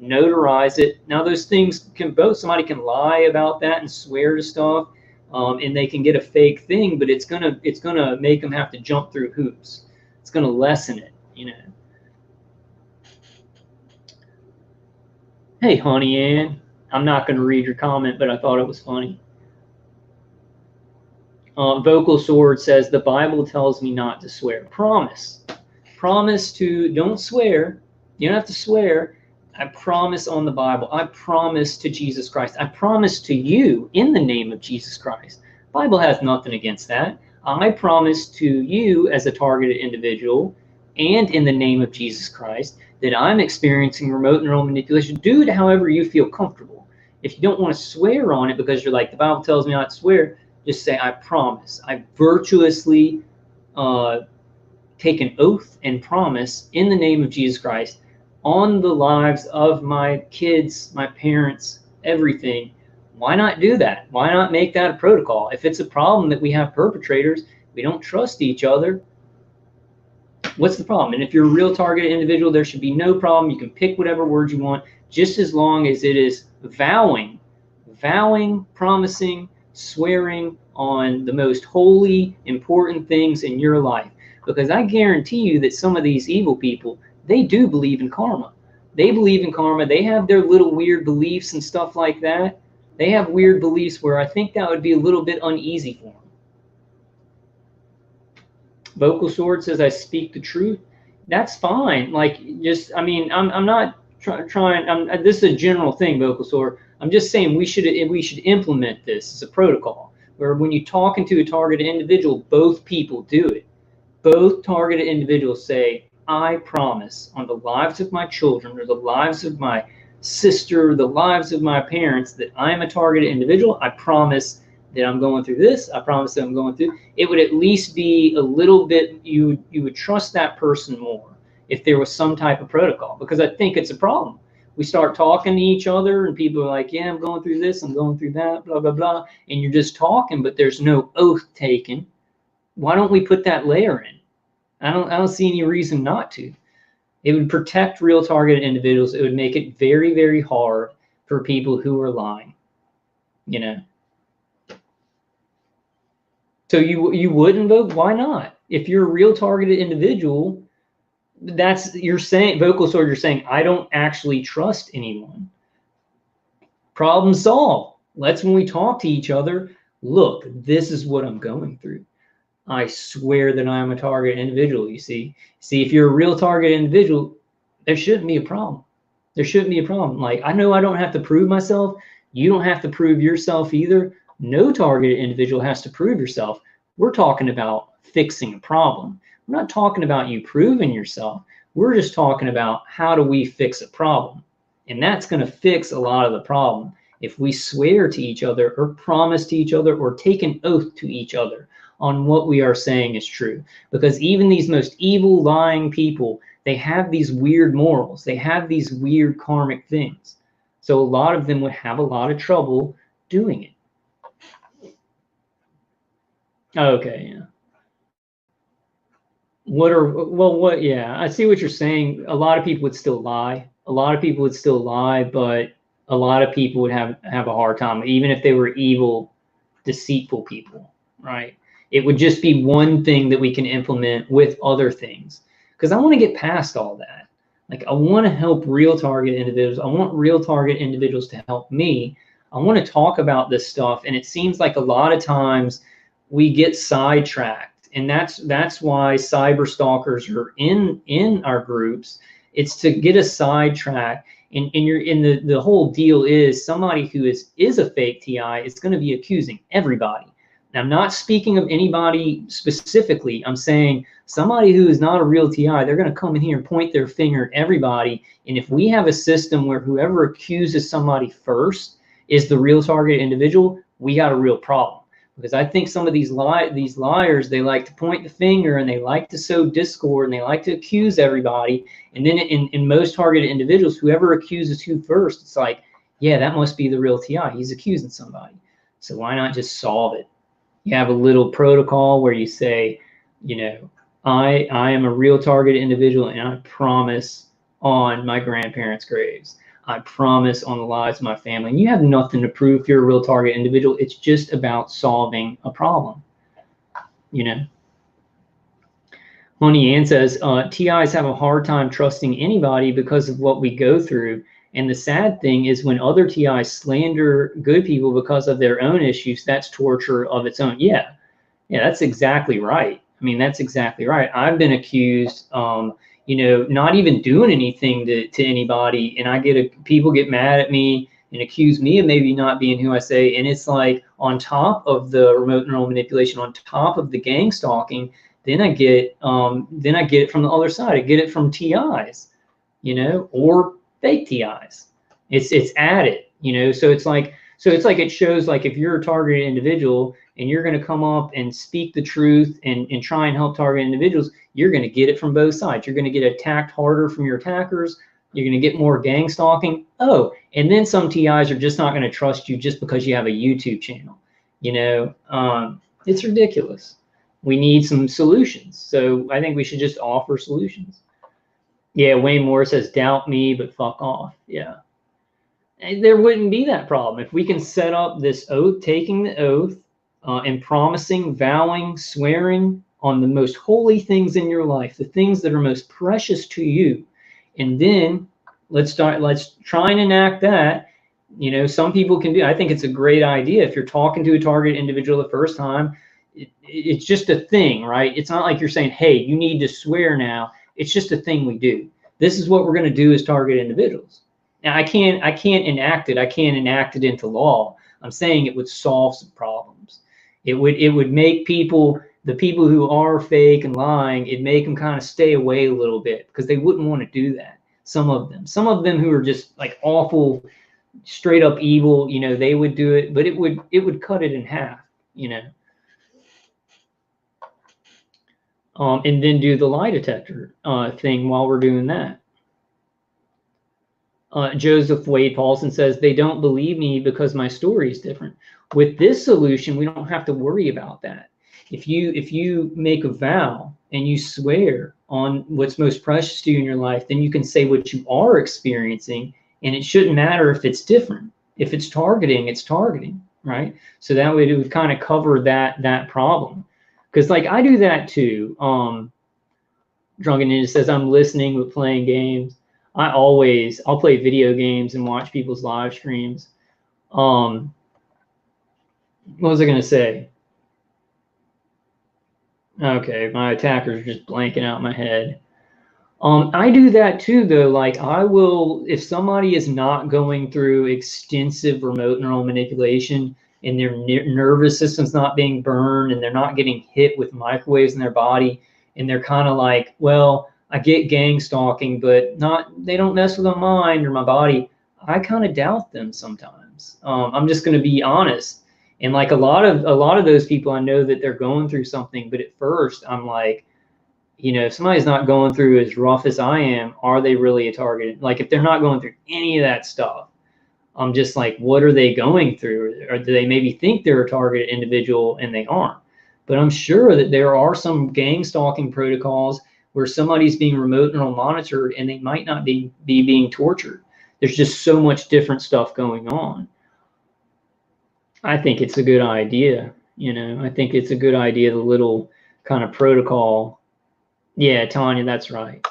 notarize it. Now those things can somebody can lie about that and swear to stuff. And they can get a fake thing, but it's gonna make them have to jump through hoops. It's gonna lessen it, you know. Hey, Honey Ann, I'm not gonna read your comment, but I thought it was funny. Vocal Sword says the Bible tells me not to swear. Promise to don't swear. You don't have to swear. I promise on the Bible. I promise to Jesus Christ. I promise to you in the name of Jesus Christ. The Bible has nothing against that. I promise to you as a targeted individual and in the name of Jesus Christ that I'm experiencing remote neural manipulation. Do it however you feel comfortable. If you don't want to swear on it because you're like, the Bible tells me not to swear, just say, I promise. I virtuously take an oath and promise in the name of Jesus Christ on the lives of my kids, my parents, everything. Why not do that? Why not make that a protocol? If it's a problem that we have perpetrators, we don't trust each other, what's the problem? And if you're a real targeted individual, there should be no problem. You can pick whatever words you want, just as long as it is vowing, promising, swearing on the most holy, important things in your life. Because I guarantee you that some of these evil people, they do believe in karma. They believe in karma. They have their little weird beliefs and stuff like that. They have weird beliefs where I think that would be a little bit uneasy for them. Vocal Sword says, I speak the truth. That's fine. Like, just, I mean, I'm not trying, this is a general thing, Vocal Sword. I'm just saying we should implement this as a protocol where when you talk into a targeted individual, both people do it. Both targeted individuals say, I promise on the lives of my children or the lives of my sister, or the lives of my parents, that I am a targeted individual. I promise that I'm going through this. I promise that I'm going through. It would at least be a little bit, you would trust that person more if there was some type of protocol, because I think it's a problem. We start talking to each other and people are like, yeah, I'm going through this, I'm going through that, blah, blah, blah. And you're just talking, but there's no oath taken. Why don't we put that layer in? I don't see any reason not to. It would protect real targeted individuals. It would make it very, very hard for people who are lying, you know. So you wouldn't vote? Why not? If you're a real targeted individual, you're saying, Vocal Sword, you're saying, I don't actually trust anyone. Problem solved. Let's, when we talk to each other, look, this is what I'm going through. I swear that I'm a target individual, you see. See, if you're a real target individual, there shouldn't be a problem. There shouldn't be a problem. Like, I know I don't have to prove myself. You don't have to prove yourself either. No targeted individual has to prove yourself. We're talking about fixing a problem. We're not talking about you proving yourself. We're just talking about how do we fix a problem. And that's going to fix a lot of the problem if we swear to each other or promise to each other or take an oath to each other on what we are saying is true. Because even these most evil, lying people, they have these weird morals. They have these weird karmic things. So a lot of them would have a lot of trouble doing it. Okay, yeah. Yeah, I see what you're saying. A lot of people would still lie. a lot of people would still lie, but a lot of people would have a hard time, even if they were evil, deceitful people, right? It would just be one thing that we can implement with other things. Because I want to get past all that. Like, I want to help real target individuals. I want real target individuals to help me. I want to talk about this stuff. And it seems like a lot of times we get sidetracked. And that's why cyber stalkers are in our groups. It's to get us sidetracked. And the whole deal is somebody who is a fake TI is going to be accusing everybody. Now, I'm not speaking of anybody specifically. I'm saying somebody who is not a real TI, they're going to come in here and point their finger at everybody. And if we have a system where whoever accuses somebody first is the real target individual, we got a real problem. Because I think some of these liars, they like to point the finger and they like to sow discord and they like to accuse everybody. And then in most targeted individuals, whoever accuses who first, it's like, yeah, that must be the real TI. He's accusing somebody. So why not just solve it? You have a little protocol where you say, you know, I am a real targeted individual, and I promise on my grandparents' graves. I promise on the lives of my family. And you have nothing to prove if you're a real target individual. It's just about solving a problem, you know. Honey Ann says, TIs have a hard time trusting anybody because of what we go through. And the sad thing is when other TIs slander good people because of their own issues, that's torture of its own. Yeah, that's exactly right. I mean, that's exactly right. I've been accused, you know, not even doing anything to anybody. And people get mad at me and accuse me of maybe not being who I say. And it's like on top of the remote neural manipulation, on top of the gang stalking, then I get it from the other side. I get it from TIs, you know, or fake TIs. It's added, you know. So it's like it shows, like, if you're a targeted individual and you're going to come up and speak the truth and try and help target individuals, you're going to get it from both sides. You're going to get attacked harder from your attackers. You're going to get more gang stalking. Oh, and then some TIs are just not going to trust you just because you have a YouTube channel. You know, it's ridiculous. We need some solutions. So I think we should just offer solutions. Yeah, Wayne Moore says, doubt me, but fuck off. Yeah. And there wouldn't be that problem. If we can set up this oath, taking the oath, and promising, vowing, swearing on the most holy things in your life, the things that are most precious to you. And then let's try and enact that. You know, some people can do. I think it's a great idea. If you're talking to a target individual the first time, it's just a thing, right? It's not like you're saying, hey, you need to swear now. It's just a thing we do. This is what we're going to do as target individuals. Now, I can't enact it. I can't enact it into law. I'm saying it would solve some problems. It would make the people who are fake and lying, it'd make them kind of stay away a little bit, because they wouldn't want to do that. Some of them who are just like awful, straight up evil, you know, they would do it, but it would cut it in half, you know. And then do the lie detector thing while we're doing that. Joseph Wade Paulson says, they don't believe me because my story is different. With this solution, we don't have to worry about that. If you make a vow and you swear on what's most precious to you in your life, then you can say what you are experiencing, and it shouldn't matter if it's different. If it's targeting, it's targeting, right? So that way it would kind of cover that problem. Because, like, I do that too. Drunken Ninja says, I'm listening but playing games. I'll play video games and watch people's live streams. What was I going to say? Okay, my attackers are just blanking out my head. I do that too, though. Like, I will, if somebody is not going through extensive remote neural manipulation and their nervous system's not being burned and they're not getting hit with microwaves in their body, and they're kind of like, well, I get gang stalking, but they don't mess with my mind or my body, I kind of doubt them sometimes. I'm just going to be honest. And like a lot of those people, I know that they're going through something, but at first I'm like, you know, if somebody's not going through as rough as I am, are they really a target? Like, if they're not going through any of that stuff, I'm just like, what are they going through? Or do they maybe think they're a targeted individual and they aren't? But I'm sure that there are some gang stalking protocols where somebody's being remote neural monitored and they might not be being tortured. There's just so much different stuff going on. I think it's a good idea. I think it's a good idea, the little kind of protocol. Yeah, Tanya, that's right.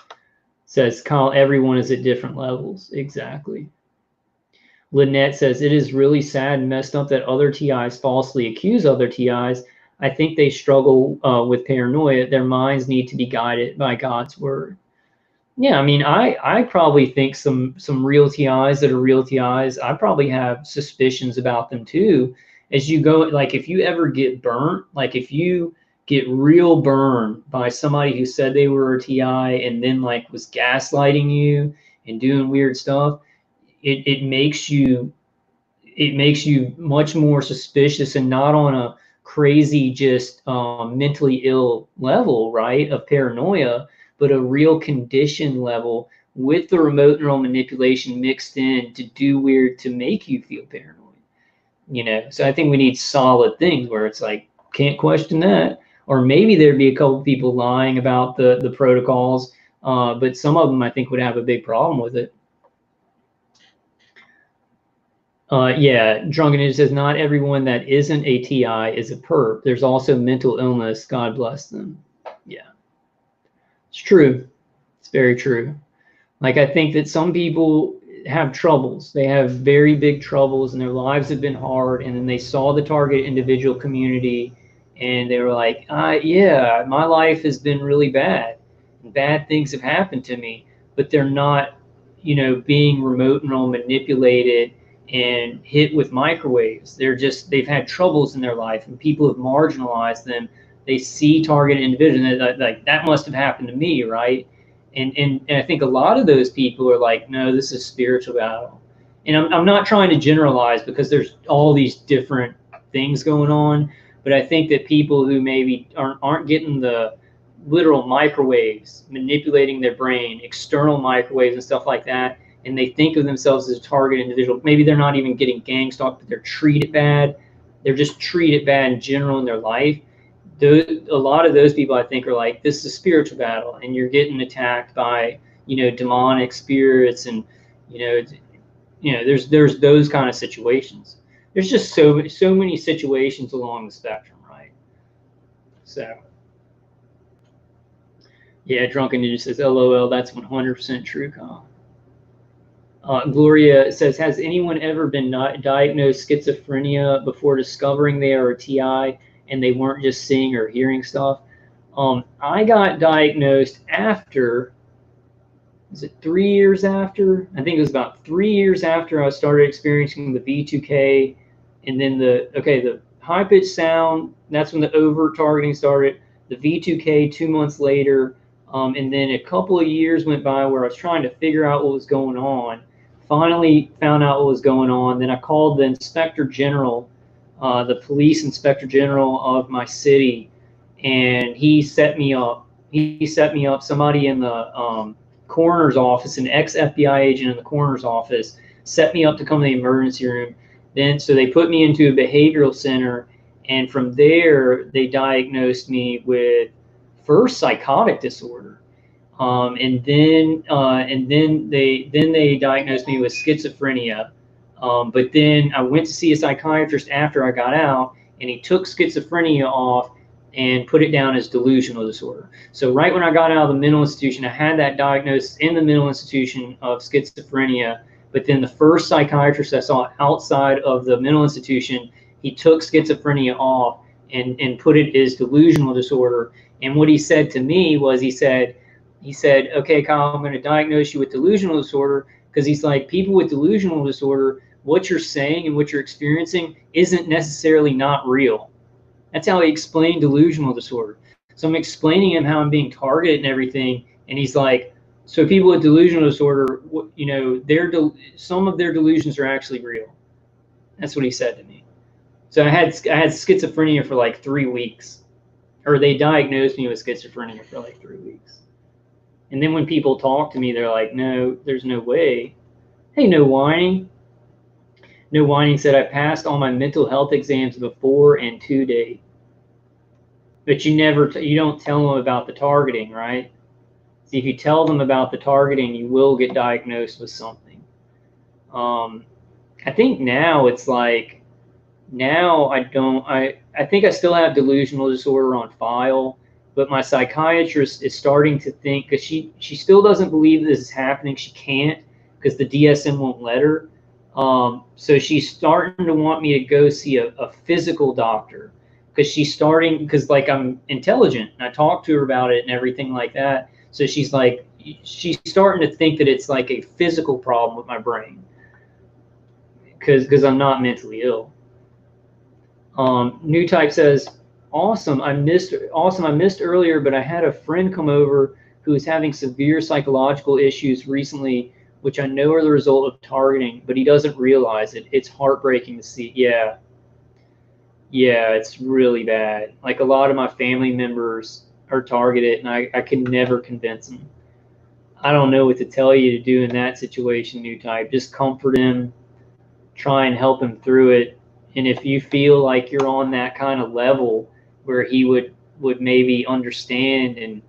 Says, Kyle, everyone is at different levels. Exactly. Lynette says, it is really sad and messed up that other TIs falsely accuse other TIs. I think they struggle with paranoia. Their minds need to be guided by God's word. Yeah, I mean, I probably think some real TIs that are real TIs, I probably have suspicions about them too. As you go, like if you ever get burnt, like if you get real burned by somebody who said they were a TI and then like was gaslighting you and doing weird stuff, it makes you much more suspicious, and not on a crazy, just mentally ill level, right, of paranoia, but a real condition level with the remote neural manipulation mixed in to do weird, to make you feel paranoid. So I think we need solid things where it's like, can't question that. Or maybe there'd be a couple people lying about the protocols, but some of them I think would have a big problem with it. Yeah, Drunken Ninja says, not everyone that isn't a TI is a perp. There's also mental illness. God bless them. Yeah, it's true. It's very true. Like, I think that some people have troubles. They have very big troubles, and their lives have been hard. And then they saw the target individual community, and they were like, yeah, my life has been really bad. Bad things have happened to me, but they're not, being remote neural manipulated and hit with microwaves. They've had troubles in their life, and people have marginalized them. They see targeted individuals, and they're like, that must have happened to me, right? And I think a lot of those people are like, no, this is spiritual battle. And I'm not trying to generalize, because there's all these different things going on, but I think that people who maybe aren't getting the literal microwaves manipulating their brain, external microwaves and stuff like that, and they think of themselves as a target individual. Maybe they're not even getting gang stalked, but they're treated bad. They're just treated bad in general in their life. A lot of those people, I think, are like, this is a spiritual battle, and you're getting attacked by, demonic spirits, and there's those kind of situations. There's just so many situations along the spectrum, right? So, yeah, Drunken Ninja says, LOL, that's 100% true, Kyle. Gloria says, has anyone ever been diagnosed schizophrenia before discovering they are a TI and they weren't just seeing or hearing stuff? I got diagnosed after, is it 3 years after? I think it was about 3 years after I started experiencing the V2K, and then the high-pitched sound, that's when the overt targeting started, the V2K 2 months later, and then a couple of years went by where I was trying to figure out what was going on. Finally found out what was going on. Then I called the inspector general, the police inspector general of my city, and he set me up. Somebody in the coroner's office, an ex-FBI agent in the coroner's office, set me up to come to the emergency room. So they put me into a behavioral center, and from there they diagnosed me with first psychotic disorder. And then they diagnosed me with schizophrenia. But then I went to see a psychiatrist after I got out, and he took schizophrenia off and put it down as delusional disorder. So right when I got out of the mental institution, I had that diagnosis in the mental institution of schizophrenia. But then the first psychiatrist I saw outside of the mental institution, he took schizophrenia off and put it as delusional disorder. And what he said to me was, he said, okay, Kyle, I'm going to diagnose you with delusional disorder, because he's like, people with delusional disorder, what you're saying and what you're experiencing isn't necessarily not real. That's how he explained delusional disorder. So I'm explaining him how I'm being targeted and everything, and he's like, so people with delusional disorder, some of their delusions are actually real. That's what he said to me. So I had schizophrenia for like 3 weeks, or they diagnosed me with schizophrenia for like 3 weeks. And then when people talk to me, they're like, no, there's no way. Hey, No Whining. No Whining said, I passed all my mental health exams before and today. But you don't tell them about the targeting, right? if you tell them about the targeting, you will get diagnosed with something. I think now it's like, now I think I still have delusional disorder on file, but my psychiatrist is starting to think, because she still doesn't believe this is happening. She can't, because the DSM won't let her. So she's starting to want me to go see a physical doctor, because like I'm intelligent and I talk to her about it and everything like that. So she's starting to think that it's like a physical problem with my brain, because I'm not mentally ill. New Type says, awesome, I missed earlier, but I had a friend come over who is having severe psychological issues recently, which I know are the result of targeting, but he doesn't realize it. It's heartbreaking to see. Yeah, it's really bad. Like, a lot of my family members are targeted, and I can never convince them. I don't know what to tell you to do in that situation, New Type. Just comfort him, try and help him through it. And if you feel like you're on that kind of level where he would maybe understand and,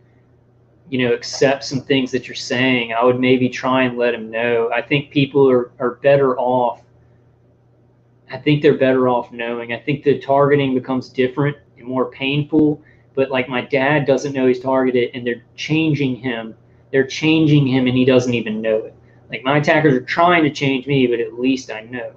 accept some things that you're saying, I would maybe try and let him know. I think people are better off. I think they're better off knowing. I think the targeting becomes different and more painful, but like, my dad doesn't know he's targeted, and they're changing him. They're changing him, and he doesn't even know it. Like, my attackers are trying to change me, but at least I know,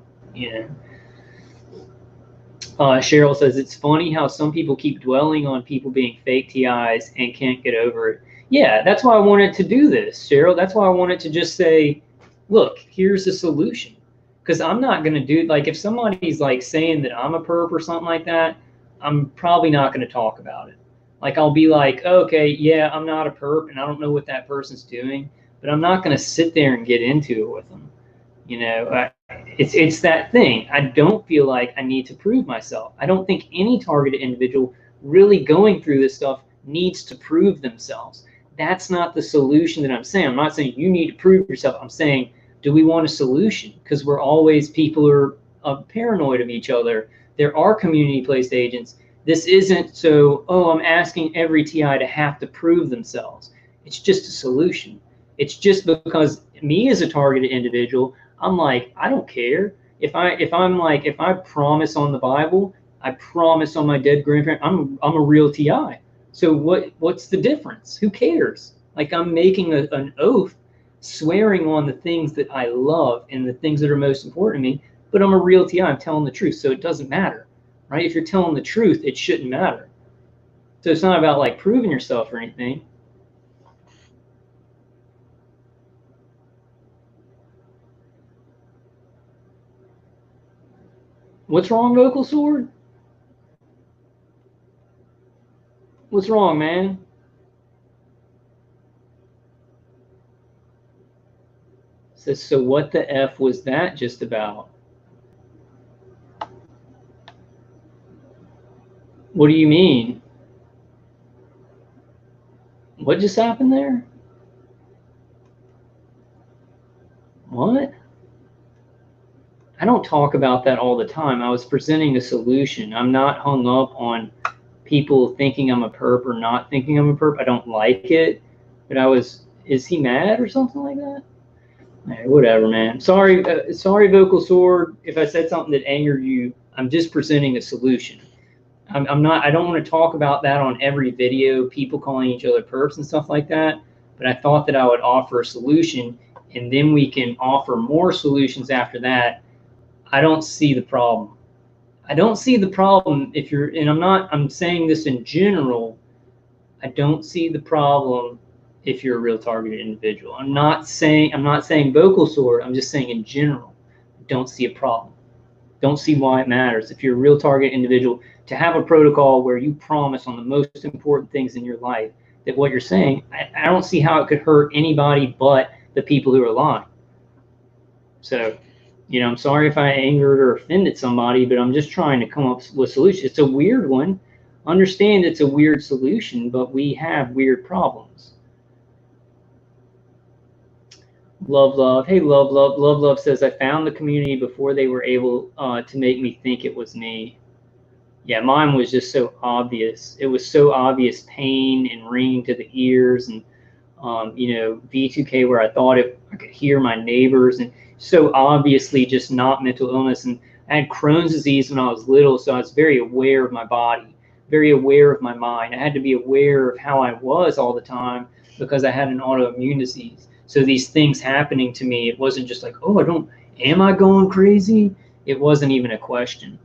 Cheryl says, it's funny how some people keep dwelling on people being fake TIs and can't get over it. Yeah, that's why I wanted to do this, Cheryl. That's why I wanted to just say, look, here's the solution. Because I'm not going to do, like, if somebody's like saying that I'm a perp or something like that, I'm probably not going to talk about it. Like, I'll be like, okay, yeah, I'm not a perp and I don't know what that person's doing, but I'm not going to sit there and get into it with them. It's that thing. I don't feel like I need to prove myself. I don't think any targeted individual really going through this stuff needs to prove themselves. That's not the solution that I'm saying. I'm not saying you need to prove yourself. I'm saying, do we want a solution? Because people are paranoid of each other. There are community-placed agents. This isn't so, I'm asking every TI to have to prove themselves. It's just a solution. It's just because me as a targeted individual, I'm like, I don't care. If I promise on the Bible, I promise on my dead grandparent, I'm a real TI. So what's the difference? Who cares? Like, I'm making an oath, swearing on the things that I love and the things that are most important to me, but I'm a real TI. I'm telling the truth, so it doesn't matter, right? If you're telling the truth, it shouldn't matter. So it's not about like proving yourself or anything. What's wrong, Vocal Sword? What's wrong, man? Says, so what the F was that just about? What do you mean? What just happened there? What? I don't talk about that all the time. I was presenting a solution. I'm not hung up on people thinking I'm a perp or not thinking I'm a perp. I don't like it. But is he mad or something like that? Hey, whatever, man. Sorry, Vocal Sword, if I said something that angered you. I'm just presenting a solution. I don't want to talk about that on every video, people calling each other perps and stuff like that. But I thought that I would offer a solution, and then we can offer more solutions after that. I don't see the problem. I don't see the problem if you're, and I'm saying this in general, I don't see the problem if you're a real targeted individual. I'm not saying Vocal Sword, I'm just saying in general, I don't see a problem. Don't see why it matters. If you're a real target individual, to have a protocol where you promise on the most important things in your life that what you're saying, I don't see how it could hurt anybody but the people who are lying. So, I'm sorry if I angered or offended somebody, but I'm just trying to come up with solutions. It's a weird one. Understand it's a weird solution, but we have weird problems. Love. Hey, Love says, I found the community before they were able to make me think it was me. Yeah, mine was just so obvious. It was so obvious, pain and ringing to the ears and V2K where I thought I could hear my neighbors, and so obviously just not mental illness. And I had Crohn's disease when I was little, so I was very aware of my body, very aware of my mind. I had to be aware of how I was all the time because I had an autoimmune disease. So these things happening to me, it wasn't just like, oh, am I going crazy? It wasn't even a question.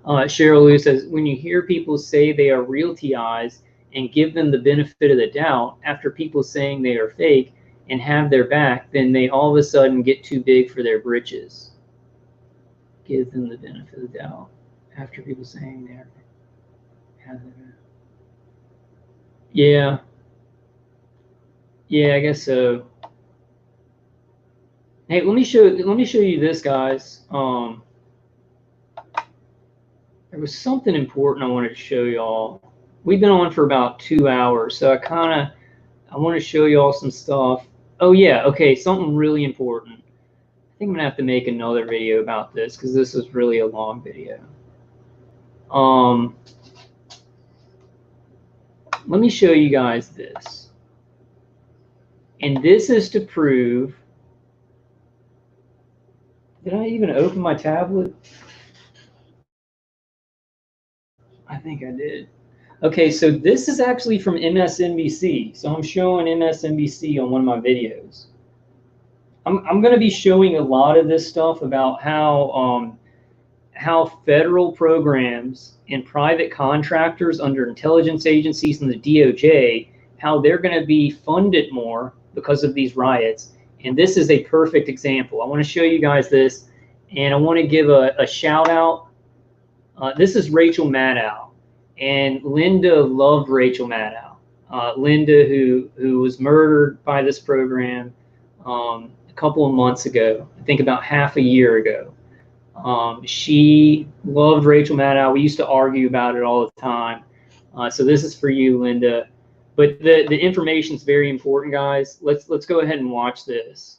Sheryl Lewis says, when you hear people say they are real TIs and give them the benefit of the doubt after people saying they are fake and have their back, then they all of a sudden get too big for their britches. Give them the benefit of the doubt after people saying they have their back. Yeah, I guess so. Hey, let me show you this, guys. There was something important I wanted to show y'all. We've been on for about 2 hours, so I want to show y'all some stuff. Oh yeah, okay, something really important. I think I'm gonna have to make another video about this because this is really a long video. Let me show you guys this. And this is to prove, did I even open my tablet? I think I did. Okay, so this is actually from MSNBC. So I'm showing MSNBC on one of my videos. I'm going to be showing a lot of this stuff about how federal programs and private contractors under intelligence agencies and the DOJ, how they're going to be funded more because of these riots. And this is a perfect example. I want to show you guys this, and I want to give a shout out. This is Rachel Maddow, and Linda loved Rachel Maddow. Linda, who was murdered by this program a couple of months ago, I think about half a year ago. She loved Rachel Maddow. We used to argue about it all the time. So this is for you, Linda. But the information is very important, guys. Let's go ahead and watch this.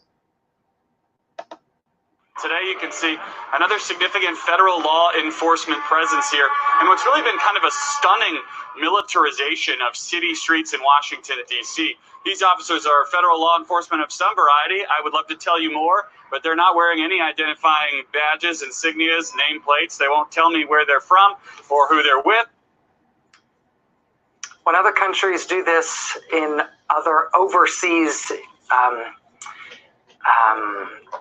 Today you can see another significant federal law enforcement presence here, and what's really been kind of a stunning militarization of city streets in Washington, D.C. These officers are federal law enforcement of some variety. I would love to tell you more, but they're not wearing any identifying badges, insignias, nameplates. They won't tell me where they're from or who they're with.
When other countries do this in other overseas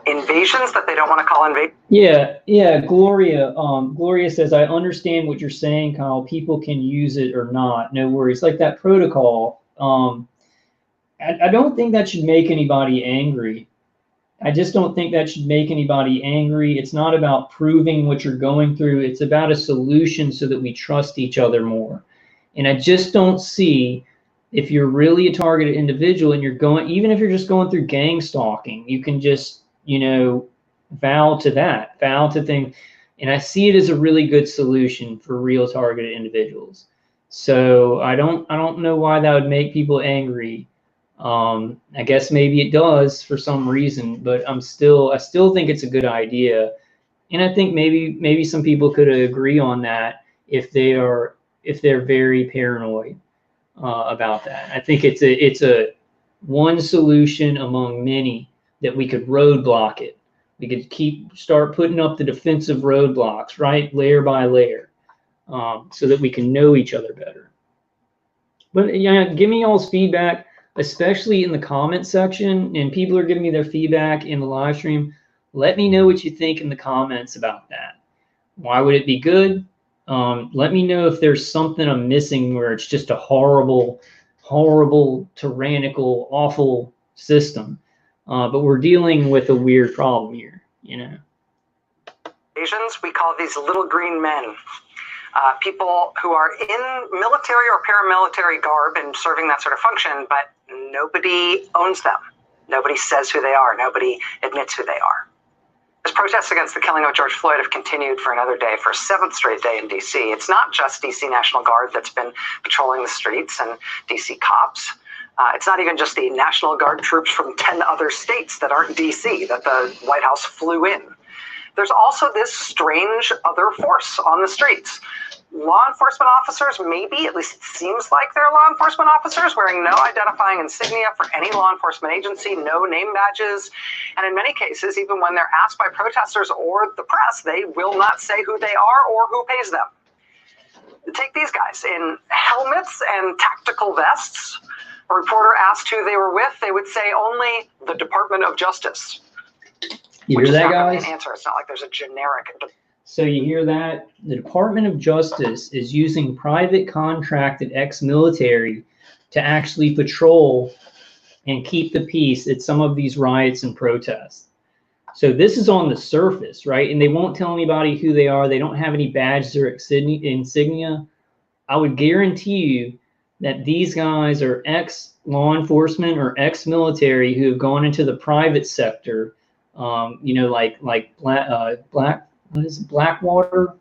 invasions that they don't want to call invasion.
Yeah, Gloria. Gloria says, I understand what you're saying, Kyle. People can use it or not. No worries. Like that protocol. I don't think that should make anybody angry. I just don't think that should make anybody angry. It's not about proving what you're going through. It's about a solution so that we trust each other more. And I just don't see, if you're really a targeted individual and you're going, even if you're just going through gang stalking, you can just, vow to things. And I see it as a really good solution for real targeted individuals. So I don't know why that would make people angry. I guess maybe it does for some reason, but I still think it's a good idea. And I think maybe some people could agree on that if they're very paranoid about that. I think it's a one solution among many that we could roadblock it. We could start putting up the defensive roadblocks, right, layer by layer, so that we can know each other better. But yeah, give me y'all's feedback, especially in the comment section. And people are giving me their feedback in the live stream. Let me know what you think in the comments about that. Why would it be good? Let me know if there's something I'm missing where it's just a horrible, tyrannical, awful system. But we're dealing with a weird problem here,
Asians, we call these little green men. People who are in military or paramilitary garb and serving that sort of function, but nobody owns them. Nobody says who they are. Nobody admits who they are. As protests against the killing of George Floyd have continued for another day, for a 7th straight day in D.C., it's not just D.C. National Guard that's been patrolling the streets and D.C. cops. It's not even just the National Guard troops from 10 other states that aren't D.C. that the White House flew in. There's also this strange other force on the streets. law enforcement officers, maybe, at least it seems like they're law enforcement officers, wearing no identifying insignia for any law enforcement agency, no name badges. And in many cases, even when they're asked by protesters or the press, they will not say who they are or who pays them. Take these guys in helmets and tactical vests. A reporter asked who they were with, they would say only the Department of Justice.
You hear that, guys?
An answer. It's not like there's a generic.
So you hear that? The Department of Justice is using private contracted ex-military to actually patrol and keep the peace at some of these riots and protests. So this is on the surface, right? And they won't tell anybody who they are. They don't have any badges or insignia. I would guarantee you that these guys are ex-law enforcement or ex-military who have gone into the private sector, you know, like Blackwater,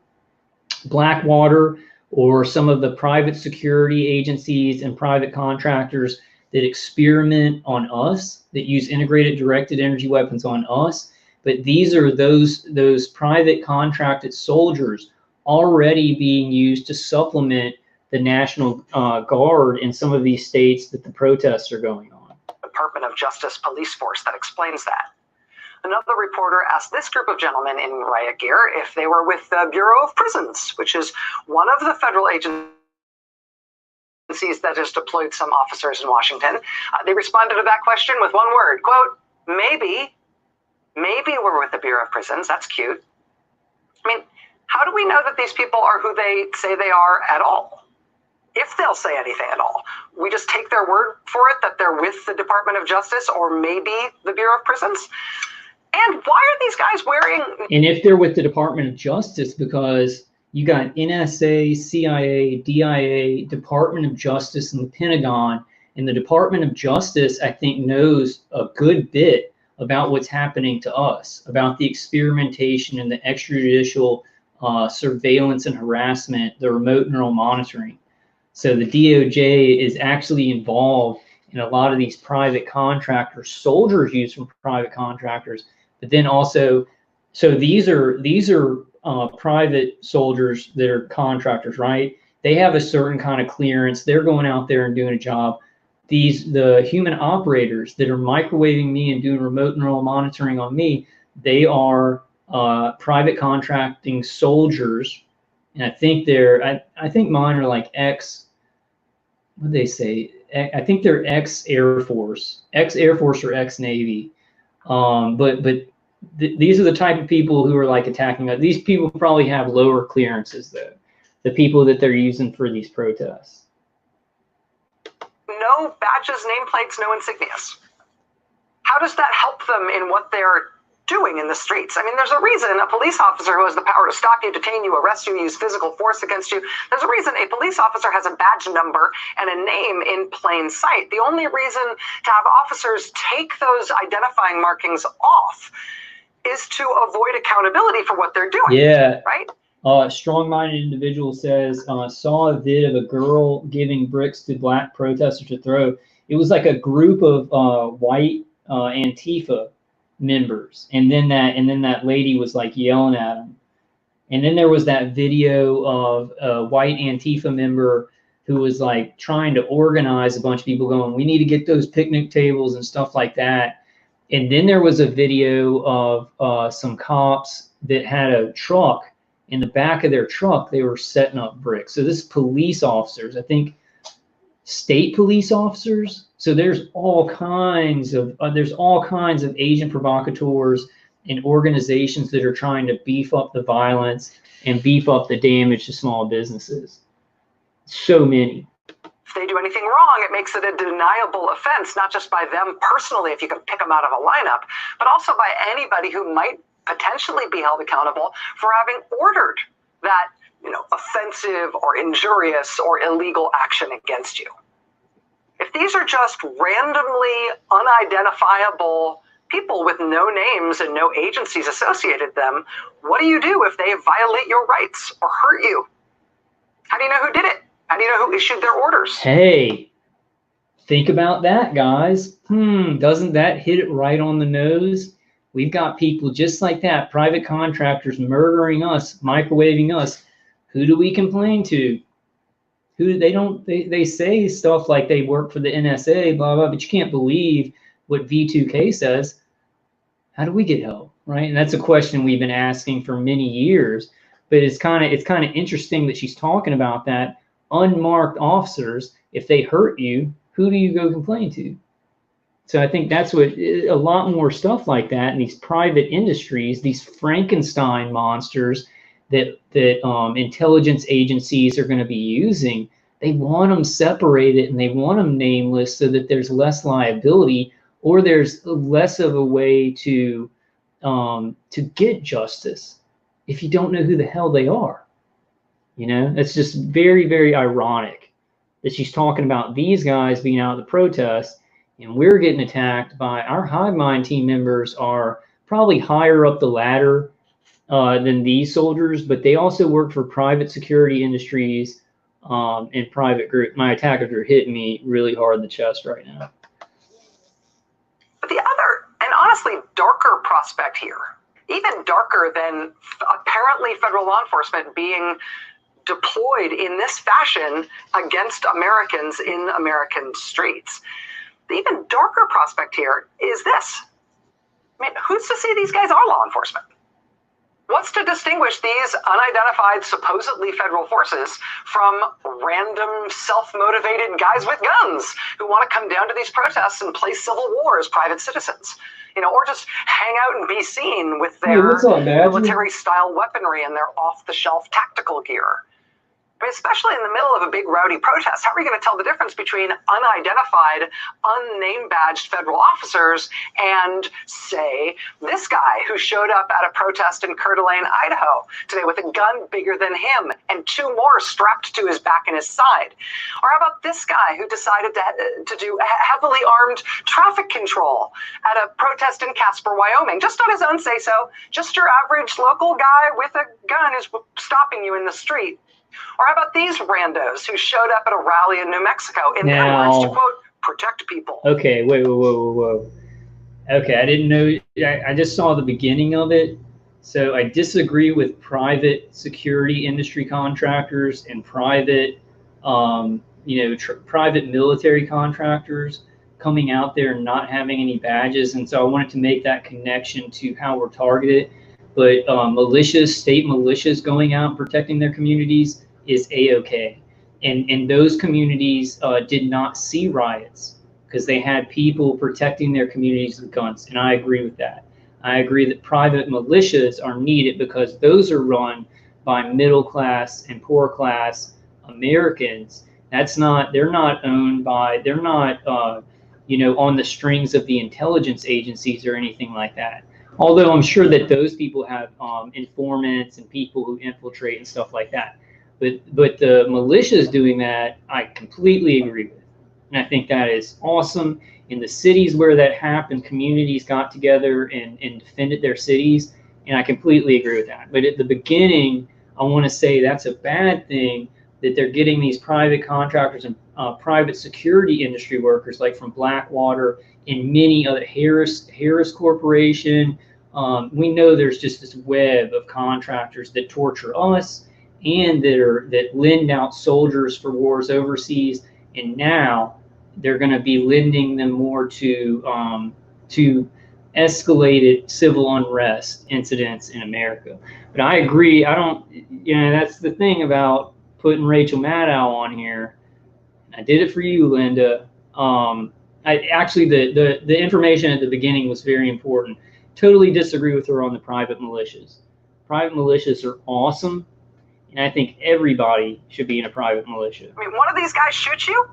or some of the private security agencies and private contractors that experiment on us, that use integrated directed energy weapons on us. But these are those private contracted soldiers already being used to supplement the National Guard in some of these states that the protests are going on.
Department of Justice police force that explains that. Another reporter asked this group of gentlemen in riot gear if they were with the Bureau of Prisons, which is one of the federal agencies that has deployed some officers in Washington. They responded to that question with one word, quote, maybe we're with the Bureau of Prisons. That's cute. I mean, how do we know that these people are who they say they are at all? If they'll say anything at all. We just take their word for it that they're with the Department of Justice or maybe the Bureau of Prisons? And why are these guys wearing...
And if they're with the Department of Justice, because you got NSA, CIA, DIA, Department of Justice, and the Pentagon. And the Department of Justice, I think, knows a good bit about what's happening to us, about the experimentation and the extrajudicial surveillance and harassment, the remote neural monitoring. So the DOJ is actually involved in a lot of these private contractors, soldiers used from private contractors, but then also, so these are private soldiers that are contractors, right? They have a certain kind of clearance. They're going out there and doing a job. The human operators that are microwaving me and doing remote neural monitoring on me, they are private contracting soldiers. And I think I think mine are like what do they say? I think they're ex-Air Force or ex-Navy. But these are the type of people who are like attacking us. These people probably have lower clearances though, the people that they're using for these protests.
No badges, nameplates, no insignias. How does that help them in what they're doing in the streets? I mean, there's a reason a police officer who has the power to stop you, detain you, arrest you, use physical force against you. There's a reason a police officer has a badge number and a name in plain sight. The only reason to have officers take those identifying markings off is to avoid accountability for what they're doing.
Yeah.
Right?
A strong-minded individual says, saw a vid of a girl giving bricks to black protesters to throw. It was like a group of white Antifa members, and then that lady was like yelling at them. And then there was that video of a white Antifa member who was like trying to organize a bunch of people going, we need to get those picnic tables and stuff like that. And then there was a video of some cops that had a truck. In the back of their truck, they were setting up bricks. So this is police officers, I think state police officers. So there's all kinds of agent provocateurs and organizations that are trying to beef up the violence and beef up the damage to small businesses. So many.
If they do anything wrong, it makes it a deniable offense, not just by them personally, if you can pick them out of a lineup, but also by anybody who might potentially be held accountable for having ordered that, offensive or injurious or illegal action against you. If these are just randomly unidentifiable people with no names and no agencies associated with them, what do you do if they violate your rights or hurt you? How do you know who did it? How do you know who issued their orders?
Hey, think about that, guys. Doesn't that hit it right on the nose? We've got people just like that, private contractors murdering us, microwaving us. Who do we complain to? They say stuff like they work for the NSA, blah, blah, but you can't believe what V2K says. How do we get help, right? And that's a question we've been asking for many years, but it's kind of interesting that she's talking about that. Unmarked officers, if they hurt you, who do you go complain to? So I think that's what, a lot more stuff like that in these private industries, these Frankenstein monsters that intelligence agencies are going to be using. They want them separated and they want them nameless so that there's less liability, or there's less of a way to get justice if you don't know who the hell they are. You know, it's just very, very ironic that she's talking about these guys being out at the protest, and we're getting attacked by our hive mind team members are probably higher up the ladder than these soldiers, but they also work for private security industries and private groups. My attackers are hitting me really hard in the chest right now.
But the other, and honestly, darker prospect here, even darker than apparently federal law enforcement being deployed in this fashion against Americans in American streets. The even darker prospect here is this. I mean, who's to say these guys are law enforcement? What's to distinguish these unidentified, supposedly federal forces from random, self-motivated guys with guns who want to come down to these protests and play Civil War as private citizens? You know, or just hang out and be seen with their military-style weaponry and their off-the-shelf tactical gear. I mean, especially in the middle of a big rowdy protest, how are we going to tell the difference between unidentified, unname-badged federal officers and, say, this guy who showed up at a protest in Coeur d'Alene, Idaho today with a gun bigger than him and 2 more strapped to his back and his side? Or how about this guy who decided to do heavily armed traffic control at a protest in Casper, Wyoming, just on his own say-so, just your average local guy with a gun who's stopping you in the street? Or how about these randos who showed up at a rally in New Mexico in their words to, quote, protect people?
Okay, whoa. Okay, I didn't know. I just saw the beginning of it. So I disagree with private security industry contractors and private, private military contractors coming out there and not having any badges. And so I wanted to make that connection to how we're targeted. But militias, state militias going out and protecting their communities is A-okay. And those communities did not see riots because they had people protecting their communities with guns. And I agree with that. I agree that private militias are needed because those are run by middle class and poor class Americans. They're not owned by, they're not, on the strings of the intelligence agencies or anything like that. Although I'm sure that those people have informants and people who infiltrate and stuff like that. But the militias doing that, I completely agree with. And I think that is awesome. In the cities where that happened, communities got together and defended their cities. And I completely agree with that. But at the beginning, I want to say that's a bad thing that they're getting these private contractors and private security industry workers like from Blackwater and many other Harris Corporation. We know there's just this web of contractors that torture us and that lend out soldiers for wars overseas, and now they're going to be lending them more to escalated civil unrest incidents in America. But I agree. That's the thing about putting Rachel Maddow on here. I did it for you, Linda. The information at the beginning was very important. Totally disagree with her on the private militias. Private militias are awesome, and I think everybody should be in a private militia.
I mean, one of these guys shoots you?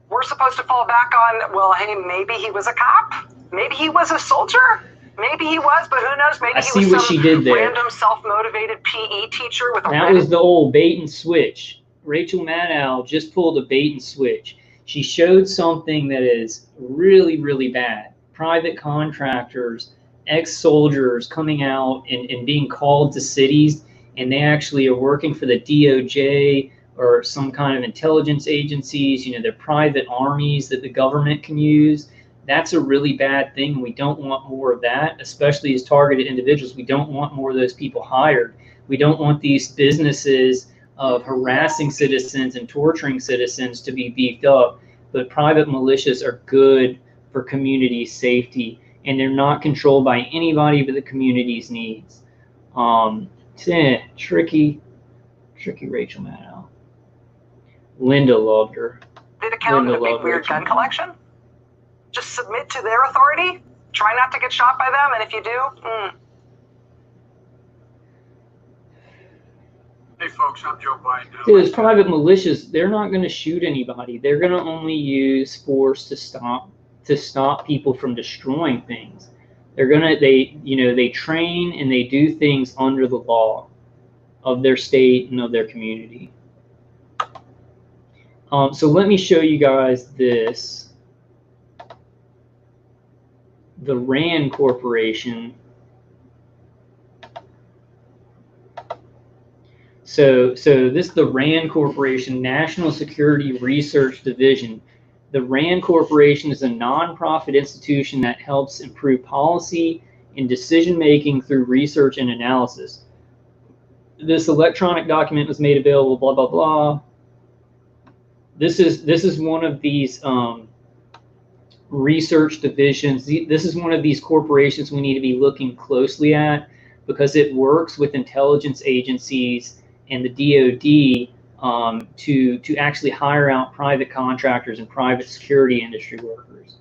We're supposed to fall back on, well, hey, maybe he was a cop. Maybe he was a soldier. Maybe he was, but who knows? Maybe he was some random self-motivated PE teacher with a
That was the old bait and switch. Rachel Maddow just pulled a bait and switch. She showed something that is really, really bad. Private contractors, ex-soldiers coming out and being called to cities, and they actually are working for the DOJ or some kind of intelligence agencies. They're private armies that the government can use. That's a really bad thing. We don't want more of that, especially as targeted individuals. We don't want more of those people hired. We don't want these businesses of harassing citizens and torturing citizens to be beefed up. But private militias are good for community safety, and they're not controlled by anybody but the community's needs. Tricky Rachel Maddow. Linda loved her.
Account of a big weird gun collection. Just submit to their authority. Try not to get shot by them, and if you do,
Hey folks, I'm Joe Biden.
Those private militias, they're not going to shoot anybody. They're going to only use force to stop people from destroying things. They train and they do things under the law of their state and of their community. So let me show you guys this. The RAND Corporation. So this is the RAND Corporation, National Security Research Division. The RAND Corporation is a nonprofit institution that helps improve policy and decision-making through research and analysis. This electronic document was made available, blah, blah, blah. This is one of these research divisions. This is one of these corporations we need to be looking closely at because it works with intelligence agencies and the DoD to actually hire out private contractors and private security industry workers.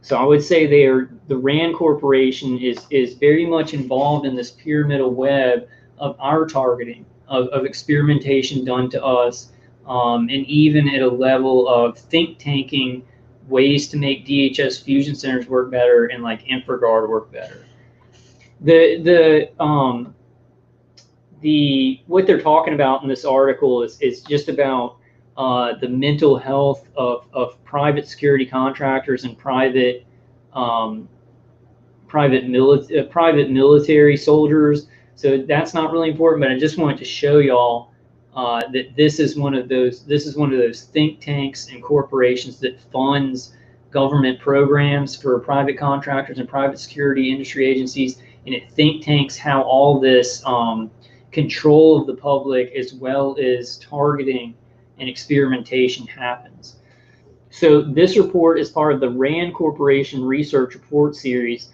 So I would say the RAND Corporation is very much involved in this pyramidal web of our targeting, of experimentation done to us, and even at a level of think tanking ways to make DHS fusion centers work better and like InfraGard work better. What they're talking about in this article is just about the mental health of private security contractors and private military soldiers. So that's not really important, but I just wanted to show y'all that this is one of those think tanks and corporations that funds government programs for private contractors and private security industry agencies, and it think tanks how all this control of the public as well as targeting and experimentation happens. So this report is part of the RAND Corporation Research Report Series.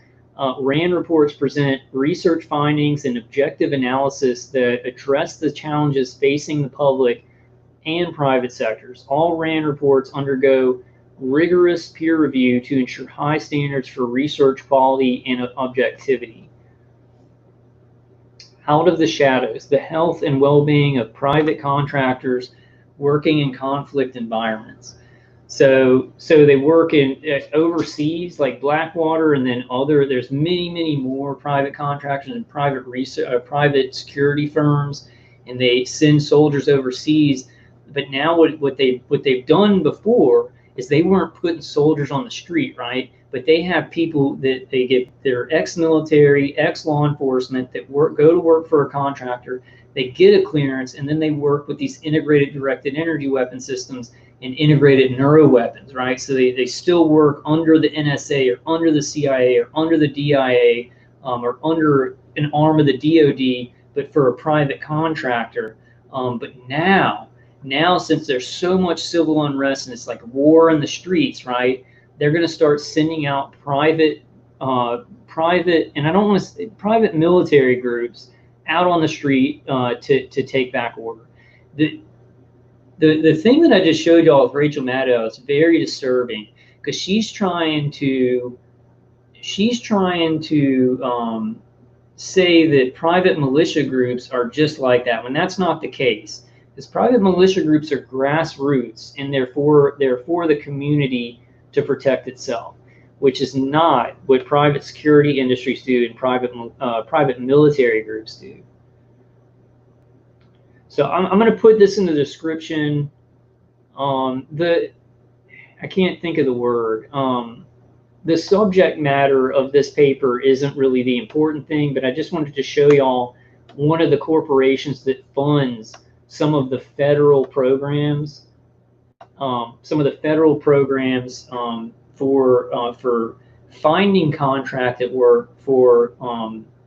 RAND reports present research findings and objective analysis that address the challenges facing the public and private sectors. All RAND reports undergo rigorous peer review to ensure high standards for research quality and objectivity. Out of the shadows, the health and well-being of private contractors working in conflict environments. So they work in overseas, like Blackwater, and then there's many more private contractors and private security firms, and they send soldiers overseas. But now what they've done before is they weren't putting soldiers on the street, right? But they have people that they get, they're ex-military, ex-law enforcement that go to work for a contractor. They get a clearance, and then they work with these integrated directed energy weapon systems and integrated neuro weapons, right? So they still work under the NSA or under the CIA or under the DIA or under an arm of the DoD, but for a private contractor. But now since there's so much civil unrest and it's like war in the streets, right? They're going to start sending out private, and I don't want to say private military groups out on the street to take back order. The thing that I just showed y'all with Rachel Maddow is very disturbing because she's trying to say that private militia groups are just like that when that's not the case. Because private militia groups are grassroots and they're for the community to protect itself, which is not what private security industries do and private military groups do. So I'm going to put this in the description. I can't think of the word. The subject matter of this paper isn't really the important thing, but I just wanted to show y'all one of the corporations that funds some of the federal programs, for for finding contracted work for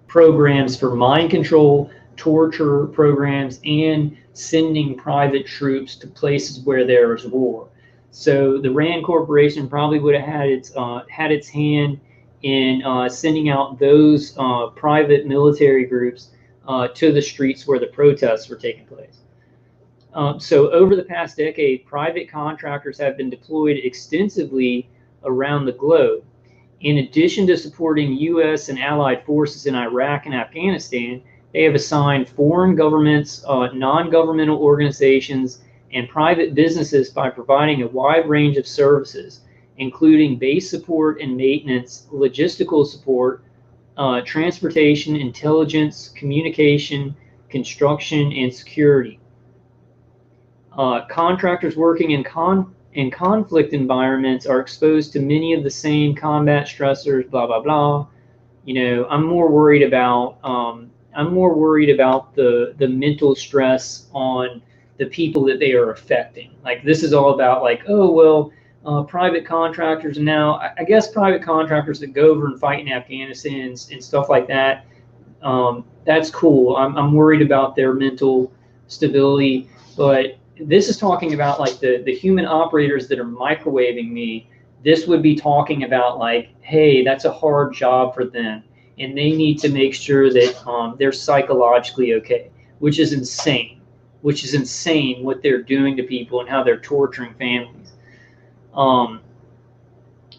programs for mind control, torture programs, and sending private troops to places where there is war. So the Rand Corporation probably would have had its hand in sending out those private military groups to the streets where the protests were taking place. So over the past decade, private contractors have been deployed extensively around the globe. In addition to supporting U.S. and allied forces in Iraq and Afghanistan, they have assigned foreign governments, non-governmental organizations, and private businesses by providing a wide range of services, including base support and maintenance, logistical support, transportation, intelligence, communication, construction, and security. Contractors working in conflict environments are exposed to many of the same combat stressors, blah blah blah. You know, I'm more worried about the mental stress on the people that they are affecting. Like, this is all about, like, oh well, private contractors now. I guess private contractors that go over and fight in Afghanistan and stuff like that. That's cool. I'm worried about their mental stability, but this is talking about like the human operators that are microwaving me. This would be talking about like, hey, that's a hard job for them, and they need to make sure that they're psychologically okay, which is insane. Which is insane what they're doing to people and how they're torturing families.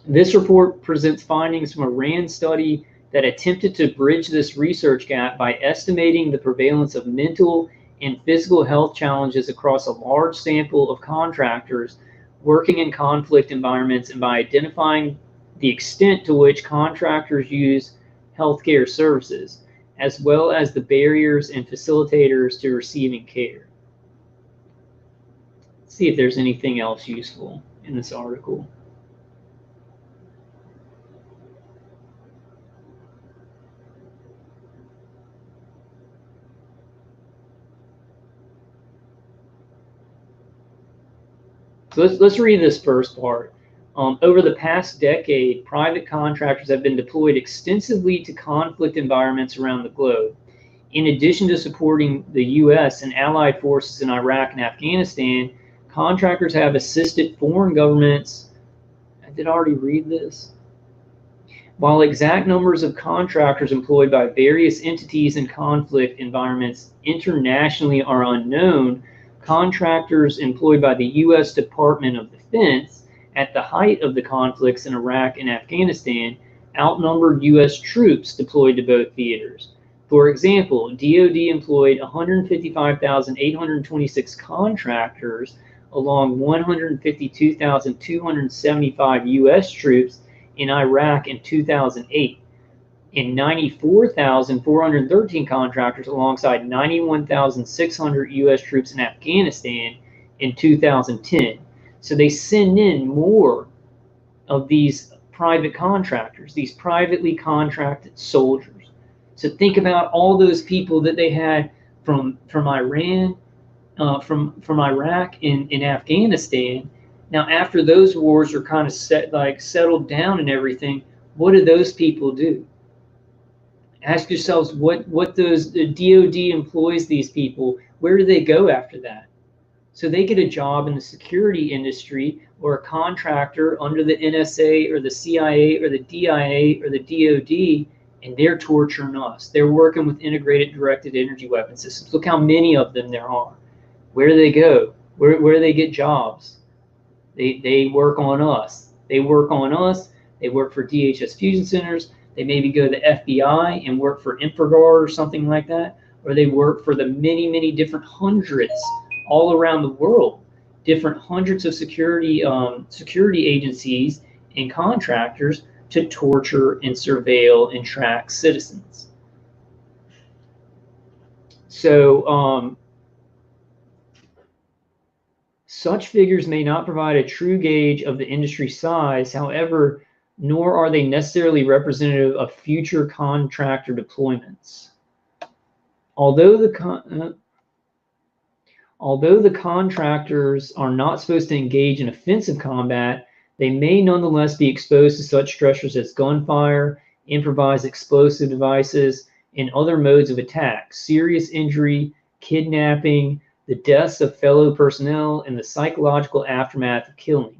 This report presents findings from a RAND study that attempted to bridge this research gap by estimating the prevalence of mental and physical health challenges across a large sample of contractors working in conflict environments, and by identifying the extent to which contractors use healthcare services, as well as the barriers and facilitators to receiving care. Let's see if there's anything else useful in this article. So let's read this first part. Over the past decade, private contractors have been deployed extensively to conflict environments around the globe. In addition to supporting the U.S. and allied forces in Iraq and Afghanistan, contractors have assisted foreign governments. I did already read this. While exact numbers of contractors employed by various entities in conflict environments internationally are unknown, contractors employed by the U.S. Department of Defense at the height of the conflicts in Iraq and Afghanistan outnumbered U.S. troops deployed to both theaters. For example, DoD employed 155,826 contractors along 152,275 U.S. troops in Iraq in 2008, and 94,413 contractors alongside 91,600 U.S. troops in Afghanistan in 2010. So they send in more of these private contractors, these privately contracted soldiers. So think about all those people that they had from Iran, from Iraq and Afghanistan. Now, after those wars are kind of settled down and everything, what do those people do? Ask yourselves what those the DoD employs these people. Where do they go after that? So they get a job in the security industry or a contractor under the NSA or the CIA or the DIA or the DoD, and they're torturing us. They're working with integrated directed energy weapon systems. Look how many of them there are. Where do they go? Where do they get jobs? They work on us. They work on us. They work for DHS fusion centers. They maybe go to the FBI and work for InfraGard or something like that, or they work for the many, many different hundreds all around the world, different hundreds of security agencies and contractors to torture and surveil and track citizens. So such figures may not provide a true gauge of the industry size, however, nor are they necessarily representative of future contractor deployments. Although the contractors are not supposed to engage in offensive combat, They may nonetheless be exposed to such stressors as gunfire, improvised explosive devices, and other modes of attack, serious injury, kidnapping, the deaths of fellow personnel, and the psychological aftermath of killing.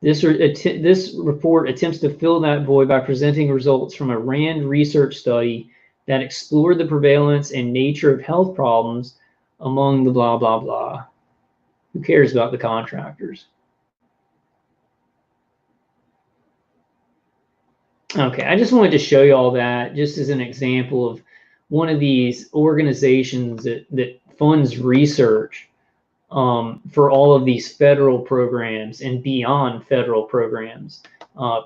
This report attempts to fill that void by presenting results from a RAND research study that explored the prevalence and nature of health problems among the blah, blah, blah. Who cares about the contractors? Okay, I just wanted to show you all that just as an example of one of these organizations that funds research for all of these federal programs and beyond federal programs,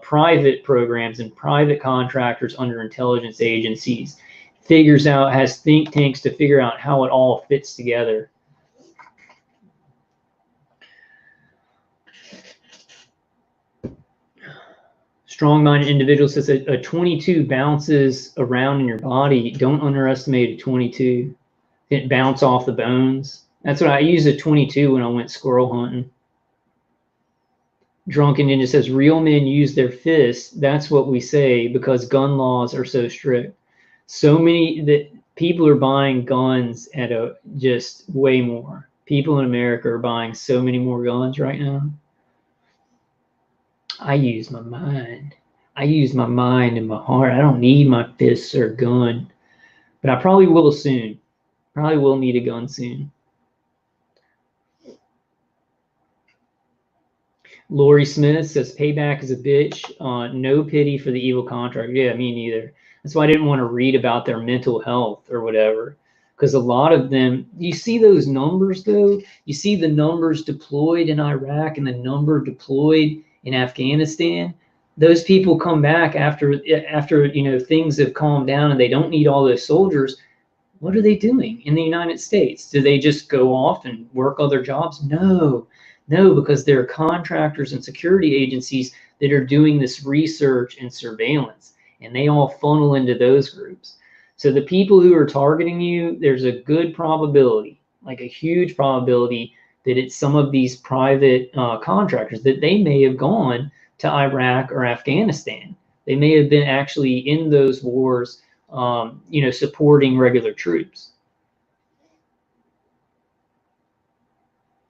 private programs and private contractors under intelligence agencies, figures out, has think tanks to figure out how it all fits together. Strong-minded individual says a 22 bounces around in your body. Don't underestimate a 22. It bounce off the bones. That's what I used a 22 when I went squirrel hunting. Drunken Ninja says real men use their fists. That's what we say because gun laws are so strict. So many that people are buying guns at just way more. People in America are buying so many more guns right now. I use my mind. I use my mind and my heart. I don't need my fists or a gun. But I probably will soon. Probably will need a gun soon. Lori Smith says payback is a bitch. No pity for the evil contractor. Yeah, me neither. That's why I didn't want to read about their mental health or whatever. Because a lot of them, you see those numbers though? You see the numbers deployed in Iraq and the number deployed in Afghanistan. Those people come back after things have calmed down and they don't need all those soldiers. What are they doing in the United States? Do they just go off and work other jobs? No, because there are contractors and security agencies that are doing this research and surveillance, and they all funnel into those groups. So the people who are targeting you, there's a good probability, like a huge probability, that it's some of these private contractors, that they may have gone to Iraq or Afghanistan. They may have been actually in those wars, supporting regular troops.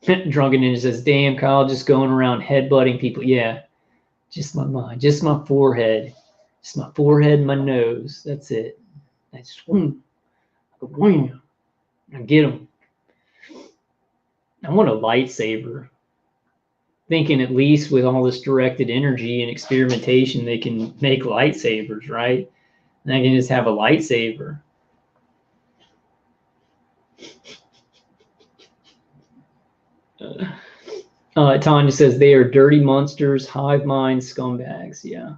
Drunken Ninja says, damn, Kyle, just going around headbutting people. Yeah, just my mind, just my forehead. Just my forehead and my nose. That's it. I just, I get them. I want a lightsaber. Thinking at least with all this directed energy and experimentation, they can make lightsabers, right? And I can just have a lightsaber. Tanya says they are dirty monsters, hive mind scumbags. Yeah,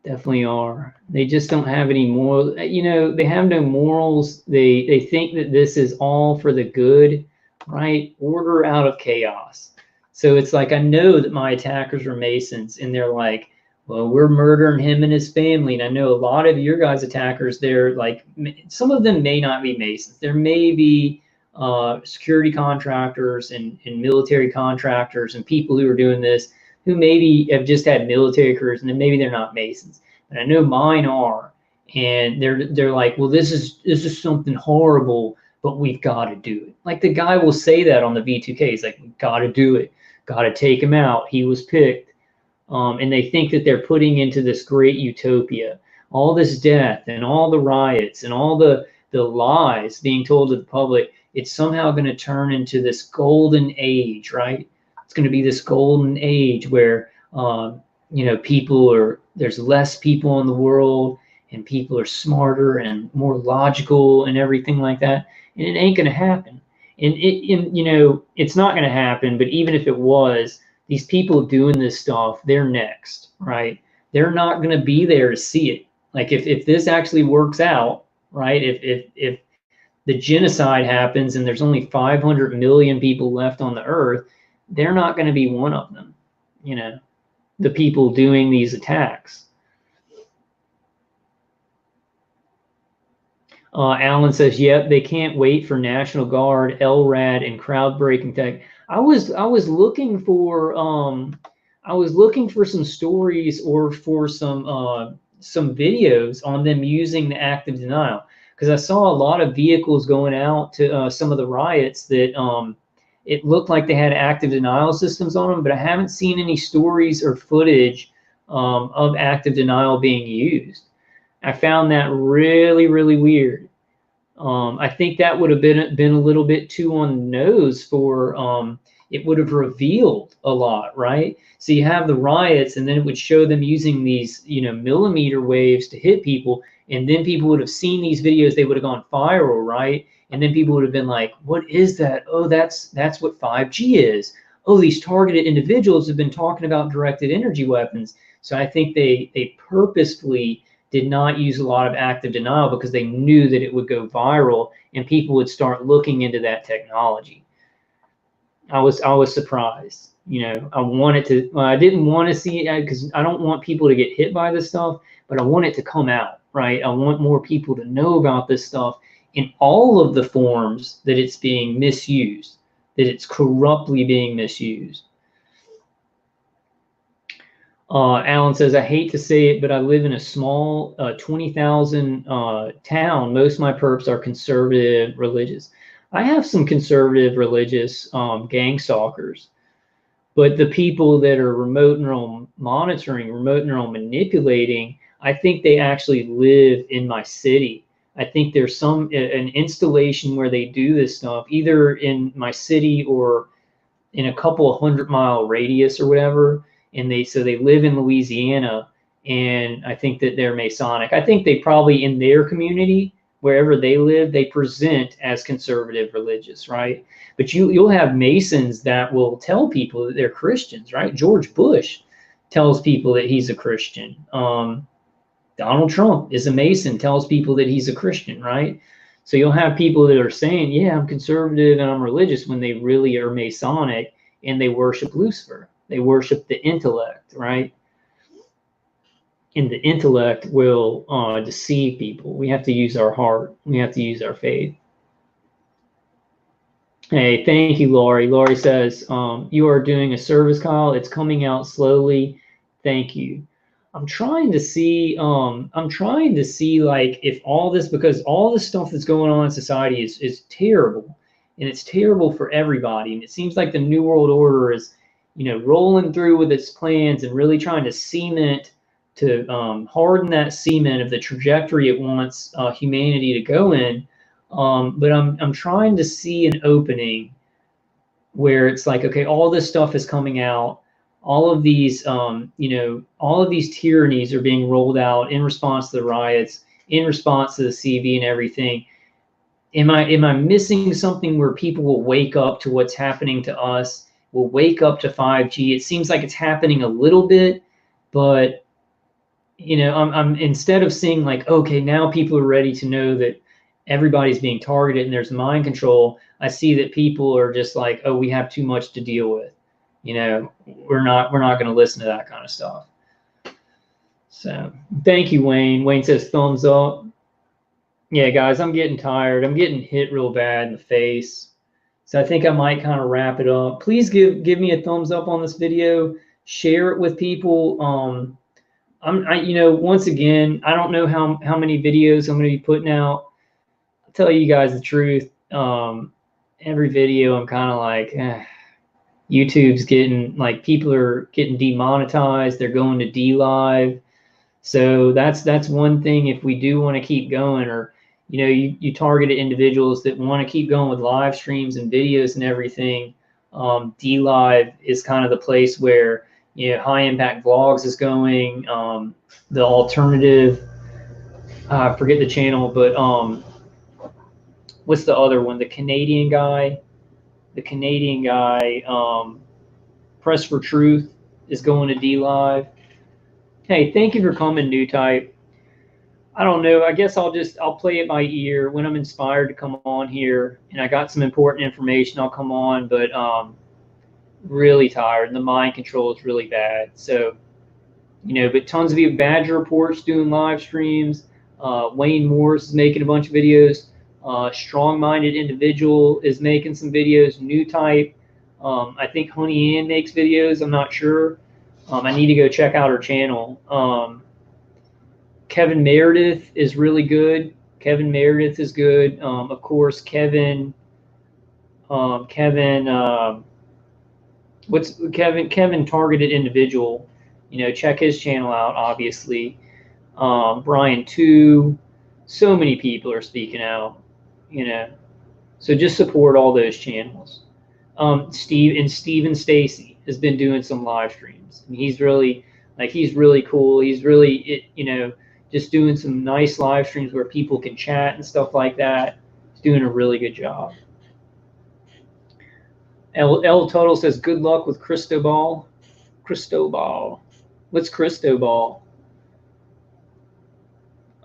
definitely are. They just don't have any moral. They have no morals. They think that this is all for the good, right? Order out of chaos. So it's like, I know that my attackers are Masons, and they're like, well, we're murdering him and his family. And I know a lot of your guys' attackers, they're like, some of them may not be Masons. There may be security contractors and military contractors and people who are doing this who maybe have just had military careers, and then maybe they're not Masons. And I know mine are, and they're like, well, this is something horrible, but we've got to do it. Like the guy will say that on the V2K. He's like, we've got to do it. Got to take him out. He was picked. And they think that they're putting into this great utopia, all this death and all the riots and all the lies being told to the public. It's somehow going to turn into this golden age, right? It's going to be this golden age where, there's less people in the world and people are smarter and more logical and everything like that. And it ain't going to happen. And it's not going to happen. But even if it was, these people doing this stuff, they're next, right? They're not going to be there to see it. Like if this actually works out, right? If the genocide happens and there's only 500 million people left on the earth, they're not going to be one of them, the people doing these attacks. Alan says, "Yep, they can't wait for National Guard, LRAD, and crowd breaking tech." I was looking for some stories or for some videos on them using the active denial, because I saw a lot of vehicles going out to some of the riots that it looked like they had active denial systems on them, but I haven't seen any stories or footage of active denial being used. I found that really, really weird. I think that would have been a little bit too on the nose for it would have revealed a lot, right? So you have the riots, and then it would show them using these, millimeter waves to hit people, and then people would have seen these videos. They would have gone viral, right? And then people would have been like, "What is that? Oh, that's what 5G is. Oh, these targeted individuals have been talking about directed energy weapons." So I think they purposefully did not use a lot of active denial because they knew that it would go viral and people would start looking into that technology. I was surprised. I wanted to. Well, I didn't want to see it because I don't want people to get hit by this stuff, but I want it to come out, right? I want more people to know about this stuff in all of the forms that it's being misused, that it's corruptly being misused. Alan says, "I hate to say it, but I live in a small 20,000 town. Most of my perps are conservative religious." I have some conservative religious gang stalkers, but the people that are remote neural monitoring, remote neural manipulating, I think they actually live in my city. I think there's an installation where they do this stuff, either in my city or in a couple of 100-mile radius or whatever. And they live in Louisiana, and I think that they're Masonic. I think they probably, in their community, wherever they live, they present as conservative religious, right? But you'll have Masons that will tell people that they're Christians, right? George Bush tells people that he's a Christian. Donald Trump is a Mason, tells people that he's a Christian, right? So you'll have people that are saying, "Yeah, I'm conservative and I'm religious," when they really are Masonic, and they worship Lucifer. They worship the intellect, right? And the intellect will deceive people. We have to use our heart. We have to use our faith. Hey, thank you, Lori. Lori says, "You are doing a service, Kyle. It's coming out slowly. Thank you." I'm trying to see like if all this, because all this stuff that's going on in society is terrible, and it's terrible for everybody. And it seems like the New World Order is, rolling through with its plans and really trying to harden that cement of the trajectory it wants humanity to go in. But I'm trying to see an opening where it's like, okay, all this stuff is coming out. All of these, all of these tyrannies are being rolled out in response to the riots, in response to the CV and everything. Am I missing something where people will wake up to what's happening to us? Will wake up to 5G. It seems like it's happening a little bit, but I'm instead of seeing like, okay, now people are ready to know that everybody's being targeted and there's mind control, I see that people are just like, oh, we have too much to deal with. We're not going to listen to that kind of stuff. So thank you, Wayne. Wayne says thumbs up. Yeah, guys, I'm getting tired. I'm getting hit real bad in the face. So I think I might kind of wrap it up. Please give me a thumbs up on this video. Share it with people. Once again, I don't know how many videos I'm going to be putting out. I'll tell you guys the truth. Every video I'm kind of like, YouTube's getting, like, people are getting demonetized. They're going to DLive. So that's one thing. If we do want to keep going, or you targeted individuals that want to keep going with live streams and videos and everything, DLive is kind of the place where high impact vlogs is going. The alternative, I forget the channel, but what's the other one? The Canadian guy, Press for Truth is going to DLive. Hey, thank you for coming, New Type. I don't know. I guess I'll play it by ear. When I'm inspired to come on here and I got some important information, I'll come on, but really tired, and the mind control is really bad. So, but tons of you, Badger Reports doing live streams. Wayne Morris is making a bunch of videos. Strong-minded Individual is making some videos. New Type. I think Honey Ann makes videos. I'm not sure. I need to go check out her channel. Kevin Meredith is really good. Kevin Meredith is good. Of course, Kevin Targeted Individual. You know, check his channel out, obviously. Brian too. So many people are speaking out, you know. So just support all those channels. Steven Stacy has been doing some live streams, and he's really cool. He's really, you know, just doing some nice live streams where people can chat and stuff like that. He's doing a really good job. L Total says, good luck with Cristobal. Cristobal. What's Cristobal?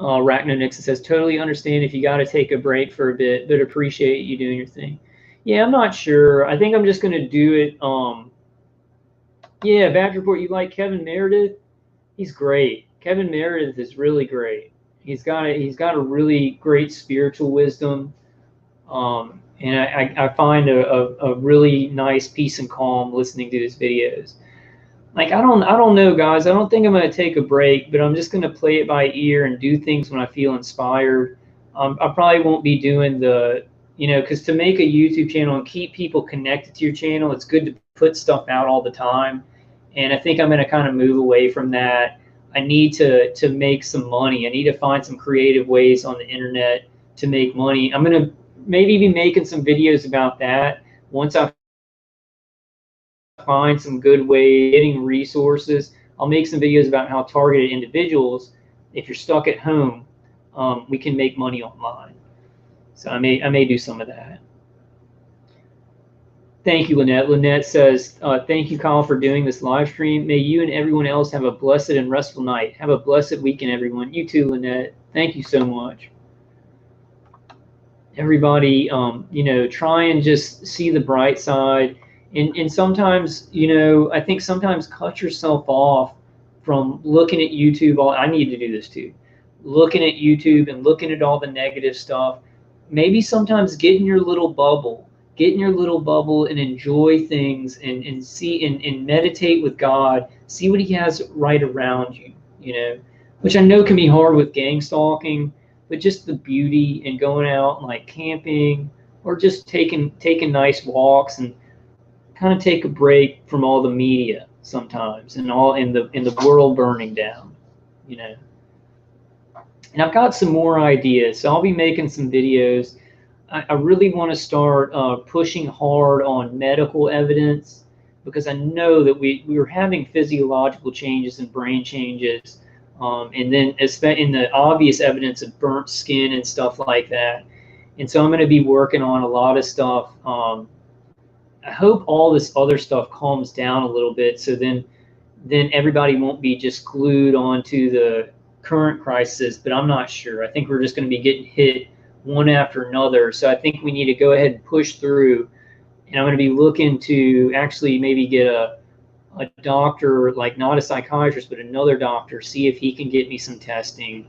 arachnonixon says, totally understand if you got to take a break for a bit, but appreciate you doing your thing. Yeah, I'm not sure. I think I'm just going to do it. Yeah, Badger Report, you like Kevin Meredith? He's great. Kevin Meredith is really great. He's got a really great spiritual wisdom. And I find a really nice peace and calm listening to his videos. Like, I don't know, guys. I don't think I'm going to take a break, but I'm just going to play it by ear and do things when I feel inspired. I probably won't be doing the, because to make a YouTube channel and keep people connected to your channel, it's good to put stuff out all the time. And I think I'm going to kind of move away from that. I need to make some money. I need to find some creative ways on the internet to make money. I'm going to maybe be making some videos about that once I find some good way getting resources. I'll make some videos about how targeted individuals, if you're stuck at home, we can make money online. So I may do some of that. Thank you, Lynette. Lynette says, thank you, Kyle, for doing this live stream. May you and everyone else have a blessed and restful night. Have a blessed weekend, everyone. You too, Lynette. Thank you so much. Everybody, try and just see the bright side. And sometimes, I think sometimes cut yourself off from looking at YouTube. I need to do this too. Looking at YouTube and looking at all the negative stuff. Maybe sometimes get in your little bubble. Get in your little bubble and enjoy things and see and meditate with God. See what He has right around you, which I know can be hard with gang stalking, but just the beauty and going out and like camping or just taking nice walks and kind of take a break from all the media sometimes and all in the world burning down, And I've got some more ideas, so I'll be making some videos. I really want to start pushing hard on medical evidence because I know that we were having physiological changes and brain changes, and then in the obvious evidence of burnt skin and stuff like that. And so I'm going to be working on a lot of stuff. I hope all this other stuff calms down a little bit, so then everybody won't be just glued onto the current crisis. But I'm not sure. I think we're just going to be getting hit one after another. So I think we need to go ahead and push through. And I'm going to be looking to actually maybe get a doctor, like not a psychiatrist, but another doctor, see if he can get me some testing,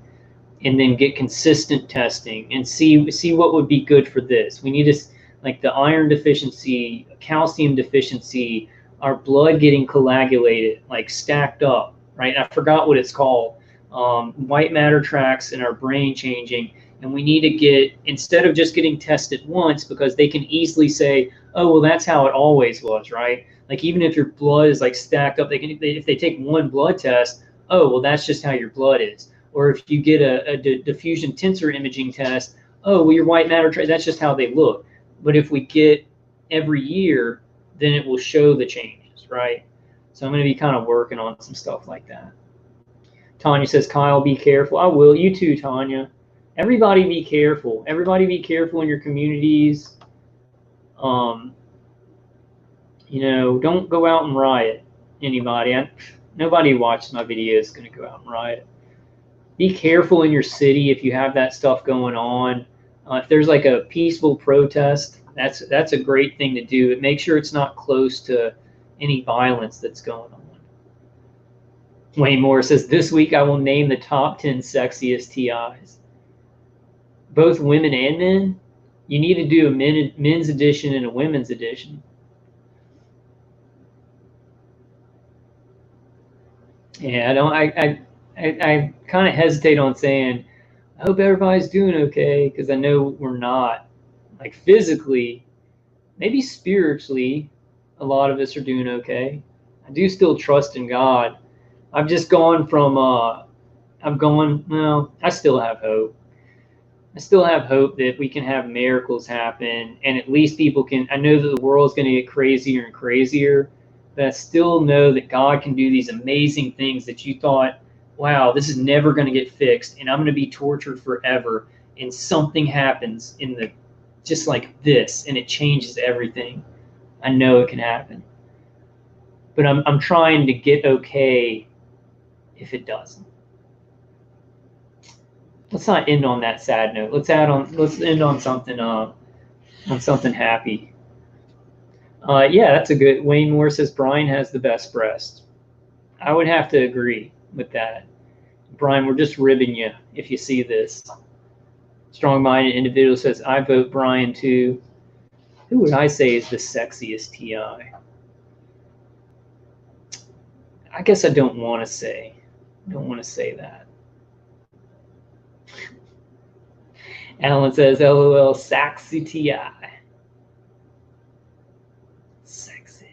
and then get consistent testing and see what would be good for this. We need to, like the iron deficiency, calcium deficiency, our blood getting coagulated, like stacked up, right? I forgot what it's called. White matter tracts in our brain changing. And we need to get, instead of just getting tested once, because they can easily say, oh, well, that's how it always was, right? Like even if your blood is like stacked up, if they take one blood test, oh, well, that's just how your blood is. Or if you get a diffusion tensor imaging test, oh, well, your white matter tract, that's just how they look. But if we get every year, then it will show the changes, right? So I'm going to be kind of working on some stuff like that. Tanya says, Kyle, be careful. I will. You too, Tanya. Everybody be careful. Everybody be careful in your communities. Don't go out and riot. Anybody. Nobody who watches my videos is going to go out and riot. Be careful in your city if you have that stuff going on. If there's like a peaceful protest, that's a great thing to do. Make sure it's not close to any violence that's going on. Wayne Moore says, this week I will name the top 10 sexiest TIs. Both women and men? You need to do a men's edition and a women's edition. Yeah, I kind of hesitate on saying, I hope everybody's doing okay, because I know we're not. Like physically, maybe spiritually, a lot of us are doing okay. I do still trust in God. I've just gone from, well, I still have hope. I still have hope that we can have miracles happen, and at least people can, I know that the world's going to get crazier and crazier, but I still know that God can do these amazing things that you thought, wow, this is never going to get fixed, and I'm going to be tortured forever, and something happens in the, just like this, and it changes everything. I know it can happen. But I'm trying to get okay if it doesn't. Let's not end on that sad note. Let's end on something happy. Yeah, that's a good. Wayne Moore says Brian has the best breast. I would have to agree with that. Brian, we're just ribbing you if you see this. Strong-minded individual says, I vote Brian too. Who would I say is the sexiest TI? I guess I don't want to say that. Alan says, LOL, sexy TI. Sexy.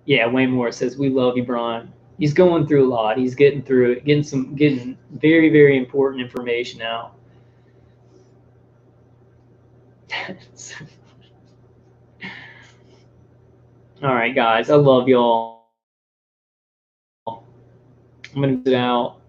Yeah, Wayne Moore says, we love you, Brian. He's going through a lot. He's getting through it, getting very, very important information out. All right, guys, I love y'all. I'm going to get out.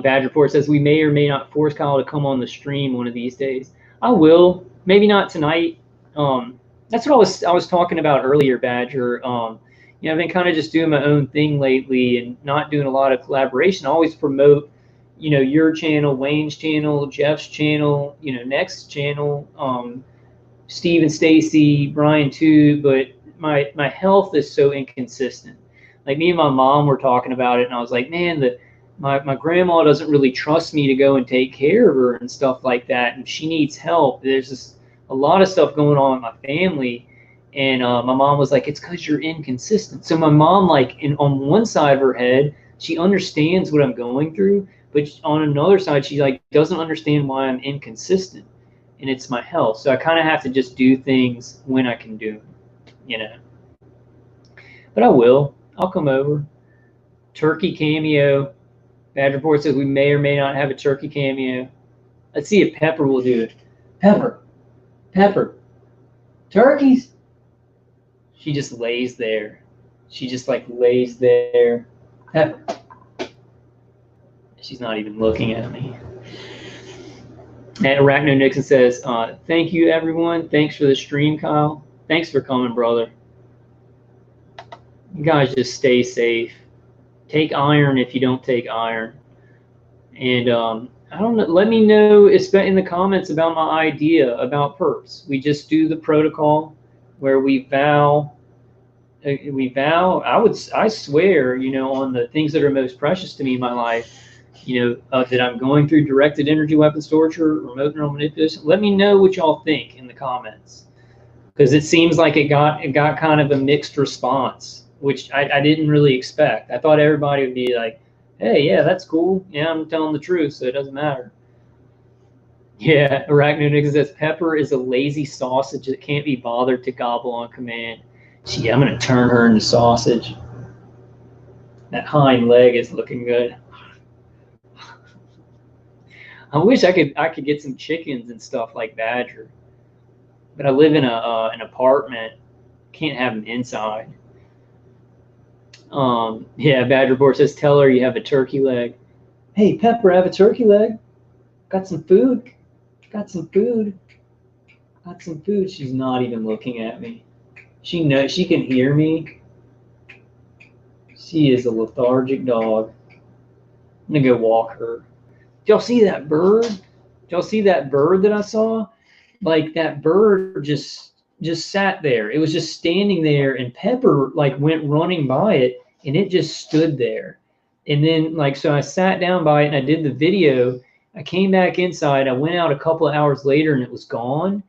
Badge Report says we may or may not force Kyle to come on the stream one of these days. I will. Maybe not tonight. That's what I was talking about earlier, Badger. You know, I've been kind of just doing my own thing lately and not doing a lot of collaboration. I always promote, you know, your channel, Wayne's channel, Jeff's channel, you know, Next's channel, Steve and Stacy, Brian too. But my health is so inconsistent. Like me and my mom were talking about it, and I was like, man, my grandma doesn't really trust me to go and take care of her and stuff like that, and she needs help. There's just a lot of stuff going on in my family, and my mom was like, it's because you're inconsistent. So my mom, like, on one side of her head, she understands what I'm going through, but on another side, she like doesn't understand why I'm inconsistent, and it's my health. So I kind of have to just do things when I can do them, you know. But I will. I'll come over. Turkey cameo. Bad Report says we may or may not have a turkey cameo. Let's see if Pepper will do it. Pepper. Turkeys. She just lays there. She just like lays there. Pepper. She's not even looking at me. And arachnonixon says, thank you, everyone. Thanks for the stream, Kyle. Thanks for coming, brother. You guys just stay safe. Take iron if you don't take iron. And I don't know. Let me know in the comments about my idea about perps. We just do the protocol where we vow. I swear, you know, on the things that are most precious to me in my life, you know, that I'm going through directed energy weapons torture, remote neural manipulation. Let me know what y'all think in the comments, because it seems like it got kind of a mixed response, which I didn't really expect. I thought everybody would be like, hey, yeah, that's cool. Yeah, I'm telling the truth, so it doesn't matter. Yeah, arachnonixon says Pepper is a lazy sausage that can't be bothered to gobble on command. Gee, I'm going to turn her into sausage. That hind leg is looking good. I wish I could get some chickens and stuff like Badger, but I live in an apartment. Can't have them inside. Yeah, Badger Report says, tell her you have a turkey leg. Hey, Pepper, I have a turkey leg. Got some food. Got some food. She's not even looking at me. She knows, she can hear me. She is a lethargic dog. I'm gonna go walk her. Did y'all see that bird? Did y'all see that bird that I saw? Like, that bird just sat there. It was just standing there, and Pepper like went running by it and it just stood there. And then like, so I sat down by it and I did the video. I came back inside. I went out a couple of hours later and it was gone.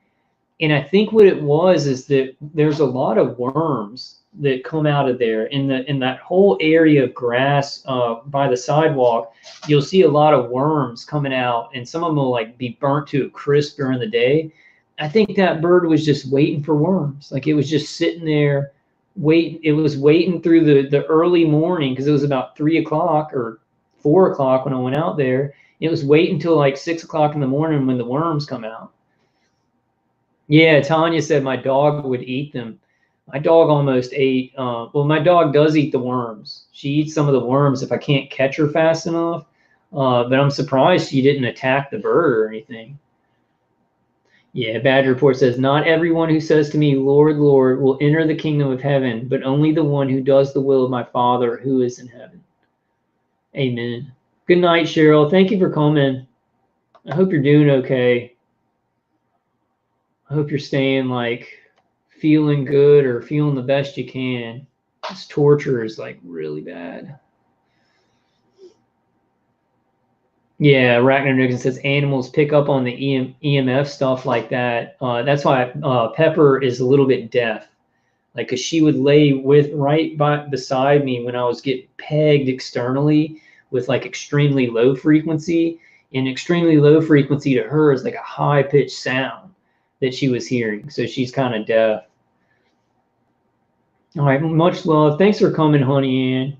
And I think what it was is that there's a lot of worms that come out of there in that whole area of grass by the sidewalk. You'll see a lot of worms coming out, and some of them will like be burnt to a crisp during the day. I think that bird was just waiting for worms. Like it was just sitting there waiting. It was waiting through the early morning, because it was about 3 o'clock or 4 o'clock when I went out there. It was waiting until like 6 o'clock in the morning when the worms come out. Yeah, Tanya said my dog would eat them. My dog almost ate, well, my dog does eat the worms. She eats some of the worms if I can't catch her fast enough. But I'm surprised she didn't attack the bird or anything. Yeah, Badger Report says, not everyone who says to me, Lord, Lord, will enter the kingdom of heaven, but only the one who does the will of my Father who is in heaven. Amen. Good night, Cheryl. Thank you for coming. I hope you're doing okay. I hope you're staying like feeling good or feeling the best you can. This torture is like really bad. Yeah, arachnonixon says animals pick up on the EMF stuff like that. That's why Pepper is a little bit deaf. Like, cause she would lay beside me when I was getting pegged externally with like extremely low frequency. And extremely low frequency to her is like a high pitched sound that she was hearing. So she's kind of deaf. All right, much love. Thanks for coming, Honey Ann.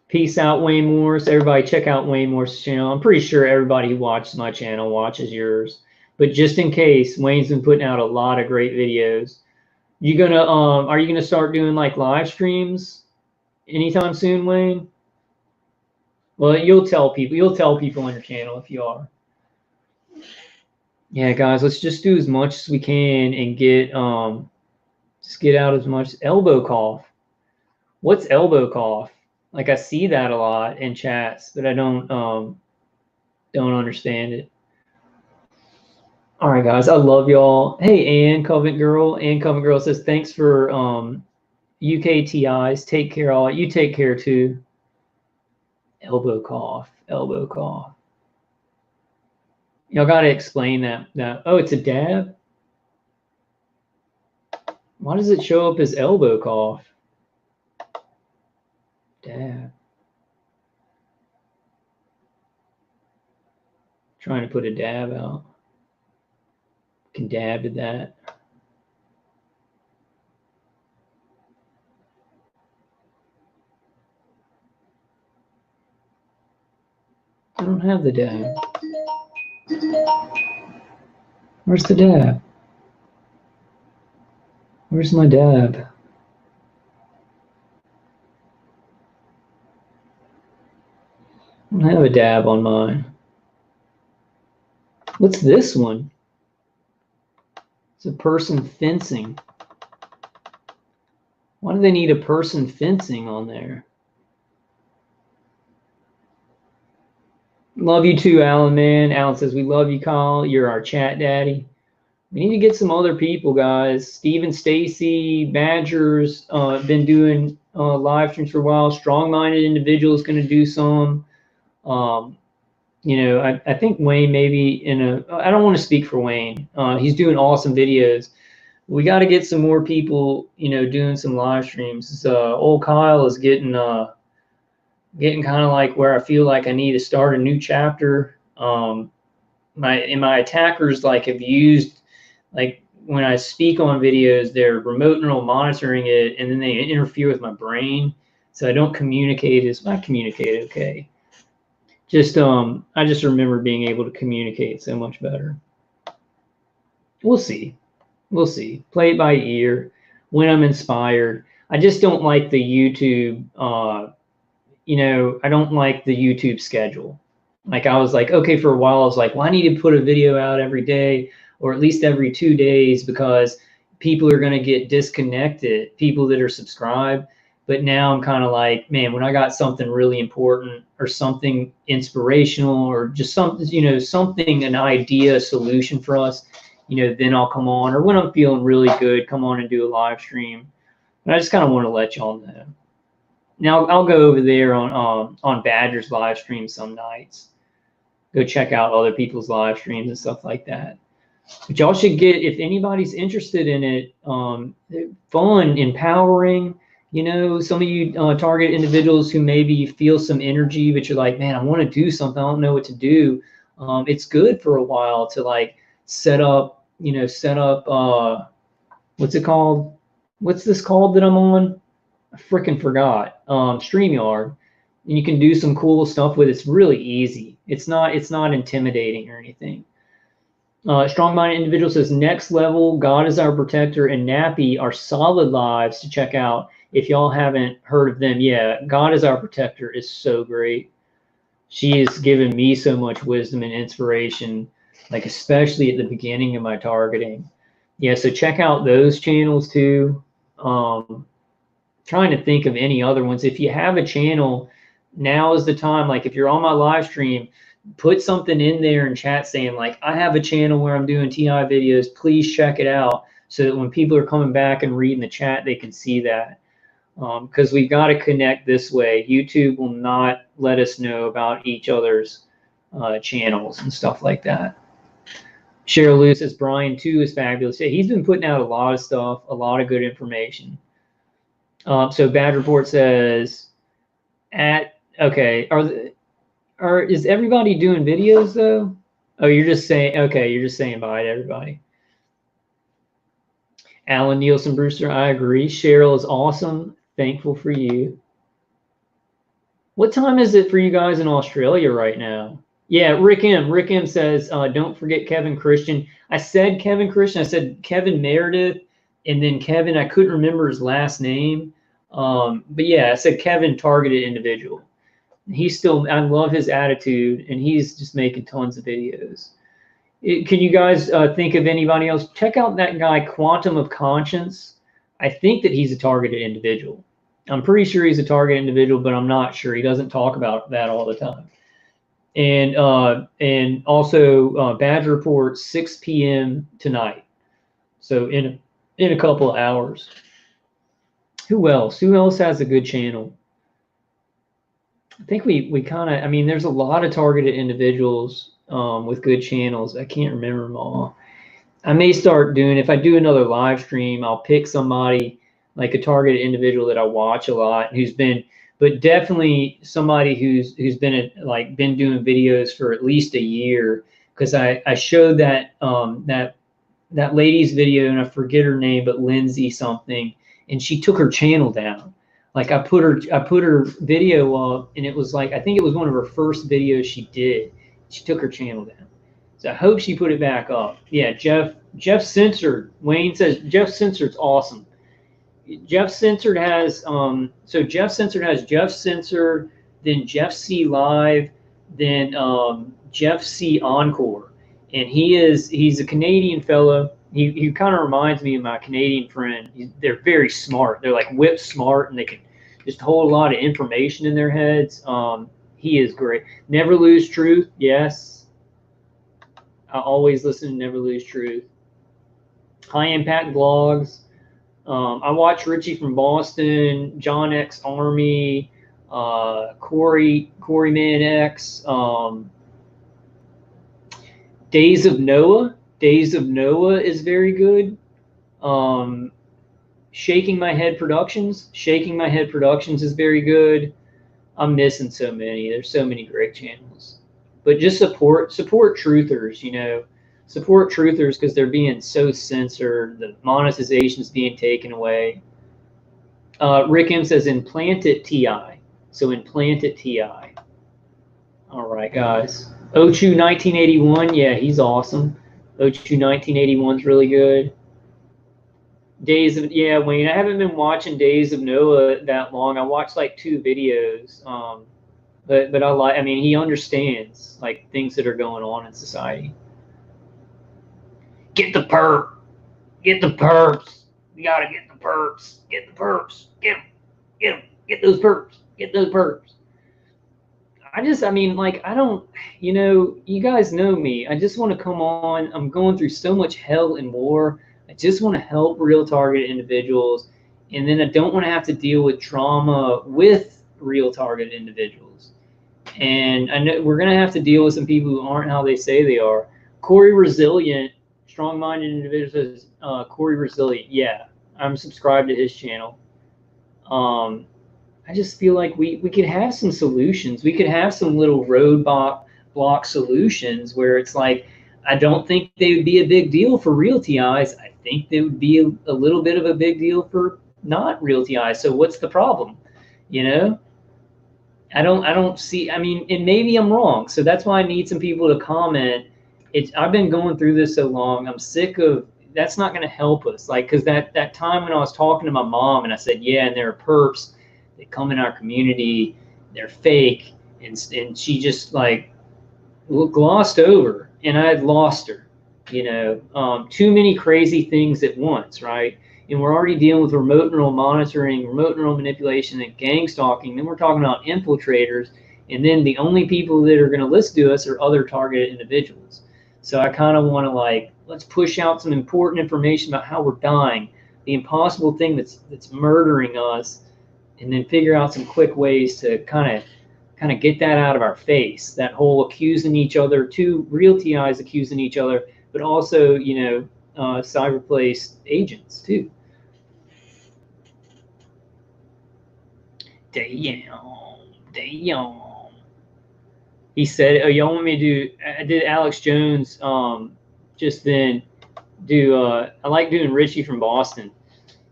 Peace out, Wayne Morris. Everybody check out Wayne Morris' channel. I'm pretty sure everybody who watches my channel watches yours. But just in case, Wayne's been putting out a lot of great videos. You gonna are you gonna start doing like live streams anytime soon, Wayne? Well, you'll tell people on your channel if you are. Yeah, guys, let's just do as much as we can and get just get out as much. Elbow cough. What's elbow cough? Like, I see that a lot in chats, but I don't understand it. All right, guys, I love y'all. Hey, Ann Covent Girl. Ann Covent Girl says thanks for UKTIs. Take care, all. You take care too. Elbow cough. Elbow cough. Y'all got to explain that. Oh, it's a dab? Why does it show up as elbow cough? Dab. Trying to put a dab out. Can dab to that. I don't have the dab. Where's the dab? Where's my dab? I don't have a dab on mine. What's this one? It's a person fencing. Why do they need a person fencing on there? Love you too, Alan, man. Alan says, we love you, Kyle. You're our chat daddy. We need to get some other people, guys. Stephen Stacy, Badgers, been doing live streams for a while. Strong-minded individual is going to do some. You know, I think Wayne maybe I don't want to speak for Wayne. He's doing awesome videos. We got to get some more people, you know, doing some live streams. Old Kyle is getting kind of like where I feel like I need to start a new chapter. My attackers like have used, like, when I speak on videos, they're remote neural monitoring it, and then they interfere with my brain, so I don't communicate I communicate okay. I just remember being able to communicate so much better. We'll see. We'll see. Play it by ear when I'm inspired. I just don't like the YouTube, you know, I don't like the YouTube schedule. Like, I was like, okay, for a while, I was like, well, I need to put a video out every day or at least every 2 days because people are going to get disconnected, people that are subscribed. But now I'm kind of like, man, when I got something really important or something inspirational or just something, you know, something, an idea, a solution for us, you know, then I'll come on. Or when I'm feeling really good, come on and do a live stream. But I just kind of want to let y'all know. Now I'll go over there on Badger's live stream some nights. Go check out other people's live streams and stuff like that. But y'all should get, if anybody's interested in it, fun, empowering. You know, some of you target individuals who maybe feel some energy, but you're like, man, I want to do something. I don't know what to do. It's good for a while to like set up, what's it called? What's this called that I'm on? I freaking forgot. StreamYard. And you can do some cool stuff with it. It's really easy. It's not intimidating or anything. Strong-minded individual says, next level, God is our protector, and Nappy are solid lives to check out. If y'all haven't heard of them, yeah, God is our protector is so great. She has given me so much wisdom and inspiration, like especially at the beginning of my targeting. Yeah, so check out those channels too. Trying to think of any other ones. If you have a channel, now is the time. Like if you're on my live stream, put something in there in chat saying like, I have a channel where I'm doing TI videos. Please check it out, so that when people are coming back and reading the chat, they can see that. Because we've got to connect this way. YouTube will not let us know about each other's channels and stuff like that. Sheryl Lewis says Brian too is fabulous. Yeah, he's been putting out a lot of stuff, a lot of good information. So Bad Report says, is everybody doing videos though? Oh, you're just saying, okay, you're just saying bye to everybody. Alan Nielsen Brewster, I agree. Sheryl is awesome. Thankful for you. What time is it for you guys in Australia right now? Yeah, Rick M says, don't forget Kevin Christian. I said Kevin Christian. I said Kevin Meredith, and then Kevin, I couldn't remember his last name. But yeah, I said Kevin Targeted Individual. He's still, I love his attitude, and he's just making tons of videos. Can you guys think of anybody else? Check out that guy, Quantum of Conscience. I think that he's a targeted individual. I'm pretty sure he's a targeted individual, but I'm not sure. He doesn't talk about that all the time. And also Badger Report 6 p.m. tonight. So in a couple of hours. Who else? Who else has a good channel? I think we kind of, I mean, there's a lot of targeted individuals with good channels. I can't remember them all. I may start doing, if I do another live stream, I'll pick somebody like a targeted individual that I watch a lot, who's been, but definitely somebody who's been been doing videos for at least a year. Because I showed that that lady's video, and I forget her name, but Lindsay something, and she took her channel down. Like I put her video up, and it was like, I think it was one of her first videos she did. She took her channel down. So I hope she put it back up. Yeah, Jeff Censored. Wayne says Jeff Censored's awesome. Jeff Censored has so Jeff Censored has Jeff Censored, then Jeff C Live, then Jeff C Encore, and he's a Canadian fellow. He kind of reminds me of my Canadian friend. They're very smart. They're like whip smart, and they can just hold a lot of information in their heads. He is great. Never Lose Truth. Yes. I always listen to Never Lose Truth. High Impact Vlogs. I watch Richie from Boston, John X Army, Corey Man X, Days of Noah. Days of Noah is very good. Shaking My Head Productions. Shaking My Head Productions is very good. I'm missing so many. There's so many great channels. But just support truthers, you know. Support truthers because they're being so censored. The monetization is being taken away. Rick M says Implanted TI. So Implanted TI. All right, guys. Ochu 1981. Yeah, he's awesome. Ochu 1981 is really good. Days of, yeah, Wayne, I haven't been watching Days of Noah that long. I watched like 2 videos. But I mean, he understands like things that are going on in society. Get the perp. Get the perps. We gotta get the perps. Get the perps. Get them. Get them. Get those perps. Get those perps. I mean, like, I don't, you know, you guys know me. I just want to come on. I'm going through so much hell and war. I just want to help real targeted individuals. And then I don't want to have to deal with drama with real targeted individuals. And I know we're going to have to deal with some people who aren't how they say they are. Corey Resilient, strong-minded individual says, Corey Resilient, yeah, I'm subscribed to his channel. I just feel like we could have some solutions. We could have some little roadblock solutions where it's like, I don't think they would be a big deal for real TIs. I think they would be a little bit of a big deal for not real TIs. So what's the problem? You know, I don't see, I mean, and maybe I'm wrong. So that's why I need some people to comment. I've been going through this so long. I'm sick of, that's not going to help us. Like, cause that time when I was talking to my mom and I said, yeah, and there are perps, they come in our community, they're fake. And she just like glossed over, and I had lost her, you know, too many crazy things at once. Right. And we're already dealing with remote neural monitoring, remote neural manipulation, and gang stalking. Then we're talking about infiltrators. And then the only people that are going to listen to us are other targeted individuals. So I kind of want to like, let's push out some important information about how we're dying, the impossible thing that's murdering us, and then figure out some quick ways to kind of get that out of our face. That whole accusing each other, two real TIs accusing each other, but also, you know, cyberplace agents too. Damn. He said, oh, y'all want me to do, I did Alex Jones just then, I like doing Richie from Boston.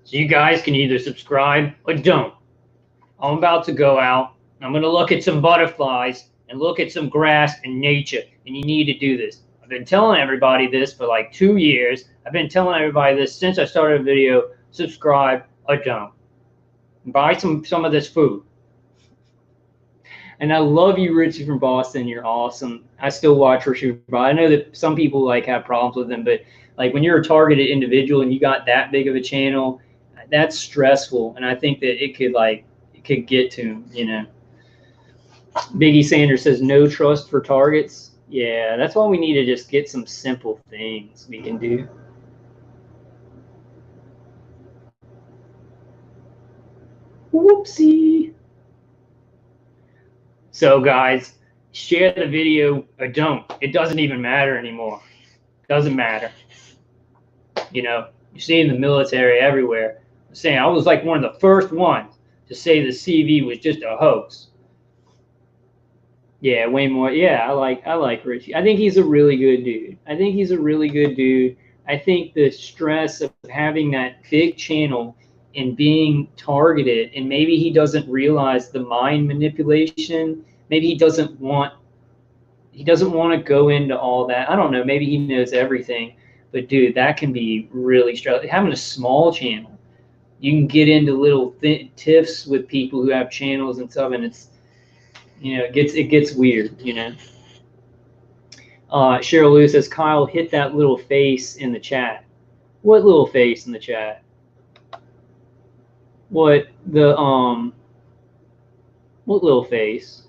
So you guys can either subscribe or don't. I'm about to go out. I'm going to look at some butterflies and look at some grass and nature, and you need to do this. I've been telling everybody this for like 2 years. I've been telling everybody this since I started a video. Subscribe or don't. Buy some of this food. And I love you, Richie from Boston. You're awesome. I still watch Richie. I know that some people like have problems with him, but like when you're a targeted individual and you got that big of a channel, that's stressful. And I think that it could get to him, you know. Biggie Sanders says no trust for targets. Yeah, that's why we need to just get some simple things we can do. Whoopsie. So guys, share the video or don't. It doesn't even matter anymore. Doesn't matter. You know, you see in the military everywhere saying I was like one of the first ones to say the CV was just a hoax. Yeah, way more. Yeah, I like Richie. I think he's a really good dude. I think the stress of having that big channel and being targeted, and maybe he doesn't realize the mind manipulation. Maybe he doesn't want to go into all that. I don't know. Maybe he knows everything, but dude, that can be really stressful. Having a small channel, you can get into little tiffs with people who have channels and stuff, and it's, you know, it gets weird, you know. Sheryl Lewis says, Kyle, hit that little face in the chat. What little face in the chat? What little face?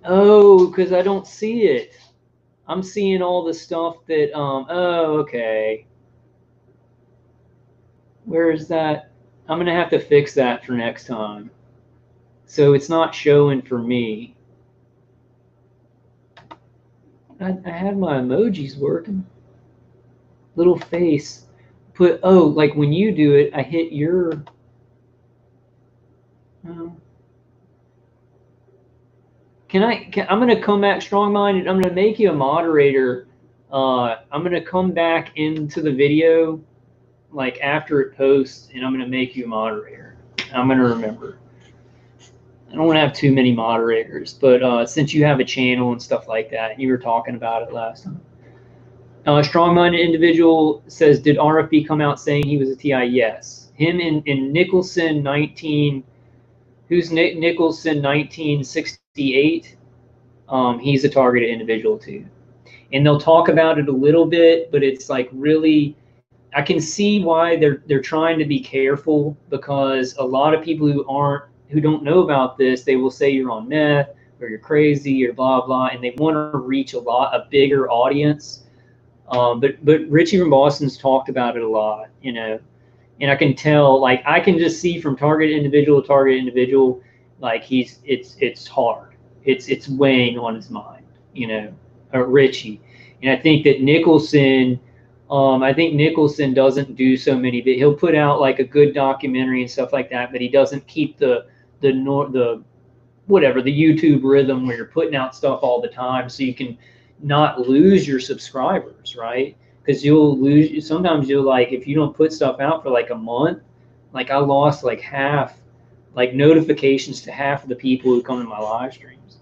Oh, because I don't see it. I'm seeing all the stuff that oh, okay. Where is that? I'm gonna have to fix that for next time. So it's not showing for me. I had my emojis working. Little face. Put, oh, like when you do it, I hit your. I'm gonna come back strong-minded. I'm gonna make you a moderator. I'm gonna come back into the video like after it posts, and I'm gonna make you a moderator. I'm gonna remember. I don't want to have too many moderators, but since you have a channel and stuff like that, you were talking about it last time. Strong-minded individual says, did RFB come out saying he was a TI? Yes. Him and Nicholson 19. Who's Nicholson 1968? He's a targeted individual too. And they'll talk about it a little bit, but it's like really, I can see why they're trying to be careful, because a lot of people who don't know about this, they will say you're on meth or you're crazy or blah blah, and they want to reach a bigger audience. But Richie from Boston's talked about it a lot, you know, and I can tell, like, I can just see from target individual to target individual, like it's hard. It's weighing on his mind, you know, Richie. And I think that Nicholson, doesn't do so many, but he'll put out like a good documentary and stuff like that, but he doesn't keep the whatever, the YouTube rhythm where you're putting out stuff all the time, so you can not lose your subscribers, right? Because sometimes you'll, like, if you don't put stuff out for like a month, like I lost like half, like notifications to half of the people who come to my live streams.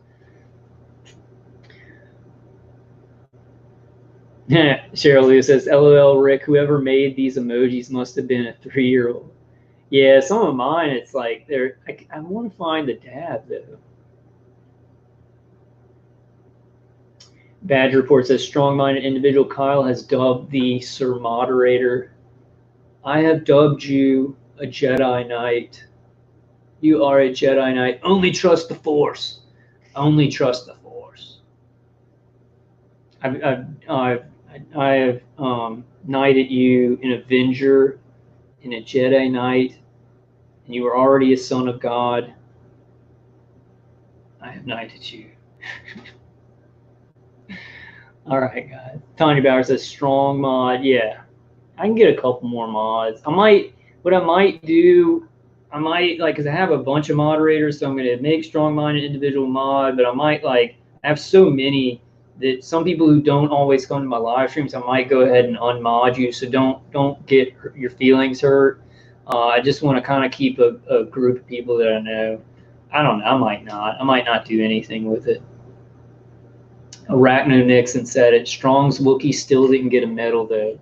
Sheryl Lewis says, LOL, Rick, whoever made these emojis must have been a 3-year-old. Yeah, some of mine, it's like, I want to find the dad, though. Badge Report says, strong-minded individual Kyle has dubbed the Sir Moderator. I have dubbed you a Jedi Knight. You are a Jedi Knight. Only trust the Force. Only trust the Force. I have knighted you an Avenger and a Jedi Knight, and you are already a son of God. I have knighted you. All right, guys. Tanya Bauer says strong mod. Yeah, I can get a couple more mods. What I might do, because I have a bunch of moderators, so I'm going to make strong-minded individual mod, but I might, like, I have so many that some people who don't always come to my live streams, I might go ahead and unmod you, so don't get your feelings hurt. I just want to kind of keep a group of people that I know. I don't know. I might not do anything with it. Arachnonixon said it. Strong's Wookiee still didn't get a medal, though.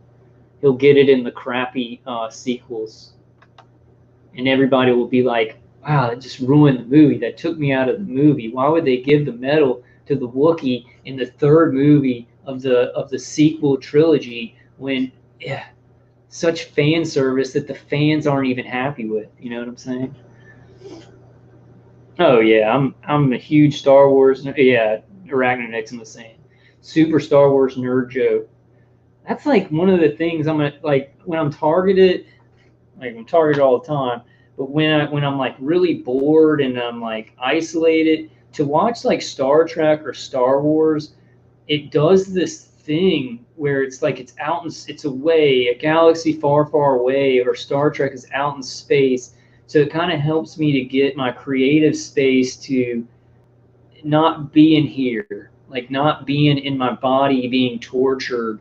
He'll get it in the crappy sequels. And everybody will be like, wow, that just ruined the movie. That took me out of the movie. Why would they give the medal to the Wookiee in the third movie of the sequel trilogy when, yeah, such fan service that the fans aren't even happy with? You know what I'm saying? Oh, yeah, I'm a huge Star Wars. Yeah, Arachnonixon was saying. Super Star Wars nerd joke. That's like one of the things I'm gonna, like, when I'm targeted, like I'm targeted all the time, but when I'm like really bored and I'm like isolated, to watch like Star Trek or Star Wars, it does this thing where it's like it's away, a galaxy far, far away, or Star Trek is out in space. So it kind of helps me to get my creative space to not being here, like not being in my body, being tortured.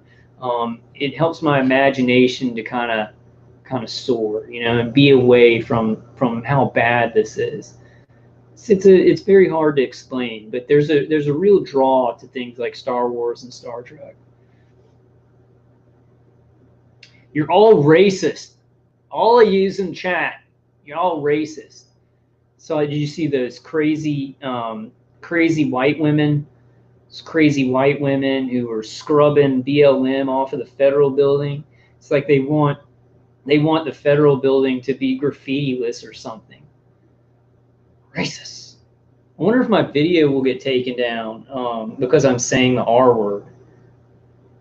It helps my imagination to kind of soar, you know, and be away from how bad this is. It's very hard to explain, but there's a real draw to things like Star Wars and Star Trek. You're all racist. All of you in chat, you're all racist. So did you see those crazy white women? Crazy white women who are scrubbing BLM off of the federal building. It's like they want the federal building to be graffiti-less or something. Racist. I wonder if my video will get taken down because I'm saying the R word.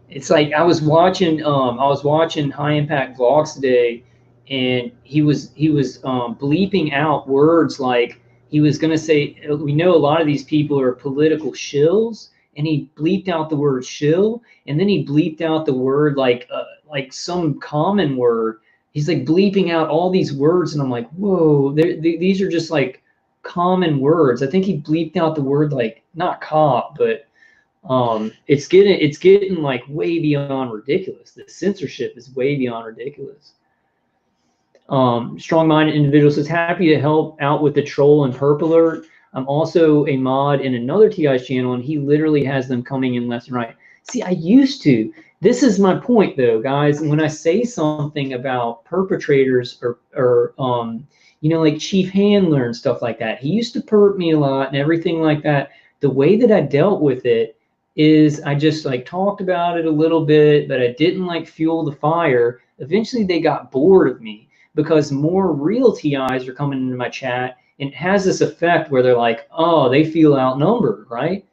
It's like I was watching High Impact Vlogs today, and he was bleeping out words like he was going to say, we know a lot of these people are political shills, and he bleeped out the word shill, and then he bleeped out the word like some common word. He's like bleeping out all these words, and I'm like, whoa, these are just like common words. I think he bleeped out the word like not cop, but it's getting like way beyond ridiculous. The censorship is way beyond ridiculous. Strong-minded individual says, happy to help out with the troll and perp alert. I'm also a mod in another TI's channel, and he literally has them coming in left and right. See, I used to. This is my point, though, guys. When I say something about perpetrators or you know, like Chief Handler and stuff like that, he used to perp me a lot and everything like that. The way that I dealt with it is I just like talked about it a little bit, but I didn't like fuel the fire. Eventually, they got bored of me because more real TIs are coming into my chat. And it has this effect where they're like, oh, they feel outnumbered, right?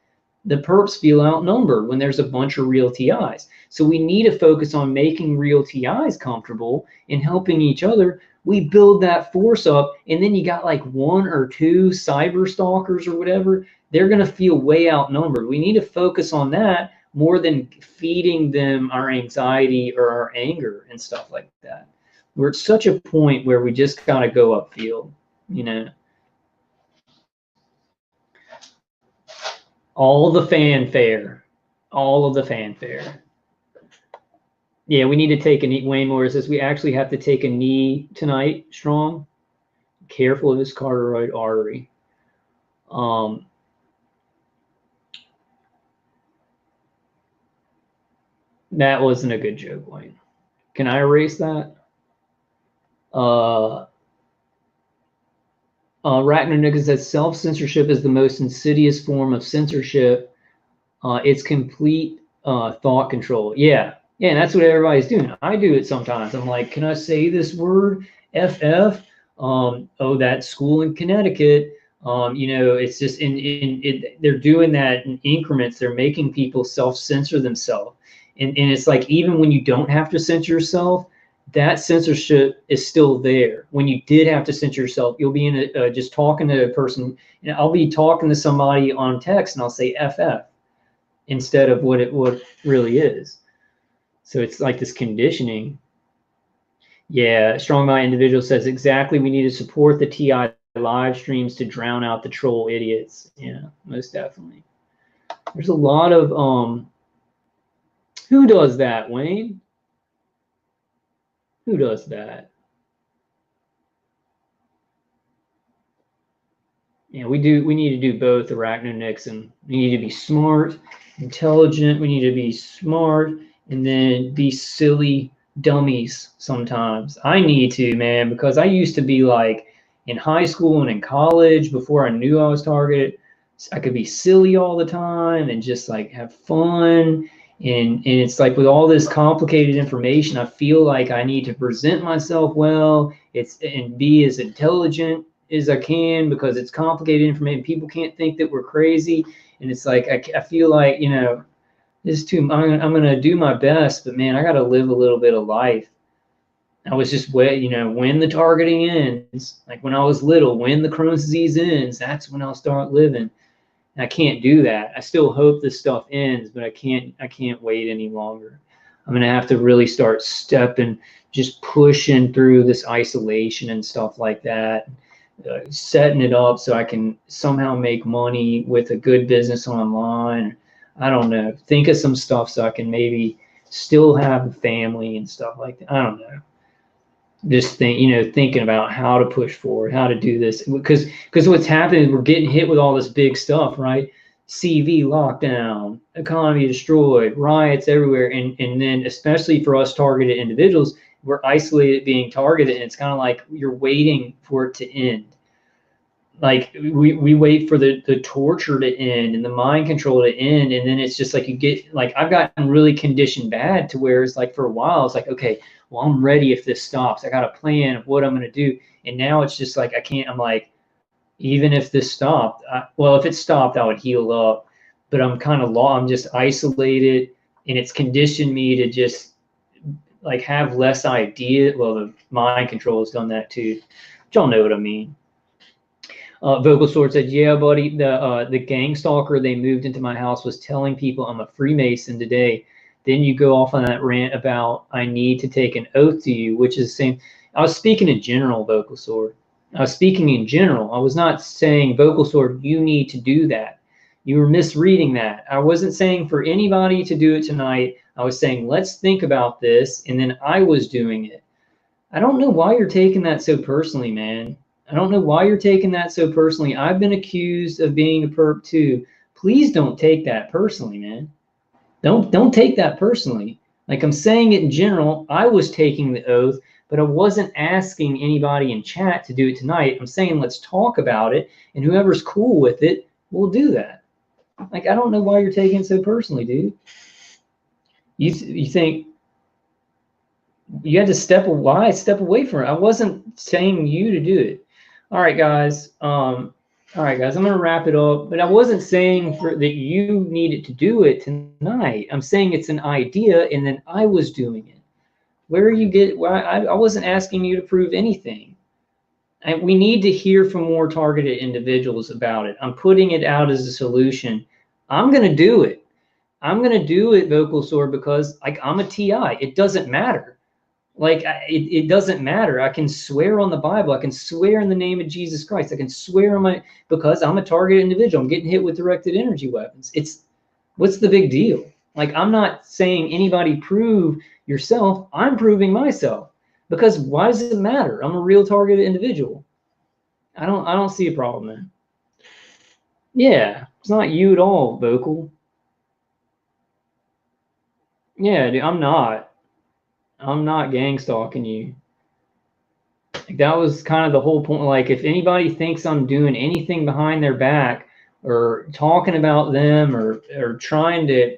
the perps feel outnumbered when there's a bunch of real TIs. So we need to focus on making real TIs comfortable and helping each other. We build that force up, and then you got like 1 or 2 cyber stalkers or whatever. They're going to feel way outnumbered. We need to focus on that more than feeding them our anxiety or our anger and stuff like that. We're at such a point where we just got to go upfield, you know. All the fanfare. All of the fanfare. Yeah, we need to take a knee. Wayne Moore says we actually have to take a knee tonight, Strong. Careful of this carotid artery. That wasn't a good joke, Wayne. Can I erase that? Arachnonixon says self-censorship is the most insidious form of censorship. It's complete thought control. Yeah, and that's what everybody's doing. I do it sometimes. I'm like, can I say this word? FF? Oh, that school in Connecticut. You know, it's just they're doing that in increments. They're making people self-censor themselves. And it's like, even when you don't have to censor yourself, that censorship is still there. When you did have to censor yourself, you'll be in just talking to a person, and I'll be talking to somebody on text, and I'll say FF instead of what it really is. So it's like this conditioning. Yeah, Strong Mind Individual says exactly. We need to support the TI live streams to drown out the troll idiots. Yeah, most definitely. There's a lot of who does that, Wayne? Who does that? Yeah, we need to do both, arachnonixon. We need to be smart, intelligent. We need to be smart, and then be silly dummies sometimes. I need to, man, because I used to be like in high school and in college before I knew I was targeted. I could be silly all the time and just like have fun. And it's like with all this complicated information, I feel like I need to present myself well. And be as intelligent as I can, because it's complicated information. People can't think that we're crazy. And it's like, I feel like, you know, this is too, I'm going to do my best, but man, I got to live a little bit of life. I was just, you know, when the targeting ends, like when I was little, when the Crohn's disease ends, that's when I'll start living. I can't do that. I still hope this stuff ends, but I can't wait any longer. I'm going to have to really start just pushing through this isolation and stuff like that, setting it up so I can somehow make money with a good business online. I don't know. Think of some stuff so I can maybe still have a family and stuff like that. I don't know. Just thinking about how to push forward, how to do this, because what's happening is we're getting hit with all this big stuff, right? CV lockdown, economy destroyed, riots everywhere, and then especially for us targeted individuals, we're isolated, being targeted, and it's kind of like you're waiting for it to end. Like we wait for the torture to end and the mind control to end, and then it's just like you get like, I've gotten really conditioned bad to where it's like for a while it's like, okay, well, I'm ready if this stops. I got a plan of what I'm going to do. And now it's just like, I'm like, even if this stopped, well, if it stopped, I would heal up. But I'm kind of I'm just isolated, and it's conditioned me to just like have less idea. Well, the mind control has done that too. But y'all know what I mean. Vocal Sword said, yeah, buddy, the gang stalker they moved into my house was telling people I'm a Freemason today. Then you go off on that rant about I need to take an oath to you, which is the same. I was speaking in general, Vocal Sword. I was speaking in general. I was not saying, Vocal Sword, you need to do that. You were misreading that. I wasn't saying for anybody to do it tonight. I was saying, let's think about this. And then I was doing it. I don't know why you're taking that so personally, man. I don't know why you're taking that so personally. I've been accused of being a perp too. Please don't take that personally, man. Don't take that personally. Like, I'm saying it in general. I was taking the oath, but I wasn't asking anybody in chat to do it tonight. I'm saying let's talk about it, and whoever's cool with it will do that. Like, I don't know why you're taking it so personally, dude. You think you had to step away from it. I wasn't saying you to do it. All right, guys. All right, guys, I'm going to wrap it up. But I wasn't saying that you needed to do it tonight. I'm saying it's an idea, and then I was doing it. Where you get? Well, I wasn't asking you to prove anything. And we need to hear from more targeted individuals about it. I'm putting it out as a solution. I'm going to do it. I'm going to do it, Vocal Sword, because like I'm a TI. It doesn't matter. Like it doesn't matter. I can swear on the Bible. I can swear in the name of Jesus Christ. I can swear on because I'm a targeted individual. I'm getting hit with directed energy weapons. What's the big deal? Like I'm not saying anybody prove yourself. I'm proving myself. Because why does it matter? I'm a real targeted individual. I don't see a problem, man. Yeah, it's not you at all, Vocal. Yeah, dude, I'm not gang stalking you. Like, that was kind of the whole point. Like, if anybody thinks I'm doing anything behind their back or talking about them or trying to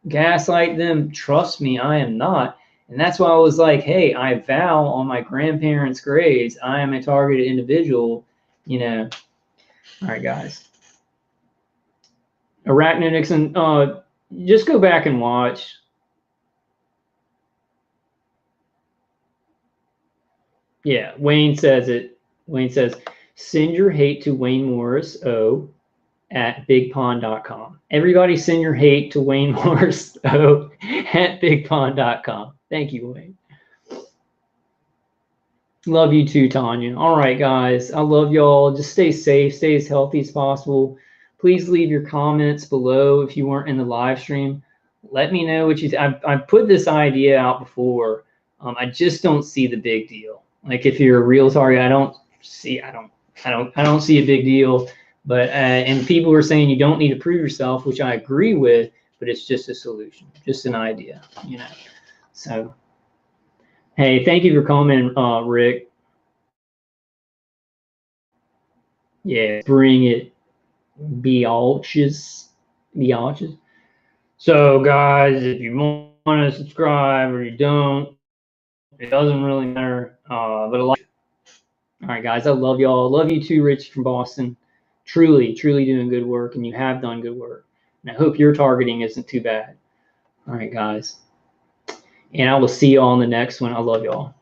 gaslight them, trust me, I am not. And that's why I was like, hey, I vow on my grandparents' graves, I am a targeted individual, you know. All right, guys. Arachnonixon, just go back and watch. Yeah, Wayne says it. Wayne says, send your hate to Wayne Morris O at bigpond.com. Everybody send your hate to Wayne Morris O at bigpond.com. Thank you, Wayne. Love you too, Tanya. All right, guys. I love y'all. Just stay safe. Stay as healthy as possible. Please leave your comments below if you weren't in the live stream. Let me know what you think. I've put this idea out before. I just don't see the big deal. Like if you're a real target, I don't see a big deal. But and people are saying you don't need to prove yourself, which I agree with, but it's just a solution, just an idea, you know. So hey, thank you for coming, Rick. Yeah, bring it, biatches. So guys, if you want to subscribe or you don't, it doesn't really matter. But a lot. All right, guys, I love y'all. Love you too, Rich from Boston. Truly doing good work, and you have done good work. And I hope your targeting isn't too bad. All right, guys. And I will see y'all on the next one. I love y'all.